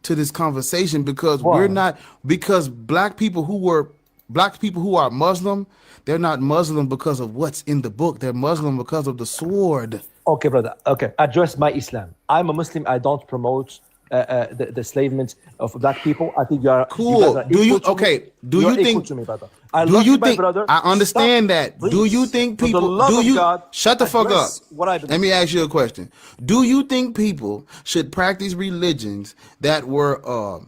to this conversation, because we're not. Because black people who are Muslim, they're not Muslim because of what's in the book. They're Muslim because of the sword. Okay, brother. Okay, address my Islam. I'm a Muslim. I don't promote the enslavement of black people. I think you are cool. Do you think? To me, brother. Do you think? Brother. I understand that. Please. Do you think For the people? love Do of you God, shut the fuck up? address what I believe. Let me ask you a question. Do you think people should practice religions that were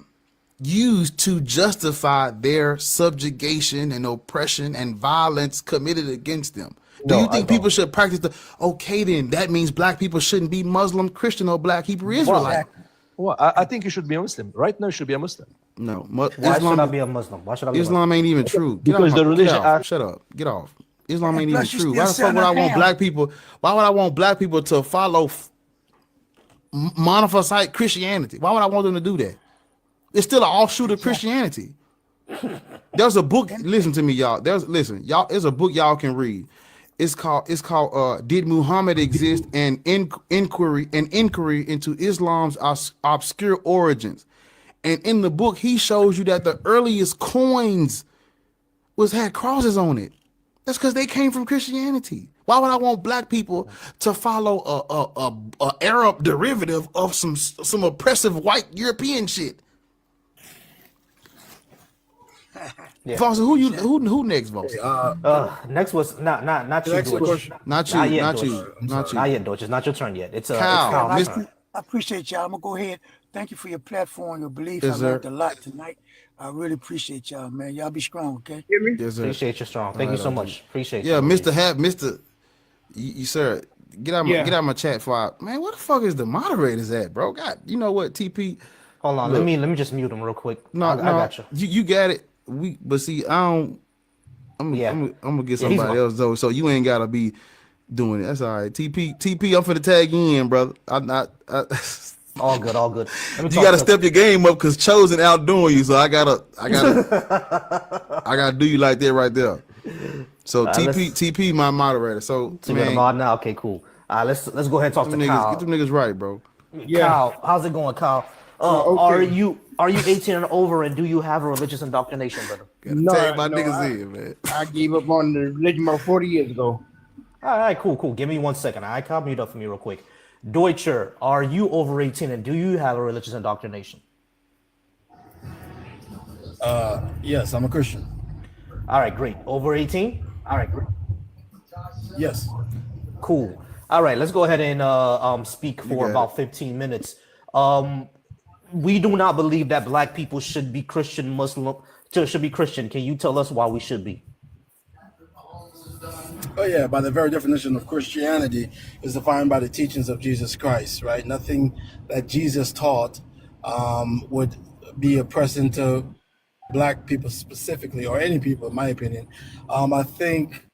used to justify their subjugation and oppression and violence committed against them? Do you think people should practice okay, then that means black people shouldn't be Muslim, Christian, or black Hebrew Israelite? Well, I think you should be a Muslim. Right now, you should be a Muslim. No, Why should I be a Muslim? Why should I be Islam ain't even true. Because the religion. Shut up. Get off. Islam ain't even plus you true. still Why the fuck would I want black people? Why would I want black people to follow monophysite Christianity? Why would I want them to do that? It's still an offshoot of Christianity. There's a book. Listen to me, y'all. There's a book y'all can read. It's called Did Muhammad Exist? An inquiry into Islam's obscure origins. And in the book, he shows you that the earliest coins had crosses on it. That's because they came from Christianity. Why would I want black people to follow a Arab derivative of some oppressive white European shit? Yeah. Foster, who next, Foster? Next was not you, Deutsch. Not you. Not yet, Deutsch. It's not your turn yet. It's Kyle. Kyle's turn. I appreciate y'all. I'm gonna go ahead. Thank you for your platform, your belief. Yes, I learned a lot tonight. I really appreciate y'all, man. Y'all be strong, okay? Yes, sir. Appreciate you strong. Thank you so much. Appreciate you. Yeah, Mr. You sir, get out my chat for man. Where the fuck is the moderators at, bro? God, you know what, TP? Hold on, Look, let me just mute him real quick. No, I got you. You got it. But see, I don't. I'm gonna get somebody else though, so you ain't gotta be doing it. That's all right. TP, I'm finna tag you in, brother. I'm not. All good. You gotta step your game up because Chosen outdoing you, so I gotta do you like that right there. So TP, my moderator. So you're gonna mod now. Okay, cool. Let's go ahead and talk to Kyle. Get them niggas right, bro. Yeah. Kyle, how's it going, Kyle? Okay. Are you 18 and over, and do you have a religious indoctrination, brother? Tag my niggas in, man. I gave up on the religion about 40 years ago. All right, cool. Give me 1 second. I Kyle, mute up for me real quick. Deutscher, are you over 18, and do you have a religious indoctrination? Yes, I'm a Christian. All right, great. Over 18? All right, great. Yes. Cool. All right, let's go ahead and speak for about 15 minutes. We do not believe that black people should be Christian. Can you tell us why we should be? Oh yeah, by the very definition of Christianity is defined by the teachings of Jesus Christ, right? Nothing that Jesus taught would be oppressing to black people specifically, or any people, in my opinion. I think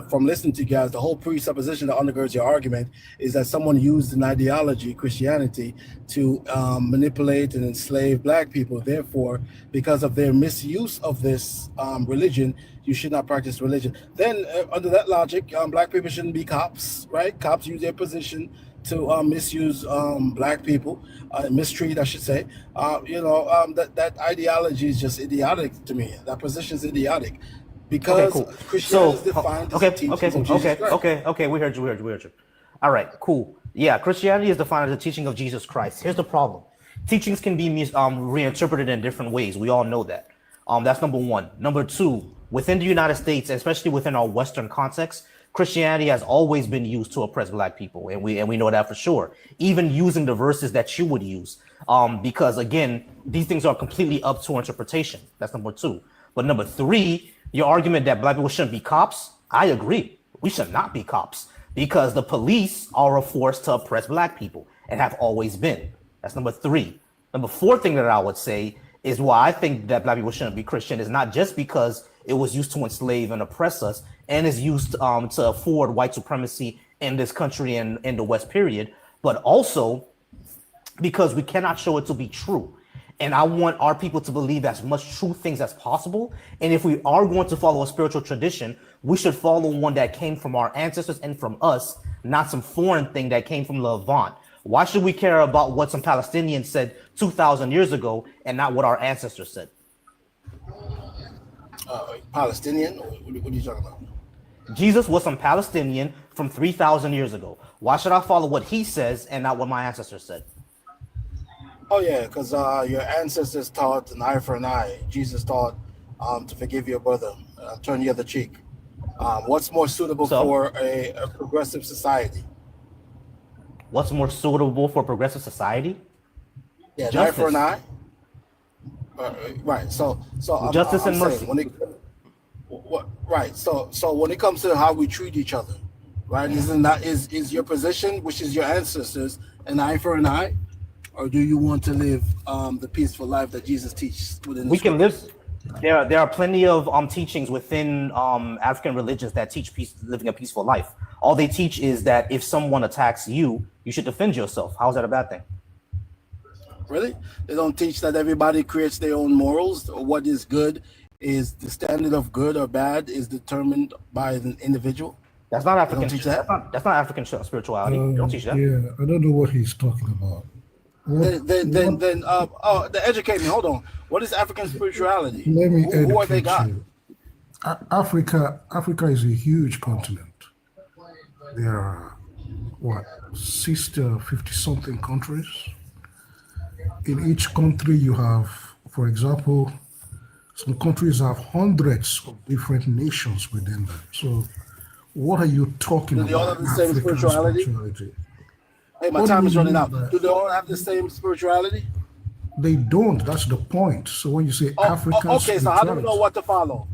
from listening to you guys, the whole presupposition that undergirds your argument is that someone used an ideology, Christianity, to manipulate and enslave black people. Therefore, because of their misuse of this religion, you should not practice religion. Then, under that logic, black people shouldn't be cops, right? Cops use their position to misuse black people, mistreat, I should say. That ideology is just idiotic to me. That position is idiotic. Because cool. Christianity is defined as the teachings of Jesus Christ. Okay. We heard you. All right, cool. Yeah, Christianity is defined as the teaching of Jesus Christ. Here's the problem: teachings can be reinterpreted in different ways. We all know that. That's number one. Number two, within the United States, especially within our Western context, Christianity has always been used to oppress black people, and we know that for sure. Even using the verses that you would use, because again, these things are completely up to interpretation. That's number two. But number three, your argument that black people shouldn't be cops, I agree. We should not be cops because the police are a force to oppress black people and have always been. That's number three. Number four thing that I would say is why I think that black people shouldn't be Christian is not just because it was used to enslave and oppress us and is used to afford white supremacy in this country and in the West period, but also because we cannot show it to be true. And I want our people to believe as much true things as possible. And if we are going to follow a spiritual tradition, we should follow one that came from our ancestors and from us, not some foreign thing that came from Levant. Why should we care about what some Palestinians said 2,000 years ago and not what our ancestors said? Palestinian? What are you talking about? Jesus was some Palestinian from 3,000 years ago. Why should I follow what he says and not what my ancestors said? Oh yeah, because your ancestors taught an eye for an eye. Jesus taught to forgive your brother, turn the other cheek. What's more suitable for a progressive society? What's more suitable for progressive society? Yeah, an eye for an eye. Right. So justice and mercy. Right. So when it comes to how we treat each other, right? Is your position, which is your ancestors, an eye for an eye? Or do you want to live the peaceful life that Jesus teaches within the We can live. There are plenty of teachings within African religions that teach living a peaceful life. All they teach is that if someone attacks you, you should defend yourself. How's that a bad thing? Really? They don't teach that everybody creates their own morals, or what is good is the standard of good or bad is determined by an individual. That's not African. They don't teach that? That's not African spirituality. They don't teach that. Yeah, I don't know what he's talking about. Educate me. Hold on. What is African spirituality? Let me who are they educate got? you. Africa is a huge continent. There are, 60 or 50 something countries. In each country you have, for example, some countries have hundreds of different nations within them. So what are you talking about? Do they all have the same spirituality? Hey, my time is running out. Do they all have the same spirituality? They don't. That's the point. So when you say African okay, so how do we know what to follow?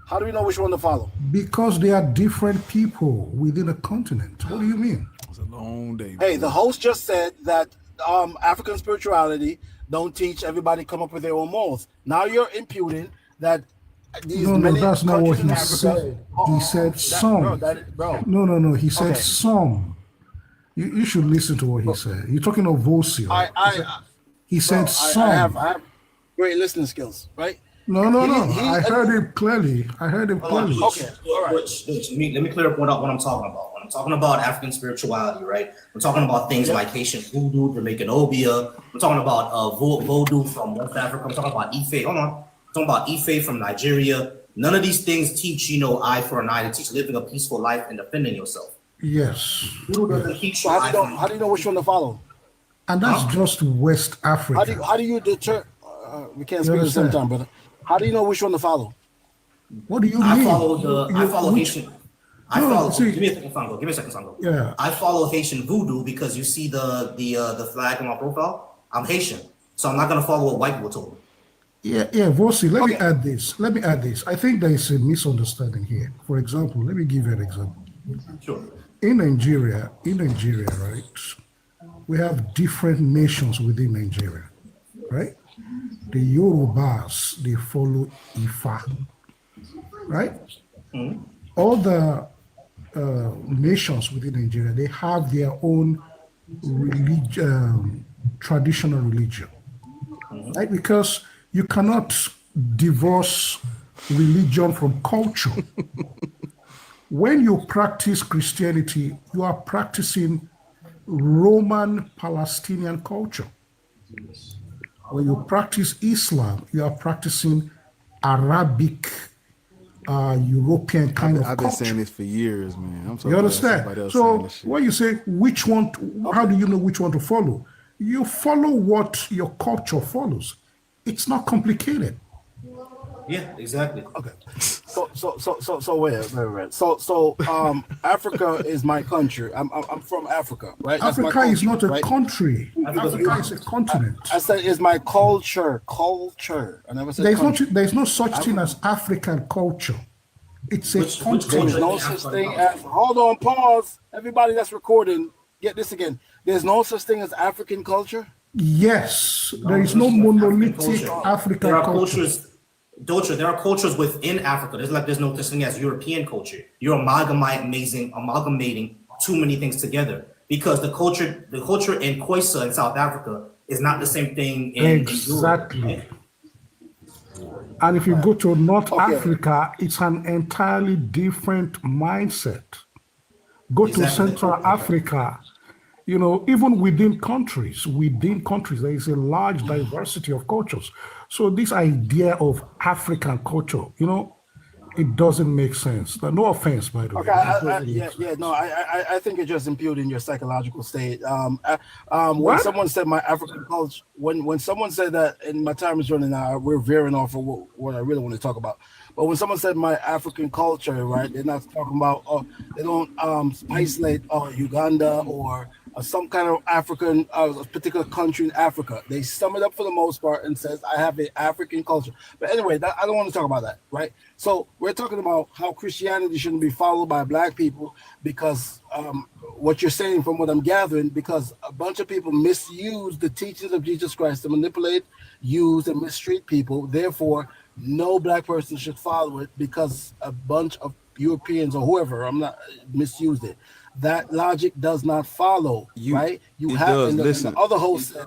How do we know which one to follow? Because they are different people within a continent. What do you mean? It's a long day. Hey, the host just said that African spirituality don't teach everybody come up with their own morals. Now you're imputing that these No, that's not what he Africa, said. He said some. No. He said some. You should listen to what he said. You're talking of Vosi. He said some. I have great listening skills, right? No. I heard him clearly. Okay, all right. Let me clear up what I'm talking about. When I'm talking about African spirituality, right? I'm talking about things like Haitian voodoo, Jamaican obia. I'm talking about voodoo from West Africa. I'm talking about Ife. Hold on. I'm talking about Ife from Nigeria. None of these things teach, eye for an eye. They teach living a peaceful life and defending yourself. Yes. Voodoo doesn't teach you how do you know which one to follow? And that's just West Africa. How do you deter? We can't speak at the same time, brother. How do you know which one to follow? What do you mean? I follow Haitian. Give me a second, Sango. Yeah. I follow Haitian voodoo because you see the flag on my profile. I'm Haitian, so I'm not gonna follow what white people told me. Yeah, Vosi, let me add this. I think there is a misunderstanding here. For example, let me give you an example. Sure. In Nigeria, right, we have different nations within Nigeria, right? The Yorubas, they follow Ifa, right? Mm-hmm. all the nations within Nigeria, they have their own traditional religion, right? Because you cannot divorce religion from culture. When you practice Christianity, you are practicing Roman Palestinian culture. When you practice Islam, you are practicing Arabic, European kind of I've been culture. saying this for years, man. I'm so You glad understand? somebody else saying So this shit. when you say which one, how do you know which one to follow? You follow what your culture follows. It's not complicated. Yeah, exactly. Okay. So wait. So Africa is my country. I'm from Africa, right? That's my Africa is culture, not a right? country. Africa is a continent. I said is my culture. Culture. I never said country. There's no such thing as African culture. It's a continent. There's no such thing as. Hold on. Pause. Everybody that's recording, get this again. There's no such thing as African culture. Yes, there is no monolithic African There are culture. cultures. Dolce, there are cultures within Africa. There's no such thing as European culture. You're amalgamating too many things together because the culture in Khoisan in South Africa is not the same thing in Exactly. Europe. And if you go to North Africa, it's an entirely different mindset. Go to Central Africa, you know, even within countries, there is a large diversity of cultures. So this idea of African culture, you know, it doesn't make sense. No offense, by the way. I think you're just imputing your psychological state. When someone said my African culture, when someone said that, and my time is running out, we're veering off of what I really want to talk about. But when someone said my African culture, right, they're not talking about, they don't isolate Uganda or some kind of African, particular country in Africa. They sum it up for the most part and says, I have an African culture. But anyway, I don't want to talk about that, right? So we're talking about how Christianity shouldn't be followed by black people because what you're saying from what I'm gathering, because a bunch of people misuse the teachings of Jesus Christ to manipulate, use, and mistreat people. Therefore, no black person should follow it because a bunch of Europeans or whoever, I'm not misused it. That logic does not follow, right? You have and the other host said.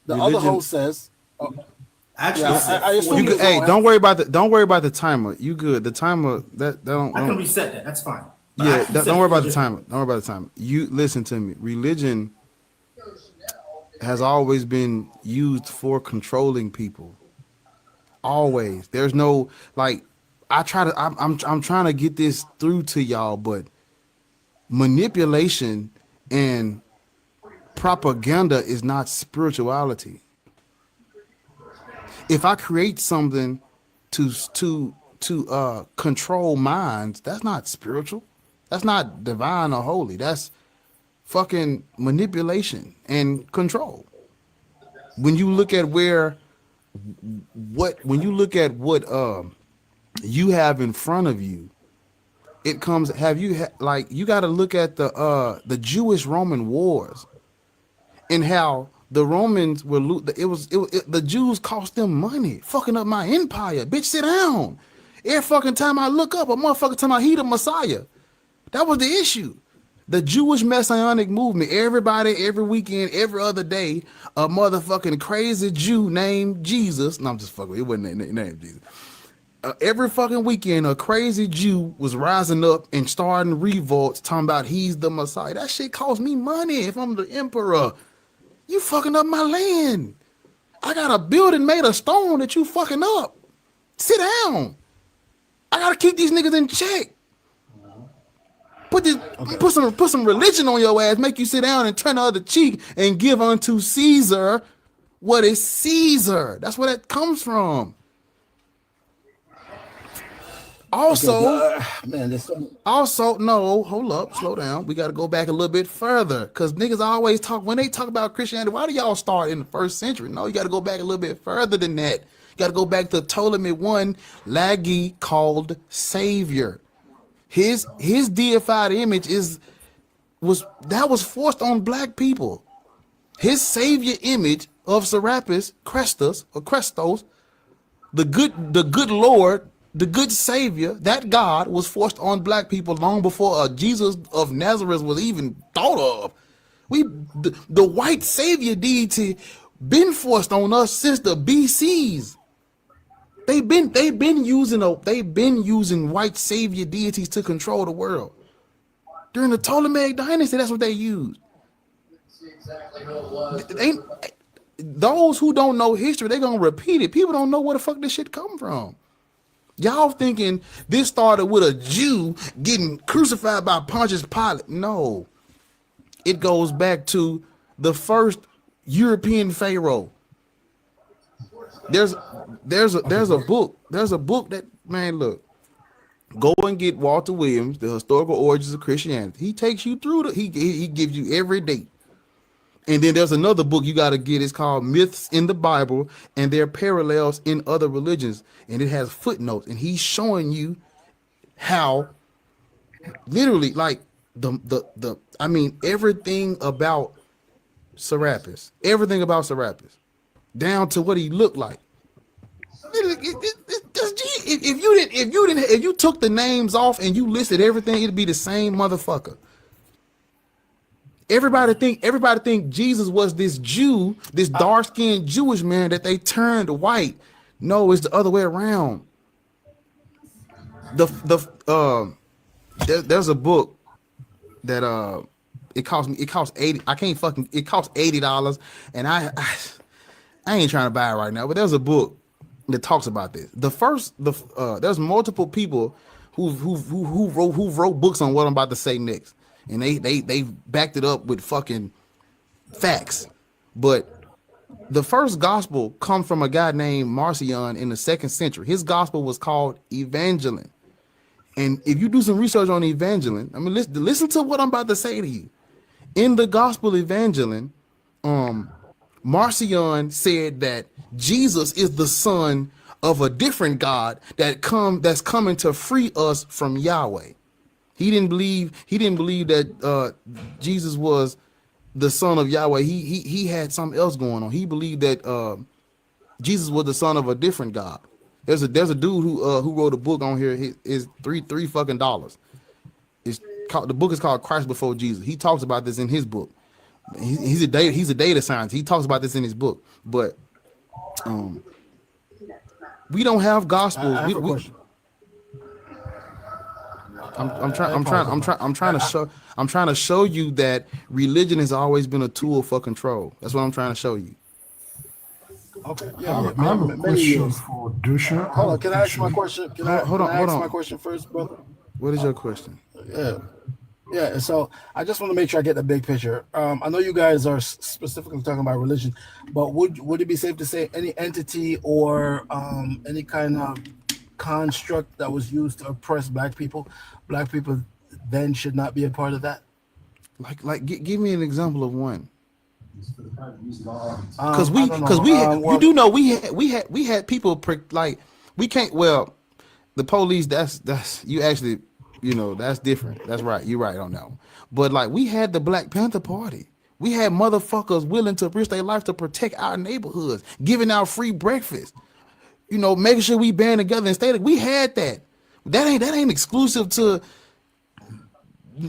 The other host says. Actually, hey, don't worry about the timer. You good? The timer that don't. I can reset that. That's fine. Yeah, don't worry about the timer. Don't worry about the timer. You listen to me. Religion has always been used for controlling people. Always. There's no like. I'm trying to get this through to y'all, but manipulation and propaganda is not spirituality. If I create something to control minds, that's not spiritual. That's not divine or holy. That's fucking manipulation and control. When you look at what you have in front of you, it comes. You got to look at the Jewish Roman wars and how the Romans were the Jews cost them money, fucking up my empire. Bitch, sit down. Every fucking time I look up, a motherfucker tell me he the Messiah. That was the issue. The Jewish Messianic movement, everybody, every weekend, every other day, a motherfucking crazy Jew named Jesus. No, I'm just fucking. It wasn't named Jesus. Every fucking weekend, a crazy Jew was rising up and starting revolts, talking about he's the Messiah. That shit cost me money if I'm the emperor. You fucking up my land. I got a building made of stone that you fucking up. Sit down. I gotta keep these niggas in check. Put some religion on your ass, make you sit down and turn the other cheek and give unto Caesar what is Caesar. That's where that comes from. Also, no, hold up, slow down. We got to go back a little bit further because niggas always talk, when they talk about Christianity, why do y'all start in the first century? No, you got to go back a little bit further than that. You got to go back to Ptolemy I, Lagi called Savior. His deified image was forced on black people. His savior image of Serapis, Crestus, the good Lord, the good savior, that God was forced on black people long before Jesus of Nazareth was even thought of. The white savior deity been forced on us since the BCs. They've been using white savior deities to control the world. During the Ptolemaic dynasty, that's what they used. Those who don't know history, they're gonna repeat it. People don't know where the fuck this shit come from. Y'all thinking this started with a Jew getting crucified by Pontius Pilate. No. It goes back to the first European pharaoh. There's a book that, man, look, go and get Walter Williams, The Historical Origins of Christianity. He takes you through he gives you every date. And then there's another book you got to get. It's called Myths in the Bible and Their Parallels in Other Religions. And it has footnotes. And he's showing you how literally like everything about Serapis. Everything about Serapis. Down to what he looked like. If you took the names off and you listed everything, it'd be the same motherfucker. Everybody think Jesus was this Jew, this dark-skinned Jewish man that they turned white. No, it's the other way around. There's a book that it costs $80. It costs $80, and I ain't trying to buy it right now. But there's a book that talks about this. There's multiple people who wrote books on what I'm about to say next. And they backed it up with fucking facts. But the first gospel comes from a guy named Marcion in the 2nd century. His gospel was called Evangeline. And if you do some research on Evangeline, I mean, listen to what I'm about to say to you. In the gospel Evangeline, Marcion said that Jesus is the son of a different God that's coming to free us from Yahweh. He didn't believe that Jesus was the son of Yahweh. He had something else going on. He believed that Jesus was the son of a different God. There's a dude who wrote a book on here. Is three fucking dollars. The book is called Christ Before Jesus. He talks about this in his book. He's a data scientist. He talks about this in his book. But we don't have gospels. I have a question. I'm trying to show you that religion has always been a tool for control. That's what I'm trying to show you. Okay. I have a question for Dusha. Hold on. Can I ask my question? Can I ask my question first, brother? What is your question? Yeah. So I just want to make sure I get the big picture. I know you guys are specifically talking about religion, but would it be safe to say any entity or any kind of construct that was used to oppress black people then should not be a part of that? Give me an example of one. Because we had people like, we can't, well, the police, that's you actually, that's different. That's right. You're right on that one. But like, we had the Black Panther Party. We had motherfuckers willing to risk their life to protect our neighborhoods, giving out free breakfast, making sure we band together and stay. We had that. That ain't exclusive to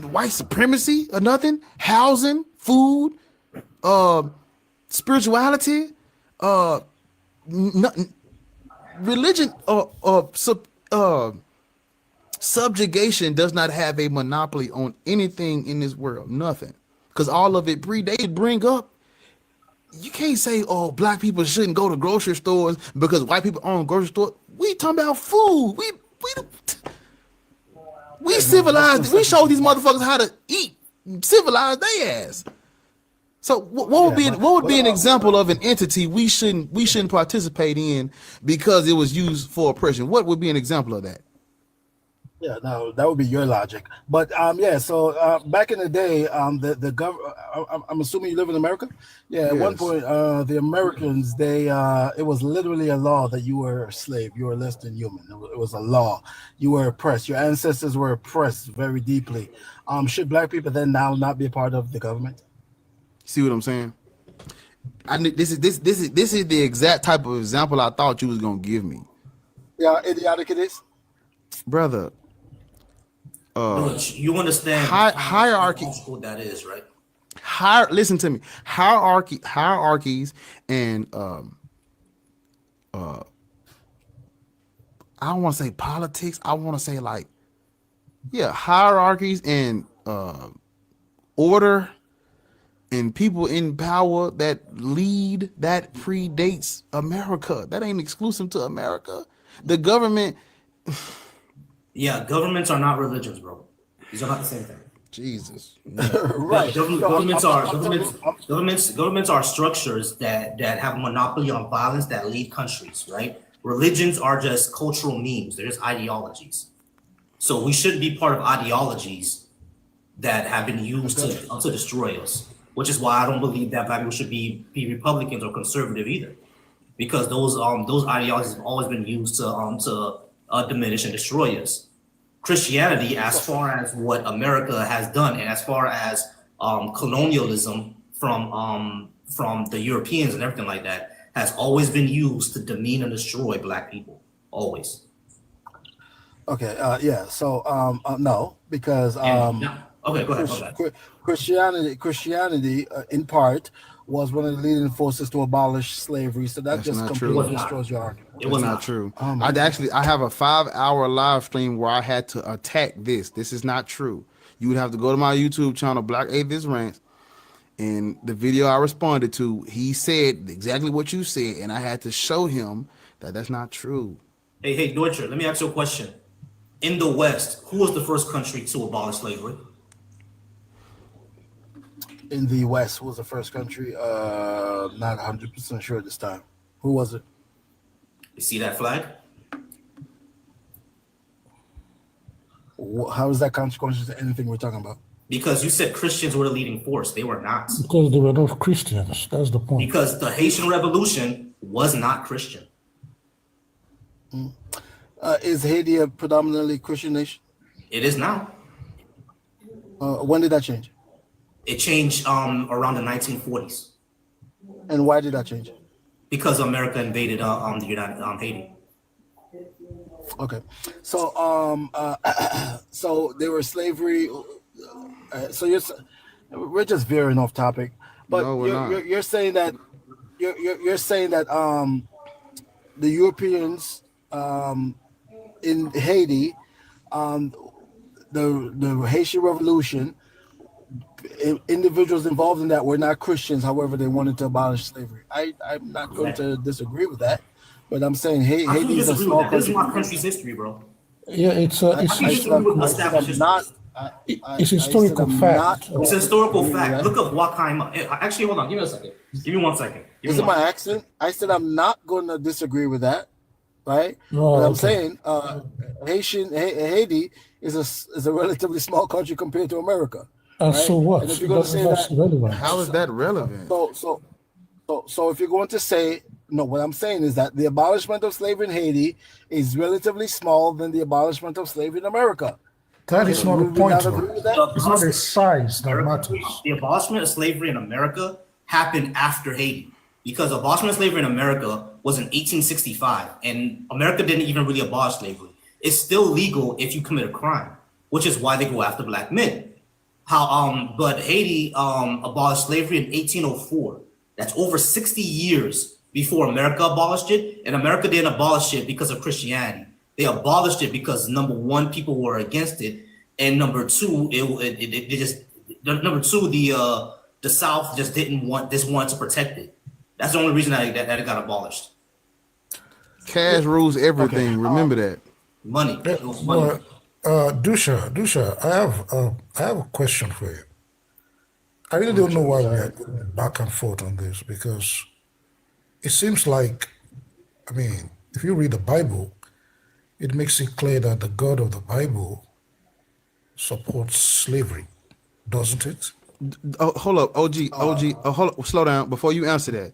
white supremacy or nothing. Housing, food, spirituality, religion, subjugation does not have a monopoly on anything in this world. Nothing, because all of it they bring up. You can't say, oh, black people shouldn't go to grocery stores because white people own grocery stores. We talking about food. We civilized. We show these motherfuckers how to eat. Civilized they ass. So what would be an example of an entity we shouldn't participate in because it was used for oppression? What would be an example of that? Yeah, no, that would be your logic. But so back in the day, the government, I'm assuming you live in America. Yeah, at one point, the Americans, it was literally a law that you were a slave, you were less than human. It was a law. You were oppressed. Your ancestors were oppressed very deeply. Should black people then now not be a part of the government? See what I'm saying? This is the exact type of example I thought you was gonna give me. Yeah, idiotic it is. brother. You understand Hierarchy. what that is, right? Listen to me. Hierarchies and I don't want to say politics. I want to say like, yeah, hierarchies and order and people in power that lead that predates America. That ain't exclusive to America. The government. Yeah, governments are not religions, bro. These are not the same thing. Jesus. Right. Governments are structures that have a monopoly on violence that lead countries, right? Religions are just cultural memes. They're just ideologies. So we shouldn't be part of ideologies that have been used to destroy us, which is why I don't believe that black people should be Republicans or conservative either, because those ideologies have always been used to diminish and destroy us. Christianity, as far as what America has done, and as far as colonialism from the Europeans and everything like that, has always been used to demean and destroy black people. Always. Okay. Yeah. So no, because okay, go ahead. Christianity in part was one of the leading forces to abolish slavery. So that just completely destroys your argument. It was not true. I have a 5-hour live stream where I had to attack this. This is not true. You would have to go to my YouTube channel, Black Atheist Rants, and the video I responded to, he said exactly what you said, and I had to show him that that's not true. Hey, Deutscher, let me ask you a question. In the West, who was the first country to abolish slavery? In the West, who was the first country? Not 100% sure this time. Who was it? You see that flag? How is that consequential to anything we're talking about? Because you said Christians were the leading force. They were not. Because there were no Christians. That's the point. Because the Haitian Revolution was not Christian. Is Haiti a predominantly Christian nation? It is now. When did that change? It changed around the 1940s. And why did that change? Because America invaded the United Haiti. Okay, so so there were slavery. So we're just veering off topic, but No, you're saying that you're saying that the Europeans in Haiti, the Haitian Revolution, individuals involved in that were not Christians. However, they wanted to abolish slavery. I'm not going to disagree with that, but I'm saying Haiti is a small country. This is my country's history, bro. Yeah, it's historical fact. It's a historical fact. Look up Wakaima. Actually, hold on. Give me a second. Give me 1 second. Is it my accent? I said I'm not going to disagree with that, right? No, but I'm saying Haiti is a relatively small country compared to America. And right? so what? And if you're going to say that's that, relevant. How is that relevant? So if you're going to say no, what I'm saying is that the abolishment of slavery in Haiti is relatively small than the abolishment of slavery in America. That is not the point. It's not the size that matters. The abolishment of slavery in America happened after Haiti, because abolishment of slavery in America was in 1865, and America didn't even really abolish slavery. It's still legal if you commit a crime, which is why they go after black men. But Haiti abolished slavery in 1804. That's over 60 years before America abolished it, and America didn't abolish it because of Christianity. They abolished it because number one, people were against it, and number two, the South just wanted to protect it. That's the only reason that it got abolished. Cash rules everything. Okay. Remember that. Money. Dusha, I have a question for you. I really don't know why we're back and forth on this, because it seems like, I mean, if you read the Bible, it makes it clear that the God of the Bible supports slavery, doesn't it? Hold up, OG, hold up, slow down before you answer that.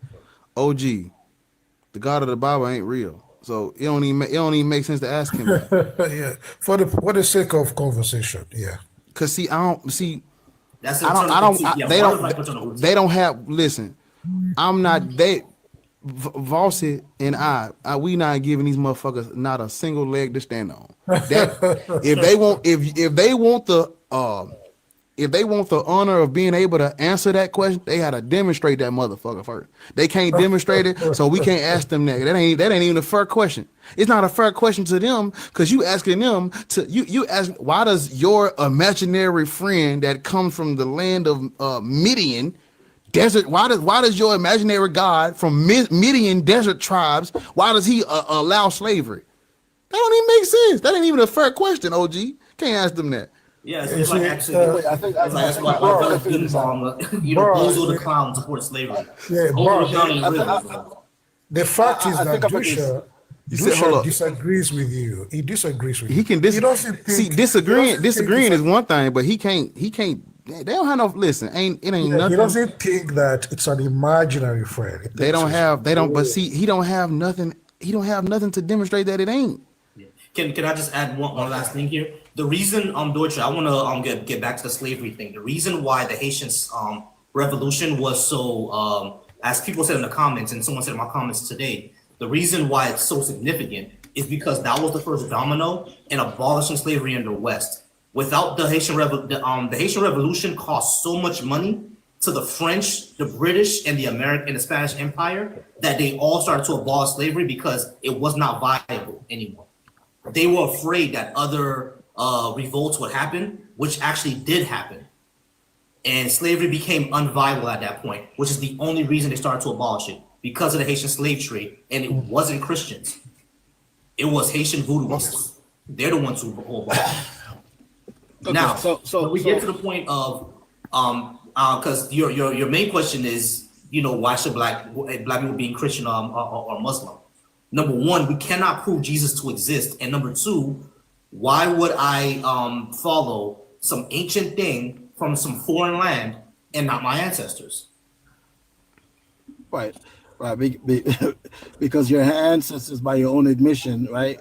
OG, the God of the Bible ain't real, so it don't even make sense to ask him that. Yeah, for the sake of conversation, yeah. Cause see, I don't see. That's they don't have. Listen, I'm not. Vossi and I, we not giving these motherfuckers not a single leg to stand on. That if they want if they want the honor of being able to answer that question, they had to demonstrate that motherfucker first. They can't demonstrate it, so we can't ask them that. That ain't even a fair question. It's not a fair question to them because you asking them to you ask why does your imaginary friend that comes from the land of Midian desert, why does your imaginary God from Midian desert tribes, why does he allow slavery? That don't even make sense. That ain't even a fair question, OG. Can't ask them that. Yeah, it's like actually, that's why brother Bean Bomb, Bozo the Clown supported slavery. Yeah, the fact is that Dusha disagrees with you. He disagrees with you. He can disagreeing is one thing, but he can't. They don't have no. Listen, ain't nothing. He doesn't think that it's an imaginary friend. They don't. But see, he don't have nothing. He don't have nothing to demonstrate that it ain't. Can I just add one last thing here? The reason Deutsche, I want to get back to the slavery thing. The reason why the Haitian revolution was so, as people said in the comments, and someone said in my comments today, the reason why it's so significant is because that was the first domino in abolishing slavery in the West. Without the Haitian the Haitian Revolution cost so much money to the French, the British, and the American and the Spanish Empire that they all started to abolish slavery because it was not viable anymore. They were afraid that other revolts would happen, which actually did happen. And slavery became unviable at that point, which is the only reason they started to abolish it, because of the Haitian slave trade. And it wasn't Christians. It was Haitian voodooists. They're the ones who abolish it. Now, so we get to the point of, because your main question is, why should black people being Christian or Muslim? Number one, we cannot prove Jesus to exist. And number two, why would I follow some ancient thing from some foreign land and not my ancestors? Right. Because your ancestors, by your own admission, right?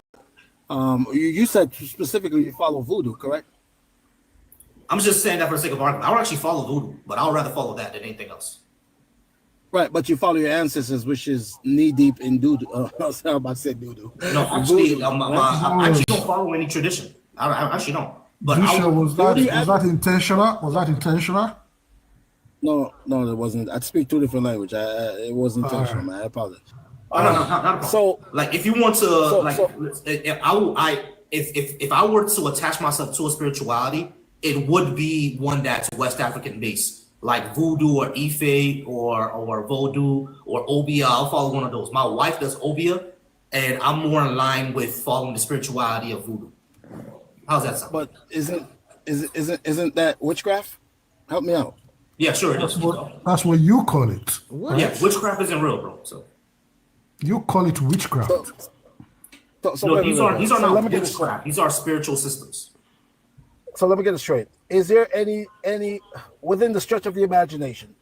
You said specifically you follow voodoo, correct? I'm just saying that for the sake of argument. I would actually follow voodoo, but I would rather follow that than anything else. Right, but you follow your ancestors, which is knee deep in doo-doo. I was about to say doo-doo. No, actually, I actually don't follow any tradition. I actually don't. But was that intentional? Was that intentional? No, it wasn't. I speak two different languages. It wasn't intentional, man. I apologize. No, not so, like, if you want to, if I were to attach myself to a spirituality, it would be one that's West African based. Like voodoo or Ife or Vodou or Obia. I'll follow one of those. My wife does Obia, and I'm more in line with following the spirituality of voodoo. How's that sound? But isn't that witchcraft? Help me out. Yeah, sure. That's what you call it. What? Yeah, witchcraft isn't real, bro. So you call it witchcraft. No, these are not witchcraft. These are spiritual systems. So let me get it straight. Is there any within the stretch of the imagination,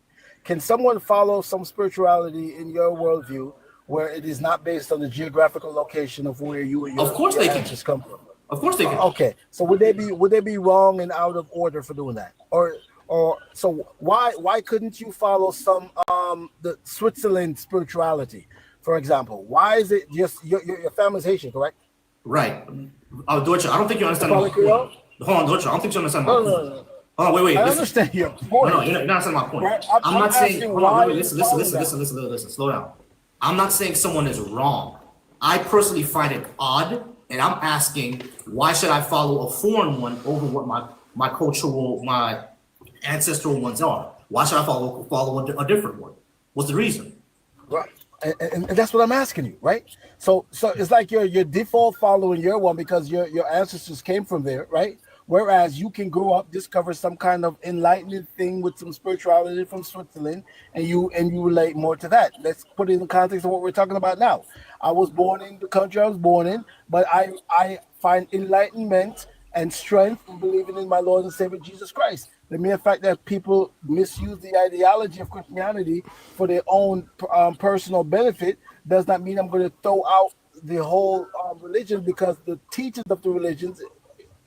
can someone follow some spirituality in your worldview where it is not based on the geographical location of where you and your ancestors come from? Of course they can. Okay. So would they be wrong and out of order for doing that? Or so why couldn't you follow some the Switzerland spirituality, for example? Why is it just your family's Haitian, correct? Right. Deutsche, I don't think you understand my point. Hold on, Deutsche, I don't think you understand my point. No. Oh, wait. I understand your point. No, you're not understanding my point. Right? I'm not saying. Hold on, wait, listen. Listen. Slow down. I'm not saying someone is wrong. I personally find it odd, and I'm asking why should I follow a foreign one over what my cultural, my ancestral ones are? Why should I follow a different one? What's the reason? Right. And that's what I'm asking you, right? So it's like your default following your one because your ancestors came from there, right? Whereas you can grow up, discover some kind of enlightened thing with some spirituality from Switzerland, and you relate more to that. Let's put it in the context of what we're talking about now. I was born in the country I was born in, but I find enlightenment and strength in believing in my Lord and Savior Jesus Christ. The mere fact that people misuse the ideology of Christianity for their own personal benefit does not mean I'm going to throw out the whole religion because the teachings of the religions,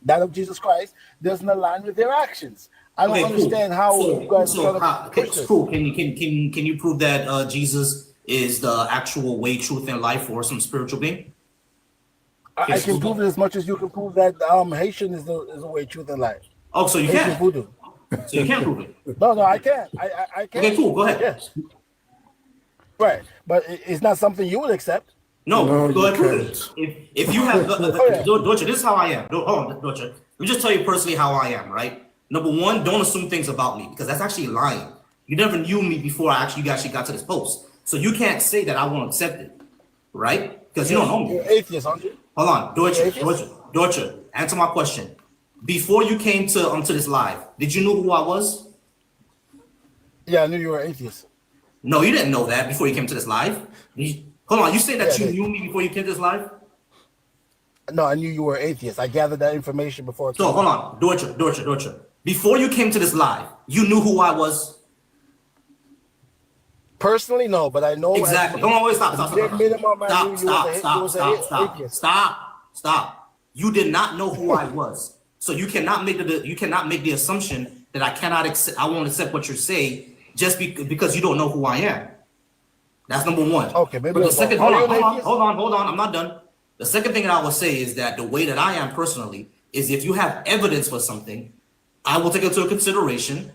that of Jesus Christ, doesn't align with their actions. I don't understand how you guys cool. Can you prove that Jesus is the actual way, truth, and life for some spiritual being? I can prove it as much as you can prove that Haitian is the way, truth, and life. Oh, so you Haitian can't. voodoo. So you can't prove it. No, I can't. I can't. Okay, cool. Go ahead. Yes. Right, but it's not something you would accept. No, go ahead, prove it. If you have, Dorcha, this is how I am. Hold on, Dorcha. Let me just tell you personally how I am, right? Number one, don't assume things about me because that's actually lying. You never knew me before you actually got to this post. So you can't say that I won't accept it, right? Because you don't know me. You're atheist, aren't you? Hold on, Dorcha, answer my question. Before you came to this live, did you know who I was? Yeah, I knew you were atheist. No, you didn't know that before you came to this live. Hold on, you say that you knew me before you came to this live? No, I knew you were atheist. I gathered that information before. So hold on, Dorcha. Before you came to this live, you knew who I was? Personally, no, but I know exactly. Hold on, wait, stop. You did not know who I was, so you cannot make the assumption that I won't accept what you say just because you don't know who I am. That's number one. Okay, maybe. But the second, hold on. I'm not done. The second thing that I will say is that the way that I am personally is if you have evidence for something, I will take it into consideration.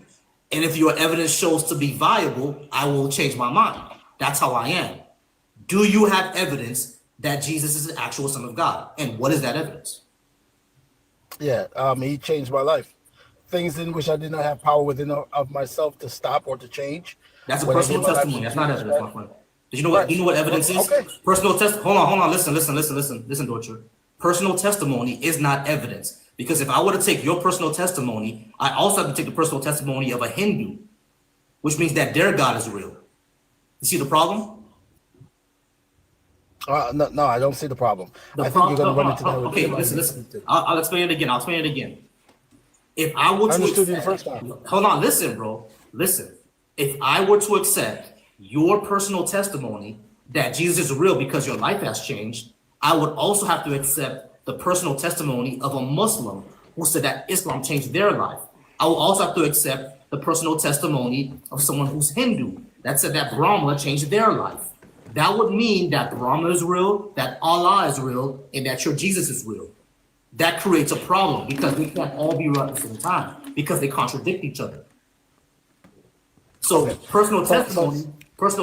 And if your evidence shows to be viable, I will change my mind. That's how I am. Do you have evidence that Jesus is the actual Son of God? And what is that evidence? Yeah, he changed my life. Things in which I did not have power within of myself to stop or to change. That's a personal testimony. That's not evidence, my friend. Did you know what? You know what evidence is? Okay. Personal test. Hold on. Listen, Dorcher. Personal testimony is not evidence. Because if I were to take your personal testimony, I also have to take the personal testimony of a Hindu, which means that their God is real. You see the problem? No, I don't see the problem. I think you're going to run into that. Okay, listen. I'll explain it again. If I were to understood you the first time. Hold on, listen, bro. Listen. If I were to accept your personal testimony that Jesus is real because your life has changed, I would also have to accept the personal testimony of a Muslim who said that Islam changed their life. I will also have to accept the personal testimony of someone who's Hindu that said that Brahma changed their life. That would mean that Brahma is real, that Allah is real, and that your Jesus is real. That creates a problem because they can't all be real at the same time because they contradict each other. So personal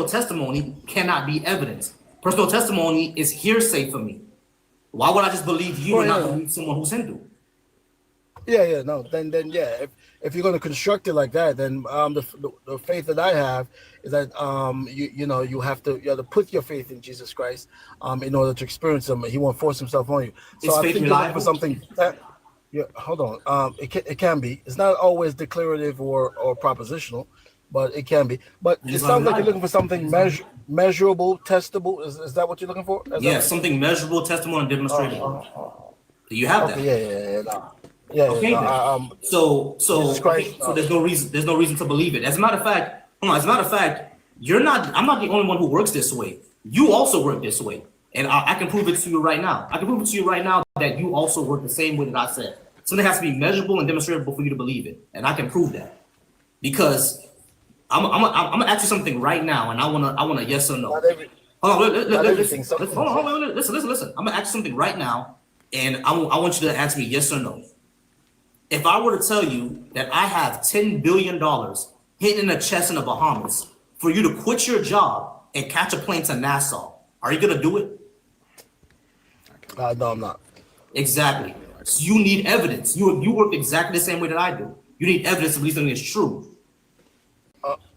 testimony cannot be evidence. Personal testimony is hearsay for me. Why would I just believe you and not believe someone who's Hindu? No. Then yeah. If you're going to construct it like that, then the faith that I have is that you have to put your faith in Jesus Christ in order to experience him. He won't force himself on you. So I think you're looking for something. Hold on. It can be. It's not always declarative or propositional, but it can be. But it sounds like you're looking for something measurable, testable. Is that what you're looking for? Something measurable, testable, and demonstrable. Do you have that? Okay, So there's no reason to believe it. As a matter of fact, I'm not the only one who works this way. You also work this way, and I can prove it to you right now. I can prove it to you right now that you also work the same way that I said. Something has to be measurable and demonstrable for you to believe it, and I can prove that because I'm gonna ask you something right now, and I want a yes or no. Listen. I'm gonna ask you something right now, and I want you to answer me yes or no. If I were to tell you that I have $10 billion hidden in a chest in the Bahamas for you to quit your job and catch a plane to Nassau, are you gonna do it? No, I'm not. Exactly. So you need evidence. You work exactly the same way that I do. You need evidence to believe something is true.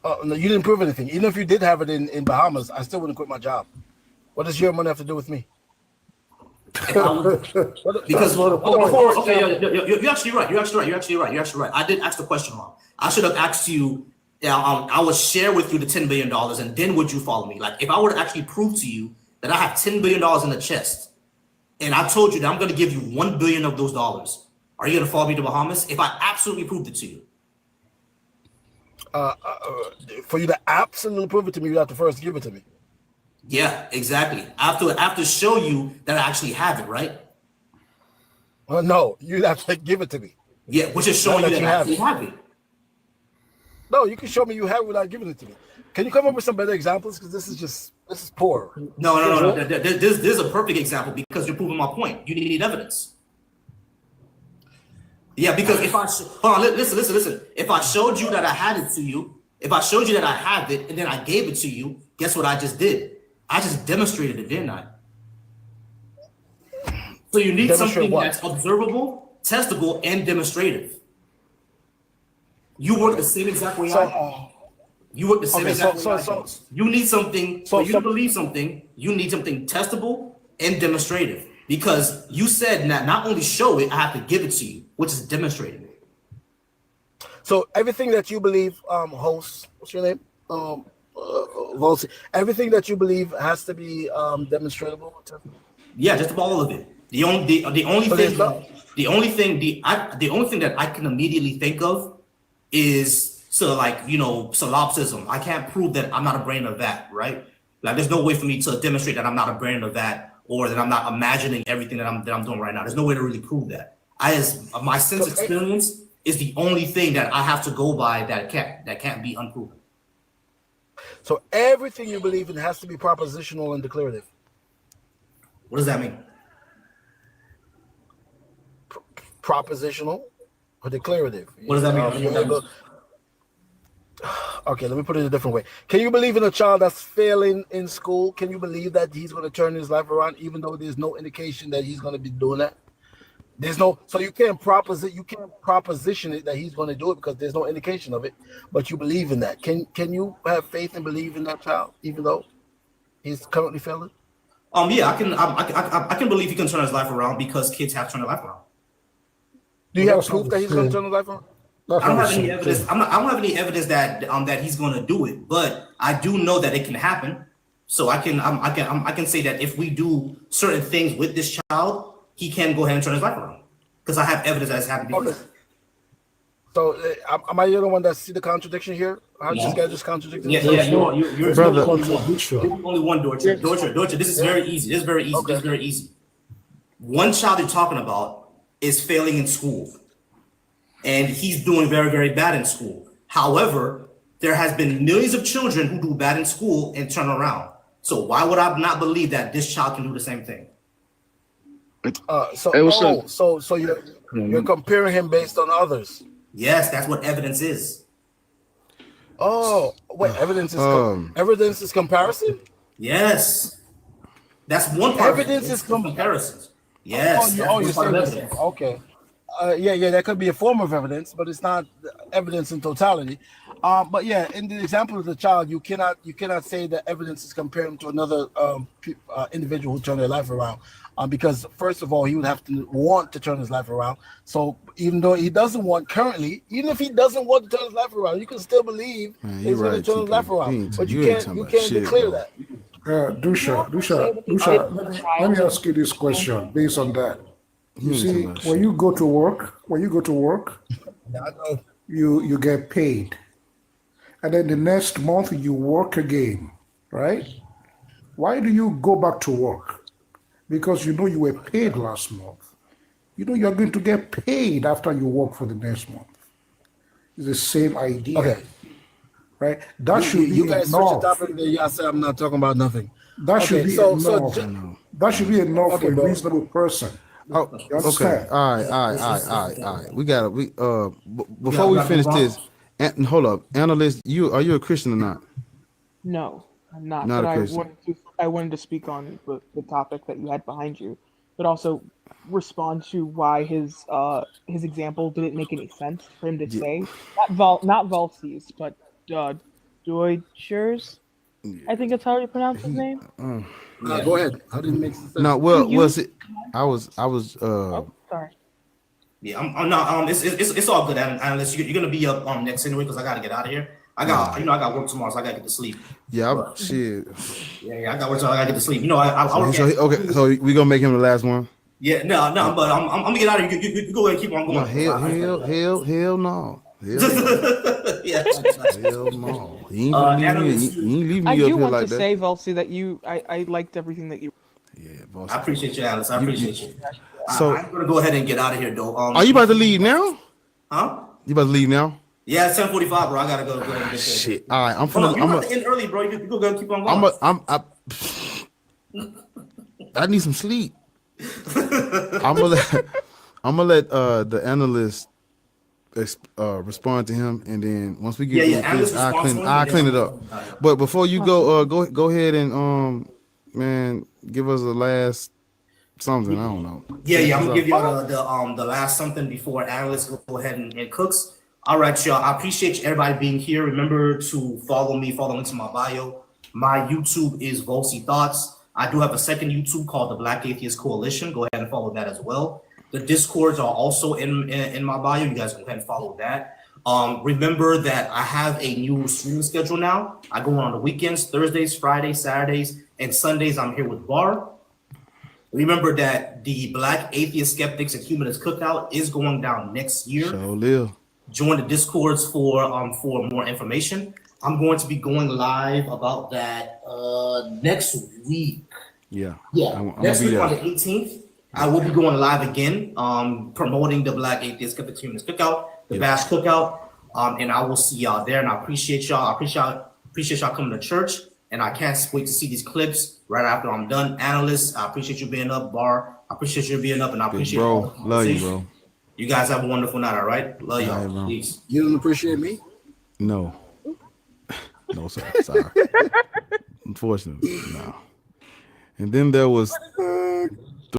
No, you didn't prove anything. Even if you did have it in Bahamas, I still wouldn't quit my job. What does your money have to do with me? Because you're actually right. You're actually right. I did ask the question wrong. I should have asked you. I would share with you the $10 billion, and then would you follow me? Like if I were to actually prove to you that I have $10 billion in the chest, and I told you that I'm going to give you $1 billion of those dollars, are you going to follow me to Bahamas? If I absolutely proved it to you. For you to absolutely prove it to me, you have to first give it to me. Yeah, exactly. I have to show you that I actually have it, right? No, you have to give it to me. Yeah, which is showing you that I actually have it. No, you can show me you have it without giving it to me. Can you come up with some better examples? Because this is poor. No. This is a perfect example because you're proving my point. You need evidence. Yeah, because if I hold on, listen. If I showed you that I had it to you, if I showed you that I have it and then I gave it to you, guess what I just did? I just demonstrated it, didn't I? So you need something that's observable, testable, and demonstrative. You work the same exact way I do. You work the same exact way I do. You need something, for you to believe something, you need something testable and demonstrative. Because you said not only show it, I have to give it to you, which is demonstrating it. So everything that you believe, host, what's your name? Volsi, everything that you believe has to be demonstrable. Yeah, just about all of it. The only thing that I can immediately think of is solipsism. I can't prove that I'm not a brain of that, right? Like there's no way for me to demonstrate that I'm not a brain of that, or that I'm not imagining everything that I'm doing right now. There's no way to really prove that. My sense experience is the only thing that I have to go by that can't be unproven. So everything you believe in has to be propositional and declarative. What does that mean? Propositional or declarative. What does that mean? Okay, let me put it a different way. Can you believe in a child that's failing in school? Can you believe that he's going to turn his life around, even though there's no indication that he's going to be doing that? So you can't proposition it that he's going to do it because there's no indication of it, but you believe in that. Can you have faith and believe in that child, even though he's currently failing? Yeah, I can believe he can turn his life around because kids have turned their life around. Do you have proof that he's going to turn his life around? I don't have any evidence. I don't have any evidence that he's going to do it, but I do know that it can happen. So I can say that if we do certain things with this child, he can go ahead and turn his life around because I have evidence that it's happened before. Okay. So am I the only one that see the contradiction here? How this guy just contradicted? Yeah, you're brother. You're only one, Dorcher. Dorcher, this is very easy. This is very easy. Okay. This is very easy. One child you're talking about is failing in school. And he's doing very, very bad in school. However, there has been millions of children who do bad in school and turn around. So why would I not believe that this child can do the same thing? So you're comparing him based on others. Yes, that's what evidence is. Oh, wait, evidence is comparison? Yes. That's one part. Evidence is comparisons. Yes. You're saying that. Okay. Yeah, that could be a form of evidence, but it's not evidence in totality. But yeah, in the example of the child, you cannot say that evidence is comparing to another individual who turned their life around, because first of all, he would have to want to turn his life around. So even though he doesn't want currently, even if he doesn't want to turn his life around, you can still believe he's going to turn his life around. But you can't declare that. Dusha, let me ask you this question based on that. You see, when you go to work, you get paid. And then the next month you work again, right? Why do you go back to work? Because you know you were paid last month. You know you're going to get paid after you work for the next month. It's the same idea. Okay. Right? That should be you guys switch the enough. topic. Y'all say I'm not talking about nothing. That should be enough. That should be enough for a bro. reasonable person. Oh, You okay. understand? All right. We gotta. Before we finish this, hold up, analyst. Are you a Christian or not? No, I'm not. Not but a Christian. I wanted to speak on the topic that you had behind you, but also respond to why his example didn't make any sense for him to say. Not Valsi's, but Deutschers. I think that's how you pronounce his name. Go ahead. How did it make sense? No, was it? I was. Oh, sorry. Yeah, I'm not. It's all good, analyst. You're gonna be up next anyway because I gotta get out of here. I got work tomorrow, so I gotta get to sleep. Yeah, shit. Yeah, I got work, so I gotta get to sleep. I okay, so we gonna make him the last one. Yeah, no, but I'm gonna get out of here. You go ahead and keep on going. No, hell no. Yeah. Hell no. You ain't leave me I up do here want like to that. say, Valsi, that I liked everything that you. Yeah, boss. I appreciate you, Alice. I appreciate you. So I'm gonna go ahead and get out of here, though. Are you about to leave now? Huh? You about to leave now? Yeah, it's 10:45, bro. I gotta go ahead and get this. Shit. All right, I'm Hold on, finna. you don't have to end early, bro. You go keep on going. I need some sleep. I'm gonna let the analyst respond to him, and then once we get analyst I'll response to him, I'll and clean then it up. But before you go, go ahead and man, give us a last something. I don't know. Yeah, I'm gonna give y'all the last something before analysts go ahead and cooks. All right, y'all. I appreciate everybody being here. Remember to follow me, follow into my bio. My YouTube is Volsi Thoughts. I do have a second YouTube called the Black Atheist Coalition. Go ahead and follow that as well. The Discords are also in my bio. You guys go ahead and follow that. Remember that I have a new streaming schedule now. I go on the weekends, Thursdays, Fridays, Saturdays, and Sundays. I'm here with Bar. Remember that the Black Atheist Skeptics and Humanist Cookout is going down next year. So live. Join the Discords for more information. I'm going to be going live about that next week. Yeah. Next week on the 18th, I will be going live again, promoting the Black Atheist Skeptics Humanist Cookout, the Bash Cookout, and I will see y'all there. And I appreciate y'all. I appreciate y'all coming to church, and I can't wait to see these clips right after I'm done. Analysts, I appreciate you being up. Bar, I appreciate you being up, and I appreciate bro. Love you, bro. You guys have a wonderful night. All right, love y'all. Peace. You don't appreciate me? No. No, sir. Sorry. Unfortunately, no. And then there was